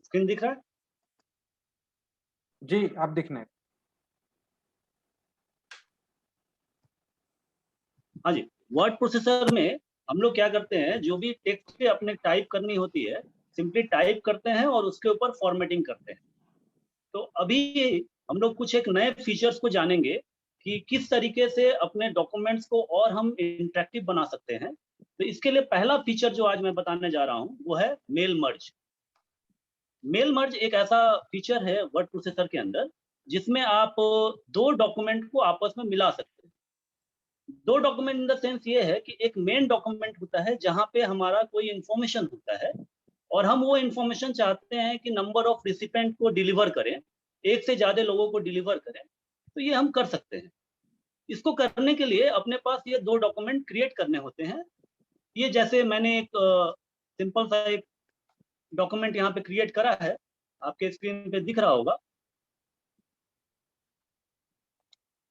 स्क्रीन दिख रहा है? जी, आप दिखने। हाँ जी, वर्ड प्रोसेसर में हम लोग क्या करते हैं, जो भी टेक्स्ट पे अपने टाइप करनी होती है, सिंपली टाइप करते हैं और उसके ऊपर फॉर्मेटिंग करते हैं। तो अभी हम लोग कुछ एक नए फीचर्स को जानेंगे कि किस तरीके से अपने डॉक्यूमेंट्स को और हम इंटरेक्टिव बना सकते हैं। तो इसके लिए पहला फीचर जो आज मैं बताने जा रहा हूँ वो है मेल मर्ज। मेल मर्ज एक ऐसा फीचर है वर्ड प्रोसेसर के अंदर जिसमें आप 2 डॉक्यूमेंट को आपस में मिला सकते हैं। 2 डॉक्यूमेंट इन द सेंस ये है कि एक मेन डॉक्यूमेंट होता है जहाँ पे हमारा कोई इंफॉर्मेशन होता है और हम वो इंफॉर्मेशन चाहते हैं कि नंबर ऑफ रिसिपेंट को डिलीवर करें, एक से ज्यादा लोगों को डिलीवर करें, तो ये हम कर सकते हैं। इसको करने के लिए अपने पास ये 2 डॉक्यूमेंट क्रिएट करने होते हैं। ये जैसे मैंने एक सिंपल सा एक डॉक्यूमेंट यहाँ पे क्रिएट करा है, आपके स्क्रीन पे दिख रहा होगा।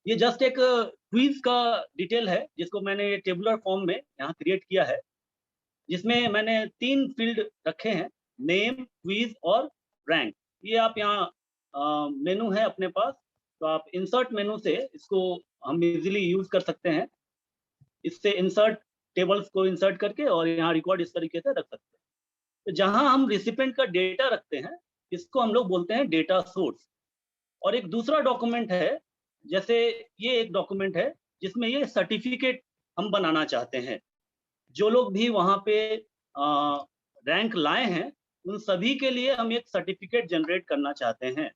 ये जस्ट एक क्विज का डिटेल है जिसको मैंने टेबुलर फॉर्म में यहाँ क्रिएट किया है, जिसमें मैंने 3 फील्ड रखे हैं, नेम, क्विज और रैंक। ये आप यहाँ मेनू है अपने पास, तो आप इंसर्ट मेनू से इसको हम इजीली यूज कर सकते हैं। इससे इंसर्ट टेबल्स को इंसर्ट करके और यहाँ रिकॉर्ड इस तरीके से रख सकते हैं। तो जहाँ हम रिसिपेंट का डेटा रखते हैं, इसको हम लोग बोलते हैं डेटा सोर्स। और एक दूसरा डॉक्यूमेंट है, जैसे ये एक डॉक्यूमेंट है जिसमें ये सर्टिफिकेट हम बनाना चाहते हैं। जो लोग भी वहाँ पे रैंक लाए हैं, उन सभी के लिए हम एक सर्टिफिकेट जनरेट करना चाहते हैं।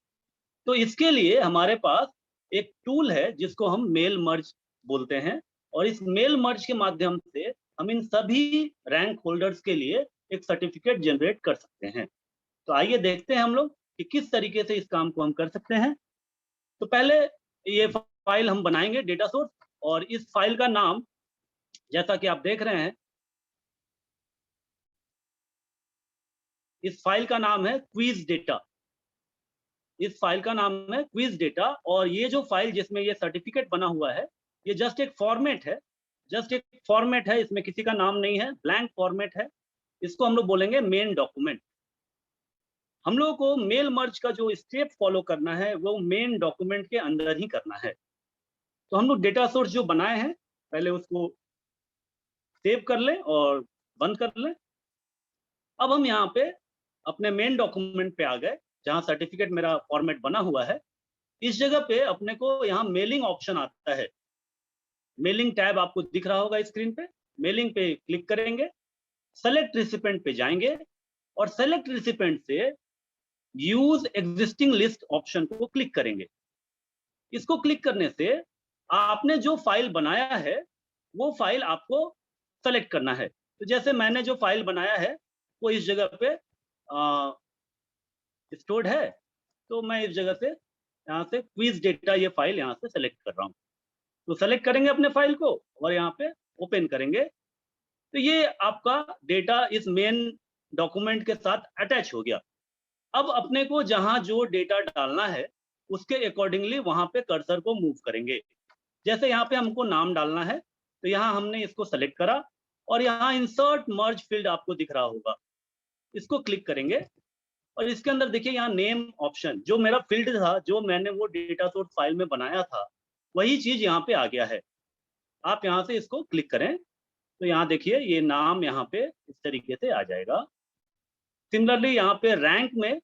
तो इसके लिए हमारे पास एक टूल है जिसको हम मेल मर्ज बोलते हैं, और इस मेल मर्ज के माध्यम से हम इन सभी रैंक होल्डर्स के लिए एक सर्टिफिकेट जनरेट कर सकते हैं। तो आइए देखते हैं हम लोग कि किस तरीके से इस काम को हम कर सकते हैं। तो पहले ये फाइल हम बनाएंगे डेटा सोर्स, और इस फाइल का नाम जैसा कि आप देख रहे हैं, इस फाइल का नाम है क्विज डेटा। इस फाइल का नाम है क्विज डेटा, और ये जो फाइल जिसमें ये सर्टिफिकेट बना हुआ है, ये जस्ट एक फॉर्मेट है, जस्ट एक फॉर्मेट है, इसमें किसी का नाम नहीं है, ब्लैंक फॉर्मेट है। इसको हम लोग बोलेंगे मेन डॉक्यूमेंट। हम लोगों को मेल मर्ज का जो स्टेप फॉलो करना है वो मेन डॉक्यूमेंट के अंदर ही करना है। तो हम लोग डेटा सोर्स जो बनाए हैं पहले उसको सेव कर लें और बंद कर लें। अब हम यहाँ पे अपने मेन डॉक्यूमेंट पे आ गए, जहाँ सर्टिफिकेट मेरा फॉर्मेट बना हुआ है। इस जगह पे अपने को यहाँ मेलिंग ऑप्शन आता है, मेलिंग टैब आपको दिख रहा होगा स्क्रीन पे। मेलिंग पे क्लिक करेंगे, सेलेक्ट रिसिपेंट पे जाएंगे, और सेलेक्ट रिसिपेंट से यूज एग्जिस्टिंग लिस्ट ऑप्शन को क्लिक करेंगे। इसको क्लिक करने से आपने जो फाइल बनाया है वो फाइल आपको सेलेक्ट करना है। तो जैसे मैंने जो फाइल बनाया है वो इस जगह पे स्टोर्ड है, तो मैं इस जगह से यहाँ से क्विज डेटा ये फाइल यहाँ से सेलेक्ट कर रहा हूँ। तो सेलेक्ट करेंगे अपने फाइल को और यहाँ पे ओपन करेंगे, तो ये आपका डेटा इस मेन डॉक्यूमेंट के साथ अटैच हो गया। अब अपने को जहाँ जो डेटा डालना है उसके अकॉर्डिंगली वहाँ पे कर्सर को मूव करेंगे। जैसे यहाँ पे हमको नाम डालना है, तो यहाँ हमने इसको सेलेक्ट करा, और यहाँ इंसर्ट मर्ज फील्ड आपको दिख रहा होगा, इसको क्लिक करेंगे, और इसके अंदर देखिए यहाँ नेम ऑप्शन, जो मेरा फील्ड था, जो मैंने वो डेटा सोर्स फाइल में बनाया था, वही चीज यहाँ पे आ गया है। आप यहाँ से इसको क्लिक करें तो यहाँ देखिए ये नाम यहाँ पे इस तरीके से आ जाएगा। सिमिलरली यहाँ पे रैंक में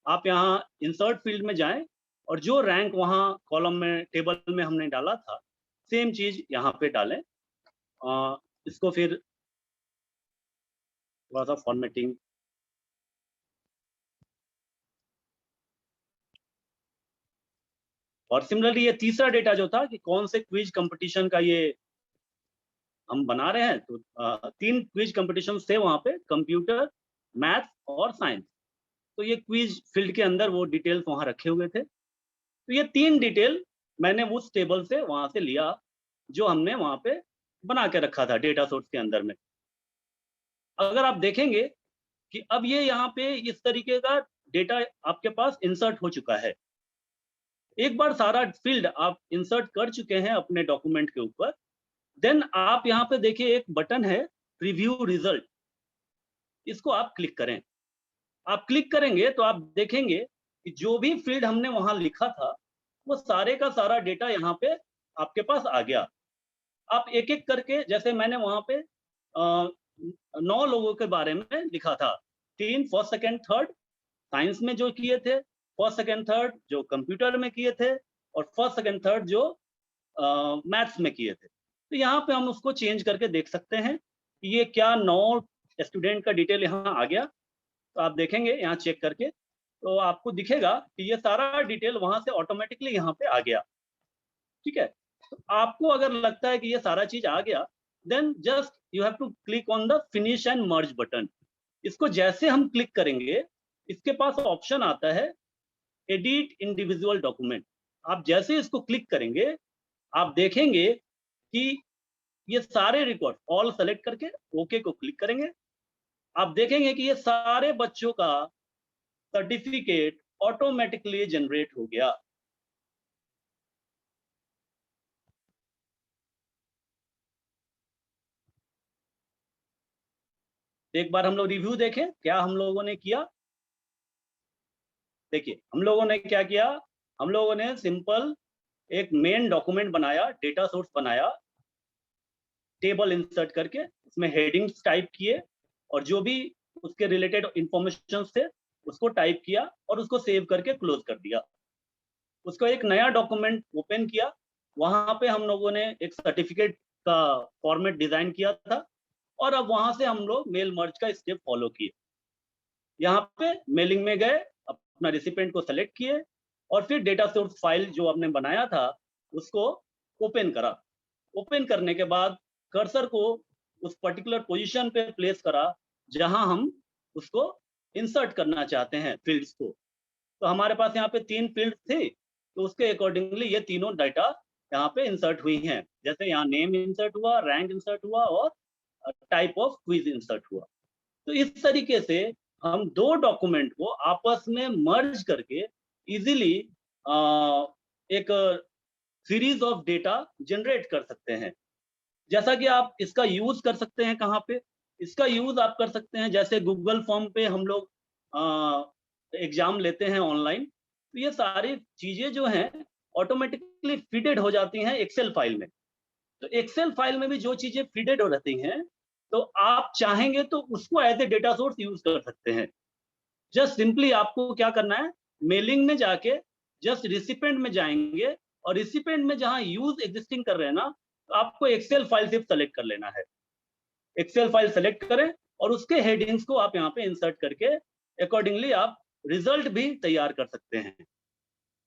आप यहाँ इंसर्ट फील्ड में जाएं, और जो रैंक वहाँ कॉलम में टेबल में हमने डाला था सेम चीज यहाँ पे डालें। इसको फिर थोड़ा सा फॉर्मेटिंग, और सिमिलरली ये तीसरा डेटा जो था कि कौन से क्विज कंपटीशन का ये हम बना रहे हैं, तो 3 क्विज कंपटीशन थे वहाँ पे, कंप्यूटर, मैथ और साइंस। तो ये क्विज फील्ड के अंदर वो डिटेल्स वहाँ रखे हुए थे। तो ये 3 डिटेल मैंने उस टेबल से वहाँ से लिया जो हमने वहाँ पे बना के रखा था डेटा सोर्स के अंदर में। अगर आप देखेंगे कि अब ये यहाँ पे इस तरीके का डेटा आपके पास इंसर्ट हो चुका है। एक बार सारा फील्ड आप इंसर्ट कर चुके हैं अपने डॉक्यूमेंट के ऊपर, देन आप यहाँ पे देखिए एक बटन है प्रीव्यू रिजल्ट, इसको आप क्लिक करें। आप क्लिक करेंगे तो आप देखेंगे कि जो भी फील्ड हमने वहां लिखा था वो सारे का सारा डेटा यहाँ पे आपके पास आ गया। आप एक एक करके, जैसे मैंने वहां पे 9 लोगों के बारे में लिखा था, 3 फर्स्ट सेकंड थर्ड साइंस में जो किए थे, फर्स्ट सेकंड थर्ड जो कंप्यूटर में किए थे, और फर्स्ट सेकंड थर्ड जो मैथ्स में किए थे। तो यहाँ पे हम उसको चेंज करके देख सकते हैं कि ये क्या 9 स्टूडेंट का डिटेल यहाँ आ गया। तो आप देखेंगे यहाँ चेक करके तो आपको दिखेगा कि ये सारा डिटेल वहां से ऑटोमेटिकली यहाँ पे आ गया। ठीक है, तो आपको अगर लगता है कि ये सारा चीज आ गया, then just you have to click on the finish and merge button. इसको जैसे हम क्लिक करेंगे, इसके पास ऑप्शन आता है एडिट इंडिविजुअल डॉक्यूमेंट। आप जैसे इसको क्लिक करेंगे, आप देखेंगे कि ये सारे रिकॉर्ड ऑल सेलेक्ट करके ओके को क्लिक करेंगे, आप देखेंगे कि ये सारे बच्चों का सर्टिफिकेट ऑटोमेटिकली जनरेट हो गया। एक बार हम लोग रिव्यू देखें क्या हम लोगों ने किया। देखिए हम लोगों ने क्या किया, हम लोगों ने सिंपल एक मेन डॉक्यूमेंट बनाया, डेटा सोर्स बनाया, टेबल इंसर्ट करके उसमें हेडिंग्स टाइप किए, और जो भी उसके रिलेटेड इंफॉर्मेशन थे उसको टाइप किया और उसको सेव करके क्लोज कर दिया। उसको एक नया डॉक्यूमेंट ओपन किया, वहां पे हम लोगों ने एक सर्टिफिकेट का फॉर्मेट डिजाइन किया था, और अब वहां से हम लोग मेल मर्ज का स्टेप फॉलो किए। यहाँ पे मेलिंग में गए, अपना रिसिपेंट को सेलेक्ट किए, और फिर डेटा सोर्स फाइल जो आपने बनाया था उसको ओपन करा। ओपन करने के बाद कर्सर को उस पर्टिकुलर पोजीशन पे प्लेस करा जहां हम उसको इंसर्ट करना चाहते हैं फील्ड्स को। तो हमारे पास यहाँ पे 3 फील्ड थे, तो उसके अकॉर्डिंगली ये तीनों डाटा यहाँ पे इंसर्ट हुई हैं। जैसे यहाँ नेम इंसर्ट हुआ, रैंक इंसर्ट हुआ और टाइप ऑफ क्विज इंसर्ट हुआ। तो इस तरीके से हम दो डॉक्यूमेंट को आपस में मर्ज करके इजीली एक सीरीज ऑफ डेटा जनरेट कर सकते हैं। जैसा कि आप इसका यूज कर सकते हैं कहाँ पे, इसका यूज आप कर सकते हैं जैसे गूगल फॉर्म पे हम लोग एग्जाम लेते हैं ऑनलाइन, तो ये सारी चीजें जो हैं ऑटोमेटिकली फीडेड हो जाती हैं एक्सेल फाइल में। तो एक्सेल फाइल में भी जो चीजें फीडेड हो रहती हैं, तो आप चाहेंगे तो उसको as a data source use कर सकते हैं। जस्ट सिंपली आपको क्या करना है, मेलिंग में जाके जस्ट रिसिपेंट में जाएंगे और रिसिपेंट में जहां यूज एग्जिस्टिंग कर रहे हैं ना, तो आपको एक्सेल फाइल सिर्फ सेलेक्ट कर लेना है। एक्सेल फाइल सेलेक्ट करें और उसके हेडिंग्स को आप यहाँ पे इंसर्ट करके अकॉर्डिंगली आप रिजल्ट भी तैयार कर सकते हैं।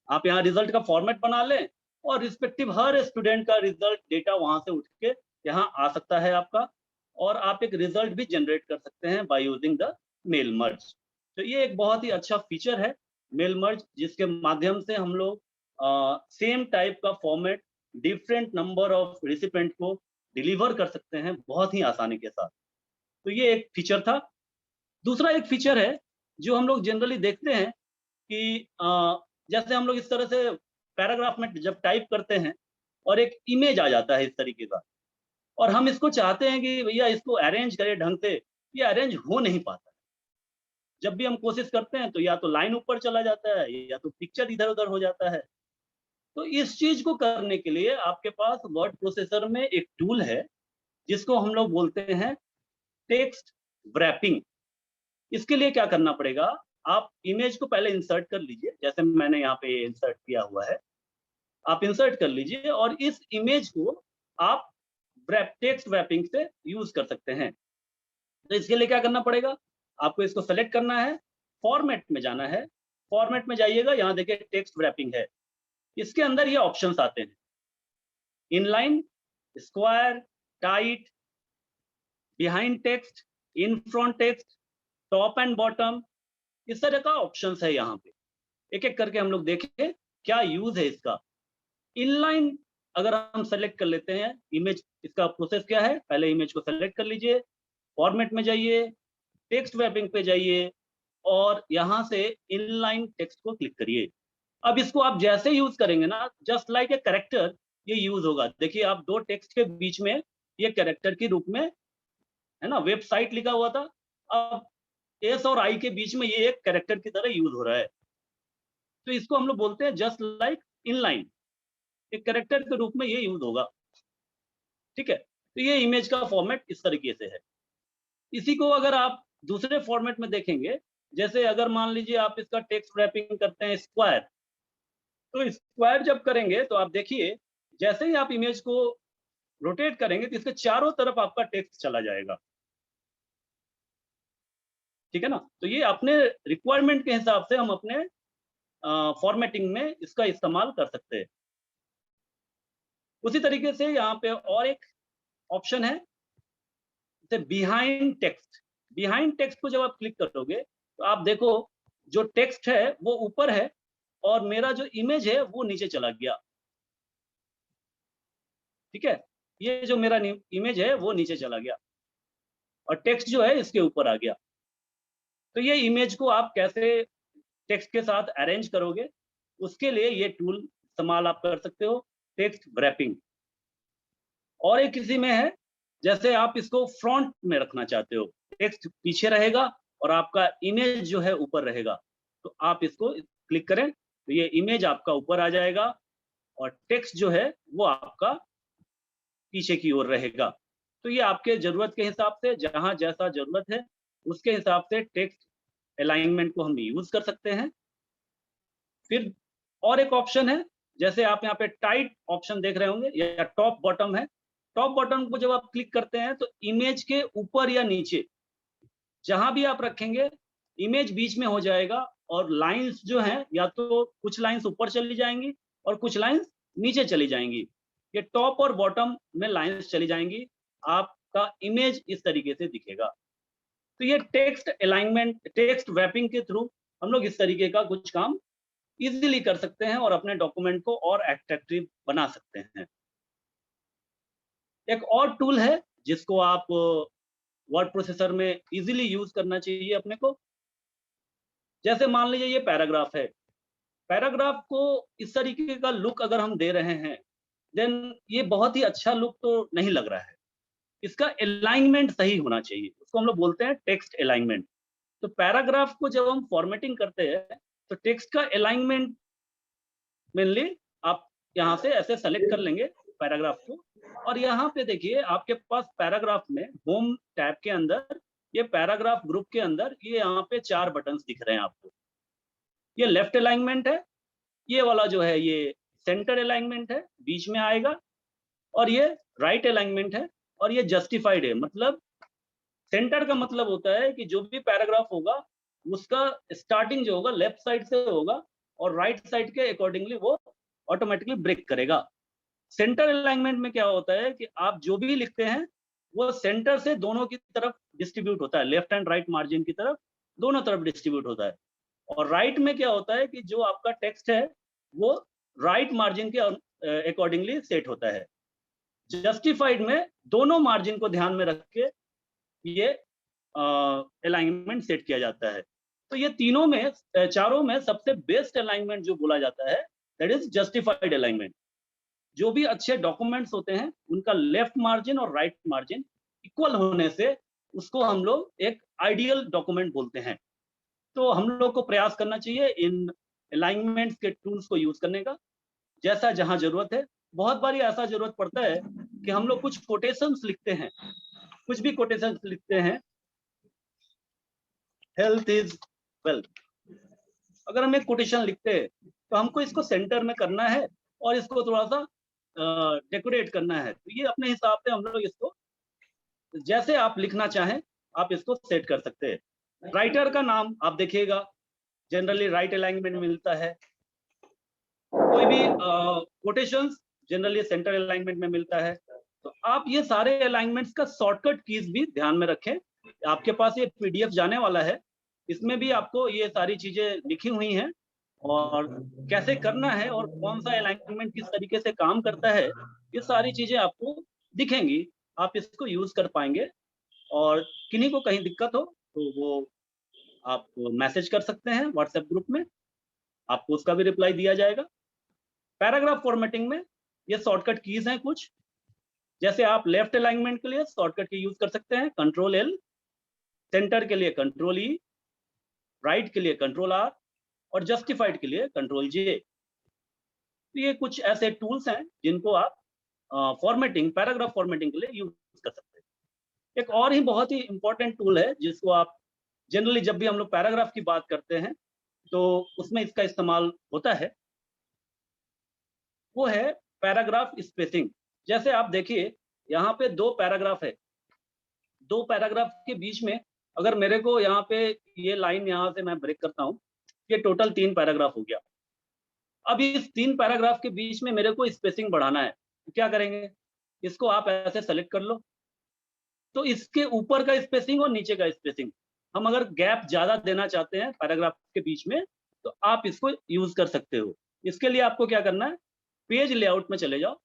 आप यहाँ रिजल्ट का फॉर्मेट बना लें और रिस्पेक्टिव हर स्टूडेंट का रिजल्ट डेटा वहां से उठ के यहाँ आ सकता है आपका, और आप एक रिजल्ट भी जनरेट कर सकते हैं by using the mail merge. तो ये एक बहुत ही अच्छा फीचर है मेल मर्ज, जिसके माध्यम से हम लोग सेम टाइप का format different number of recipient को डिलीवर कर सकते हैं बहुत ही आसानी के साथ। तो ये एक फीचर था। दूसरा एक फीचर है जो हम लोग जनरली देखते हैं कि जैसे हम लोग इस तरह से पैराग्राफ में जब टाइप करते हैं और एक इमेज आ जाता है इस तरीके का, और हम इसको चाहते हैं कि भैया इसको अरेंज करें ढंग से, ये अरेंज हो नहीं पाता। जब भी हम कोशिश करते हैं तो या तो लाइन ऊपर चला जाता है या तो पिक्चर इधर उधर हो जाता है। तो इस चीज को करने के लिए आपके पास वर्ड प्रोसेसर में एक टूल है जिसको हम लोग बोलते हैं टेक्स्ट व्रैपिंग। इसके लिए क्या करना पड़ेगा, आप इमेज को पहले इंसर्ट कर लीजिए, जैसे मैंने यहाँ पे इंसर्ट किया हुआ है। आप इंसर्ट कर लीजिए और इस इमेज को आप टेक्स्ट व्रैपिंग से यूज कर सकते हैं। तो इसके लिए क्या करना पड़ेगा, आपको इसको सेलेक्ट करना है, फॉर्मेट में जाना है। फॉर्मेट में जाइएगा, यहाँ देखिए टेक्स्ट व्रैपिंग है। इसके अंदर ये ऑप्शंस आते हैं, inline, square, tight, behind text, in front text, top and bottom, इस तरह का ऑप्शंस है यहाँ पे। एक एक करके हम लोग देखें क्या यूज है इसका। इनलाइन अगर हम सेलेक्ट कर लेते हैं इमेज, इसका प्रोसेस क्या है, पहले इमेज को सेलेक्ट कर लीजिए, फॉर्मेट में जाइए, टेक्स्ट व्रैपिंग पे जाइए और यहाँ से इनलाइन टेक्स्ट को क्लिक करिए। अब इसको आप जैसे यूज करेंगे ना, जस्ट लाइक ए कैरेक्टर ये यूज होगा। देखिए आप दो टेक्स्ट के बीच में ये कैरेक्टर के रूप में है ना, वेबसाइट लिखा हुआ था, अब एस और आई के बीच में ये एक कैरेक्टर की तरह यूज हो रहा है। तो इसको हम लोग बोलते हैं जस्ट लाइक इनलाइन, एक कैरेक्टर के रूप में ये यूज होगा। ठीक है, तो ये इमेज का फॉर्मेट इस तरीके से है। इसी को अगर आप दूसरे फॉर्मेट में देखेंगे, जैसे अगर मान लीजिए आप इसका टेक्स्ट रैपिंग करते हैं स्क्वायर, तो स्क्वायर जब करेंगे तो आप देखिए जैसे ही आप इमेज को रोटेट करेंगे तो इसके चारों तरफ आपका टेक्स्ट चला जाएगा। ठीक है ना, तो ये अपने रिक्वायरमेंट के हिसाब से हम अपने फॉर्मेटिंग में इसका इस्तेमाल कर सकते हैं। उसी तरीके से यहाँ पे और एक ऑप्शन है बिहाइंड टेक्स्ट। बिहाइंड टेक्स्ट को जब आप क्लिक करोगे तो आप देखो जो टेक्स्ट है वो ऊपर है और मेरा जो इमेज है वो नीचे चला गया। ठीक है, ये जो मेरा इमेज है वो नीचे चला गया और टेक्स्ट जो है इसके ऊपर आ गया। तो ये इमेज को आप कैसे टेक्स्ट के साथ अरेंज करोगे, उसके लिए ये टूल इस्तेमाल आप कर सकते हो, टेक्स्ट व्रैपिंग। और एक किसी में है, जैसे आप इसको फ्रंट में रखना चाहते हो, टेक्स्ट पीछे रहेगा और आपका इमेज जो है ऊपर रहेगा, तो आप इसको क्लिक करें तो ये इमेज आपका ऊपर आ जाएगा और टेक्स्ट जो है वो आपका पीछे की ओर रहेगा। तो ये आपके जरूरत के हिसाब से, जहां जैसा जरूरत है उसके हिसाब से टेक्स्ट अलाइनमेंट को हम यूज कर सकते हैं। फिर और एक ऑप्शन है, जैसे आप यहाँ पे टाइट ऑप्शन देख रहे होंगे या टॉप बॉटम है। टॉप बॉटम को जब आप क्लिक करते हैं तो इमेज के ऊपर या नीचे जहां भी आप रखेंगे इमेज बीच में हो जाएगा और लाइंस जो हैं या तो कुछ लाइंस ऊपर चली जाएंगी और कुछ लाइंस नीचे चली जाएंगी। ये टॉप और बॉटम में लाइंस चली जाएंगी, आपका इमेज इस तरीके से दिखेगा। तो ये टेक्स्ट अलाइनमेंट, टेक्स्ट व्रैपिंग के थ्रू हम लोग इस तरीके का कुछ काम इजीली कर सकते हैं और अपने डॉक्यूमेंट को और अट्रैक्टिव बना सकते हैं। एक और टूल है जिसको आप वर्ड प्रोसेसर में इजीली यूज करना चाहिए अपने को। जैसे मान लीजिए ये पैराग्राफ है, पैराग्राफ को इस तरीके का लुक अगर हम दे रहे हैं, देन ये बहुत ही अच्छा लुक तो नहीं लग रहा है। इसका अलाइनमेंट सही होना चाहिए, उसको हम लोग बोलते हैं टेक्स्ट अलाइनमेंट। तो पैराग्राफ को जब हम फॉर्मेटिंग करते हैं तो टेक्स्ट का अलाइनमेंट मेनली आप यहाँ से ऐसे सेलेक्ट कर लेंगे पैराग्राफ को, और यहाँ पे देखिए आपके पास पैराग्राफ में होम टैब के अंदर ये पैराग्राफ ग्रुप के अंदर ये यहाँ पे 4 बटन्स दिख रहे हैं आपको। ये लेफ्ट अलाइनमेंट है, ये वाला जो है ये सेंटर अलाइनमेंट है, बीच में आएगा, और ये राइट अलाइनमेंट है, और ये जस्टिफाइड है। मतलब सेंटर का मतलब होता है कि जो भी पैराग्राफ होगा उसका स्टार्टिंग जो होगा लेफ्ट साइड से होगा और राइट साइड के अकॉर्डिंगली वो ऑटोमेटिकली ब्रेक करेगा। सेंटर अलाइनमेंट में क्या होता है कि आप जो भी लिखते हैं वो सेंटर से दोनों की तरफ डिस्ट्रीब्यूट होता है, लेफ्ट एंड राइट मार्जिन की तरफ, दोनों तरफ डिस्ट्रीब्यूट होता है। और राइट में क्या होता है कि जो आपका टेक्स्ट है वो राइट मार्जिन के अकॉर्डिंगली सेट होता है। जस्टिफाइड में दोनों मार्जिन को ध्यान में रख के ये अलाइनमेंट सेट किया जाता है। तो ये तीनों में चारों में सबसे बेस्ट अलाइनमेंट जो बोला जाता है दैट इज जस्टिफाइड अलाइनमेंट। जो भी अच्छे डॉक्यूमेंट्स होते हैं उनका लेफ्ट मार्जिन और राइट मार्जिन इक्वल होने से उसको हम लोग एक आइडियल डॉक्यूमेंट बोलते हैं। तो हम लोग को प्रयास करना चाहिए इन अलाइनमेंट्स के टूल्स को यूज करने का, जैसा जहां जरूरत है। बहुत बारी ऐसा जरूरत पड़ता है कि हम लोग कुछ कोटेशंस लिखते हैं, कुछ भी कोटेशंस लिखते हैं, हेल्थ इज वेल्थ, अगर हम एक कोटेशन लिखते हैं तो हमको इसको सेंटर में करना है और इसको थोड़ा सा डेकोरेट करना है। तो ये अपने हिसाब से हम लोग इसको जैसे आप लिखना चाहें आप इसको सेट कर सकते हैं। राइटर का नाम आप देखिएगा जनरली राइट अलाइनमेंट मिलता है, कोई भी कोटेशंस जनरली सेंटर अलाइनमेंट में मिलता है। तो आप ये सारे अलाइनमेंट्स का शॉर्टकट कीज भी ध्यान में रखें। आपके पास ये पीडीएफ जाने वाला है, इसमें भी आपको ये सारी चीजें लिखी हुई हैं और कैसे करना है और कौन सा अलाइनमेंट किस तरीके से काम करता है, ये सारी चीजें आपको दिखेंगी। आप इसको यूज कर पाएंगे और किन्हीं को कहीं दिक्कत हो तो वो आप मैसेज कर सकते हैं व्हाट्सएप ग्रुप में, आपको उसका भी रिप्लाई दिया जाएगा। पैराग्राफ फॉर्मेटिंग में ये शॉर्टकट कीज हैं कुछ, जैसे आप लेफ्ट अलाइनमेंट के लिए शॉर्टकट की यूज कर सकते हैं कंट्रोल एल, सेंटर के लिए कंट्रोल ई, राइट के लिए कंट्रोल आर और जस्टिफाइड के लिए कंट्रोल जे। तो ये कुछ ऐसे टूल्स हैं जिनको आप फॉर्मेटिंग, पैराग्राफ फॉर्मेटिंग के लिए यूज कर सकते हैं। एक और ही बहुत ही इंपॉर्टेंट टूल है जिसको आप जनरली जब भी हम लोग पैराग्राफ की बात करते हैं तो उसमें इसका इस्तेमाल होता है, वो है पैराग्राफ स्पेसिंग। जैसे आप देखिए यहाँ पे 2 पैराग्राफ है, 2 पैराग्राफ के बीच में अगर मेरे को यहाँ पे ये लाइन यहाँ से मैं ब्रेक करता हूँ, ये टोटल 3 पैराग्राफ हो गया। अब इस 3 पैराग्राफ के बीच में मेरे को स्पेसिंग बढ़ाना है, तो क्या करेंगे, इसको आप ऐसे सेलेक्ट कर लो, तो इसके ऊपर का स्पेसिंग और नीचे का स्पेसिंग, हम अगर गैप ज्यादा देना चाहते हैं पैराग्राफ के बीच में तो आप इसको यूज कर सकते हो। इसके लिए आपको क्या करना है, पेज लेआउट में चले जाओ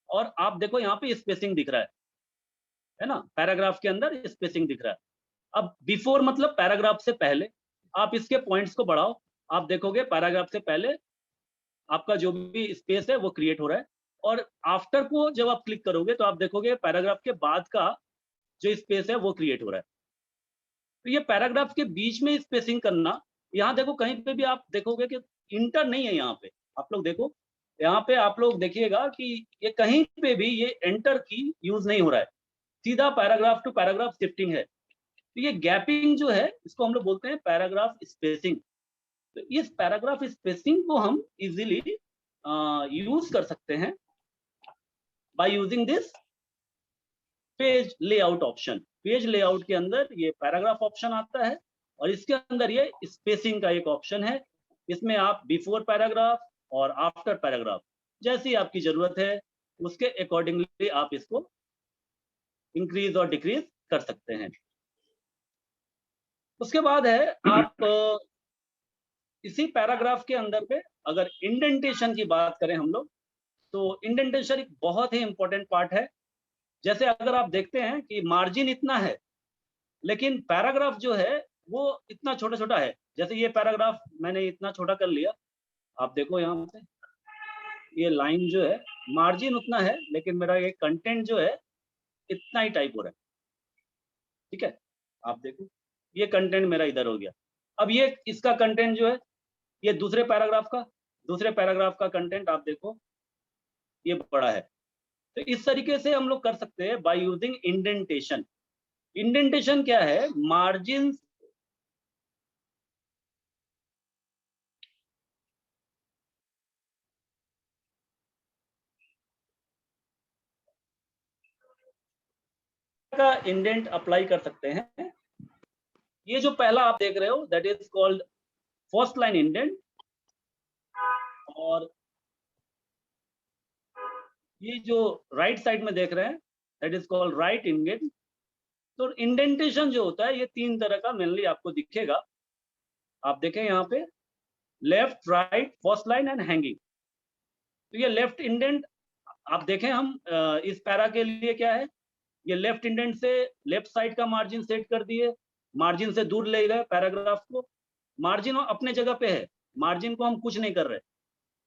और आप देखो यहाँ पे स्पेसिंग दिख रहा है ना, पैराग्राफ के अंदर स्पेसिंग दिख रहा है। अब बिफोर मतलब पैराग्राफ से पहले, आप इसके पॉइंट्स को बढ़ाओ, आप देखोगे पैराग्राफ से पहले आपका जो भी स्पेस है वो क्रिएट हो रहा है, और आफ्टर को जब आप क्लिक करोगे तो आप देखोगे पैराग्राफ के बाद का जो स्पेस है वो क्रिएट हो रहा है। तो ये पैराग्राफ के बीच में स्पेसिंग करना, यहाँ देखो कहीं पे भी आप देखोगे कि इंटर नहीं है, यहाँ पे आप लोग देखो, यहाँ पे आप लोग देखिएगा कि ये कहीं पे भी ये एंटर की यूज नहीं हो रहा है, सीधा पैराग्राफ टू पैराग्राफ शिफ्टिंग है। तो ये गैपिंग जो है इसको हम लोग बोलते हैं पैराग्राफ स्पेसिंग। तो इस पैराग्राफ स्पेसिंग को हम इजीली यूज कर सकते हैं by using this page layout option. Page layout के अंदर ये पैराग्राफ ऑप्शन आता है और इसके अंदर ये स्पेसिंग का एक ऑप्शन है। इसमें आप बिफोर पैराग्राफ और आफ्टर पैराग्राफ जैसी आपकी जरूरत है उसके अकॉर्डिंगली आप इसको इंक्रीज और डिक्रीज कर सकते हैं। उसके बाद है आप इसी पैराग्राफ के अंदर पे अगर इंडेंटेशन की बात करें हम लोग, तो इंडेंटेशन एक बहुत ही इंपॉर्टेंट पार्ट है। जैसे अगर आप देखते हैं कि मार्जिन इतना है, लेकिन पैराग्राफ जो है वो इतना छोटा छोटा है। जैसे ये पैराग्राफ मैंने इतना छोटा कर लिया, आप देखो यहाँ पे ये लाइन जो है मार्जिन उतना है, लेकिन मेरा ये कंटेंट जो है इतना ही टाइप हो रहा है। ठीक है, आप देखो ये कंटेंट मेरा इधर हो गया। अब ये इसका कंटेंट जो है ये दूसरे पैराग्राफ का कंटेंट आप देखो ये बड़ा है। तो इस तरीके से हम लोग कर सकते हैं बाय यूजिंग इंडेंटेशन। इंडेंटेशन क्या है? मार्जिन का इंडेंट अप्लाई कर सकते हैं। ये जो पहला आप देख रहे हो that is called first line indent, और ये जो राइट साइड में देख रहे हैं that is called right indent. तो इंडेंटेशन जो होता है ये तीन तरह का मेनली आपको दिखेगा। आप देखें यहाँ पे left, right, first line and hanging. तो ये लेफ्ट इंडेंट आप देखें हम इस पैरा के लिए क्या है, ये लेफ्ट इंडेंट से लेफ्ट साइड का मार्जिन सेट कर दिए, मार्जिन से दूर ले गए पैराग्राफ को। मार्जिन अपने जगह पे है, मार्जिन को हम कुछ नहीं कर रहे,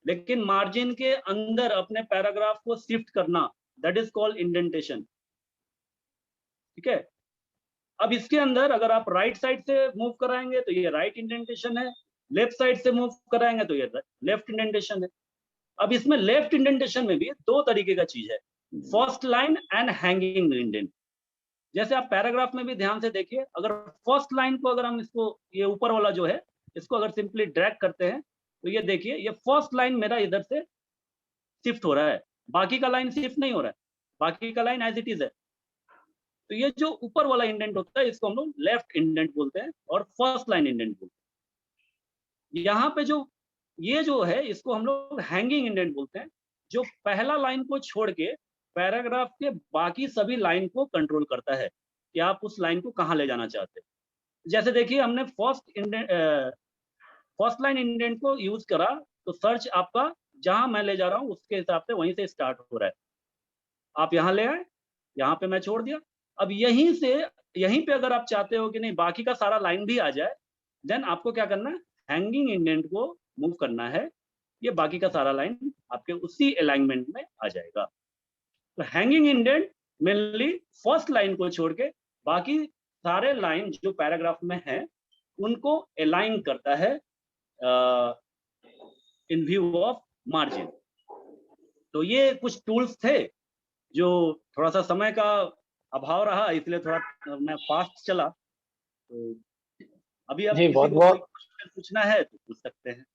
लेकिन मार्जिन के अंदर अपने पैराग्राफ को शिफ्ट करना दैट इज कॉल्ड इंडेंटेशन। ठीक है, अब इसके अंदर अगर आप राइट साइड से मूव कराएंगे तो ये राइट इंडेंटेशन है, लेफ्ट साइड से मूव कराएंगे तो ये लेफ्ट इंडेंटेशन है। अब इसमें लेफ्ट इंडेंटेशन में भी दो तरीके का चीज है, first line and hanging indent. जैसे आप पैराग्राफ में भी ध्यान से देखिए, अगर फर्स्ट लाइन को अगर हम इसको ये ऊपर वाला जो है इसको अगर सिंपली ड्रैग करते हैं तो ये देखिए ये फर्स्ट लाइन मेरा इधर से शिफ्ट हो रहा है, बाकी का लाइन शिफ्ट नहीं हो रहा है, बाकी का लाइन एज इट इज है। तो ये जो ऊपर वाला इंडेंट होता है इसको हम लोग लेफ्ट इंडेंट बोलते हैं और फर्स्ट लाइन इंडेंट बोलते हैं। यहाँ पे जो ये जो है इसको हम लोग हैंगिंग इंडेंट बोलते हैं, जो पहला लाइन को छोड़ के पैराग्राफ के बाकी सभी लाइन को कंट्रोल करता है कि आप उस लाइन को कहाँ ले जाना चाहते हैं। जैसे देखिए हमने फर्स्ट लाइन इंडेंट को यूज करा तो सर्च आपका जहां मैं ले जा रहा हूं उसके हिसाब से वहीं से स्टार्ट हो रहा है। आप यहाँ ले आए, यहाँ पे मैं छोड़ दिया। अब यहीं पे अगर आप चाहते हो कि नहीं बाकी का सारा लाइन भी आ जाए, देन आपको क्या करना है, हैंगिंग इंडेंट को मूव करना है, ये बाकी का सारा लाइन आपके उसी अलाइनमेंट में आ जाएगा। तो hanging indent mainly first line को छोड़ के बाकी सारे लाइन जो पैराग्राफ में है उनको अलाइन करता है इन व्यू ऑफ मार्जिन। तो ये कुछ टूल्स थे जो थोड़ा सा समय का अभाव रहा इसलिए थोड़ा मैं फास्ट चला। तो अभी आप जी, किसी को कोई क्वेश्चन पूछना है तो पूछ सकते हैं।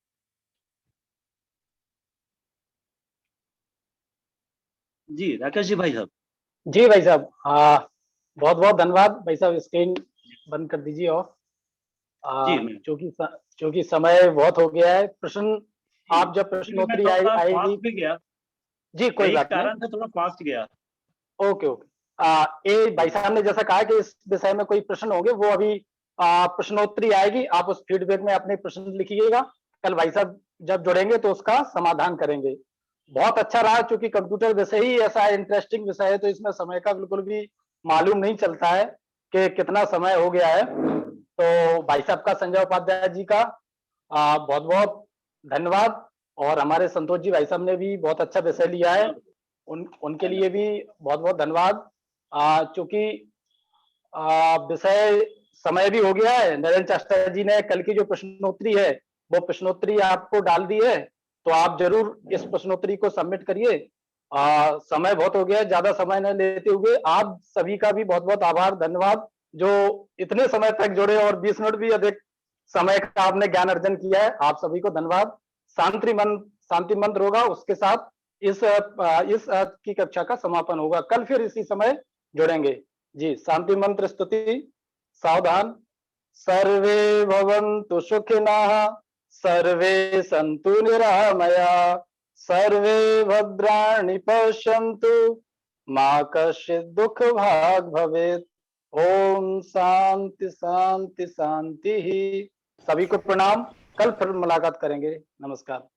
जी राकेश जी भाई साहब। जी भाई साहब, बहुत बहुत धन्यवाद भाई साहब। स्क्रीन बंद कर दीजिए और क्योंकि समय बहुत हो गया है। प्रश्न आप जब प्रश्नोत्तरी आएगी भी गया जी, कोई बात नहीं, कारण से थोड़ा फास्ट गया। Okay okay. ये भाई साहब ने जैसा कहा कि इस विषय में कोई प्रश्न होंगे वो अभी प्रश्नोत्तरी आएगी, आप उस फीडबैक में अपने प्रश्न लिखिएगा। कल भाई साहब जब जुड़ेंगे तो उसका समाधान करेंगे। बहुत अच्छा रहा, क्योंकि कंप्यूटर वैसे ही ऐसा इंटरेस्टिंग विषय है तो इसमें समय का बिल्कुल भी मालूम नहीं चलता है कि कितना समय हो गया है। तो भाई साहब का, संजय उपाध्याय जी का बहुत बहुत धन्यवाद, और हमारे संतोष जी भाई साहब ने भी बहुत अच्छा विषय लिया है, उनके लिए भी बहुत बहुत धन्यवाद। चूंकि विषय समय भी हो गया है, नरेंद्र चास्टा जी ने कल की जो प्रश्नोत्तरी है वो प्रश्नोत्तरी आपको डाल दी है, तो आप जरूर इस प्रश्नोत्तरी को सबमिट करिए। समय बहुत हो गया, ज्यादा समय न लेते हुए आप सभी का भी बहुत बहुत आभार, धन्यवाद, जो इतने समय तक जुड़े और 20 मिनट भी अधिक समय का आपने ज्ञान अर्जन किया है। आप सभी को धन्यवाद। शांति मंत्र होगा, उसके साथ इस की कक्षा का समापन होगा। कल फिर इसी समय जुड़ेंगे जी। शांति मंत्र स्तुति। सावधान। सर्वे भवन्तु सुखिनः, सर्वे सन्तु निरामया, सर्वे भद्राणि पश्यन्तु, मा कश्चित् दुःख भाग् भवेत्। ओम शांति शांति शांति ही। सभी को प्रणाम। कल फिर मुलाकात करेंगे। नमस्कार।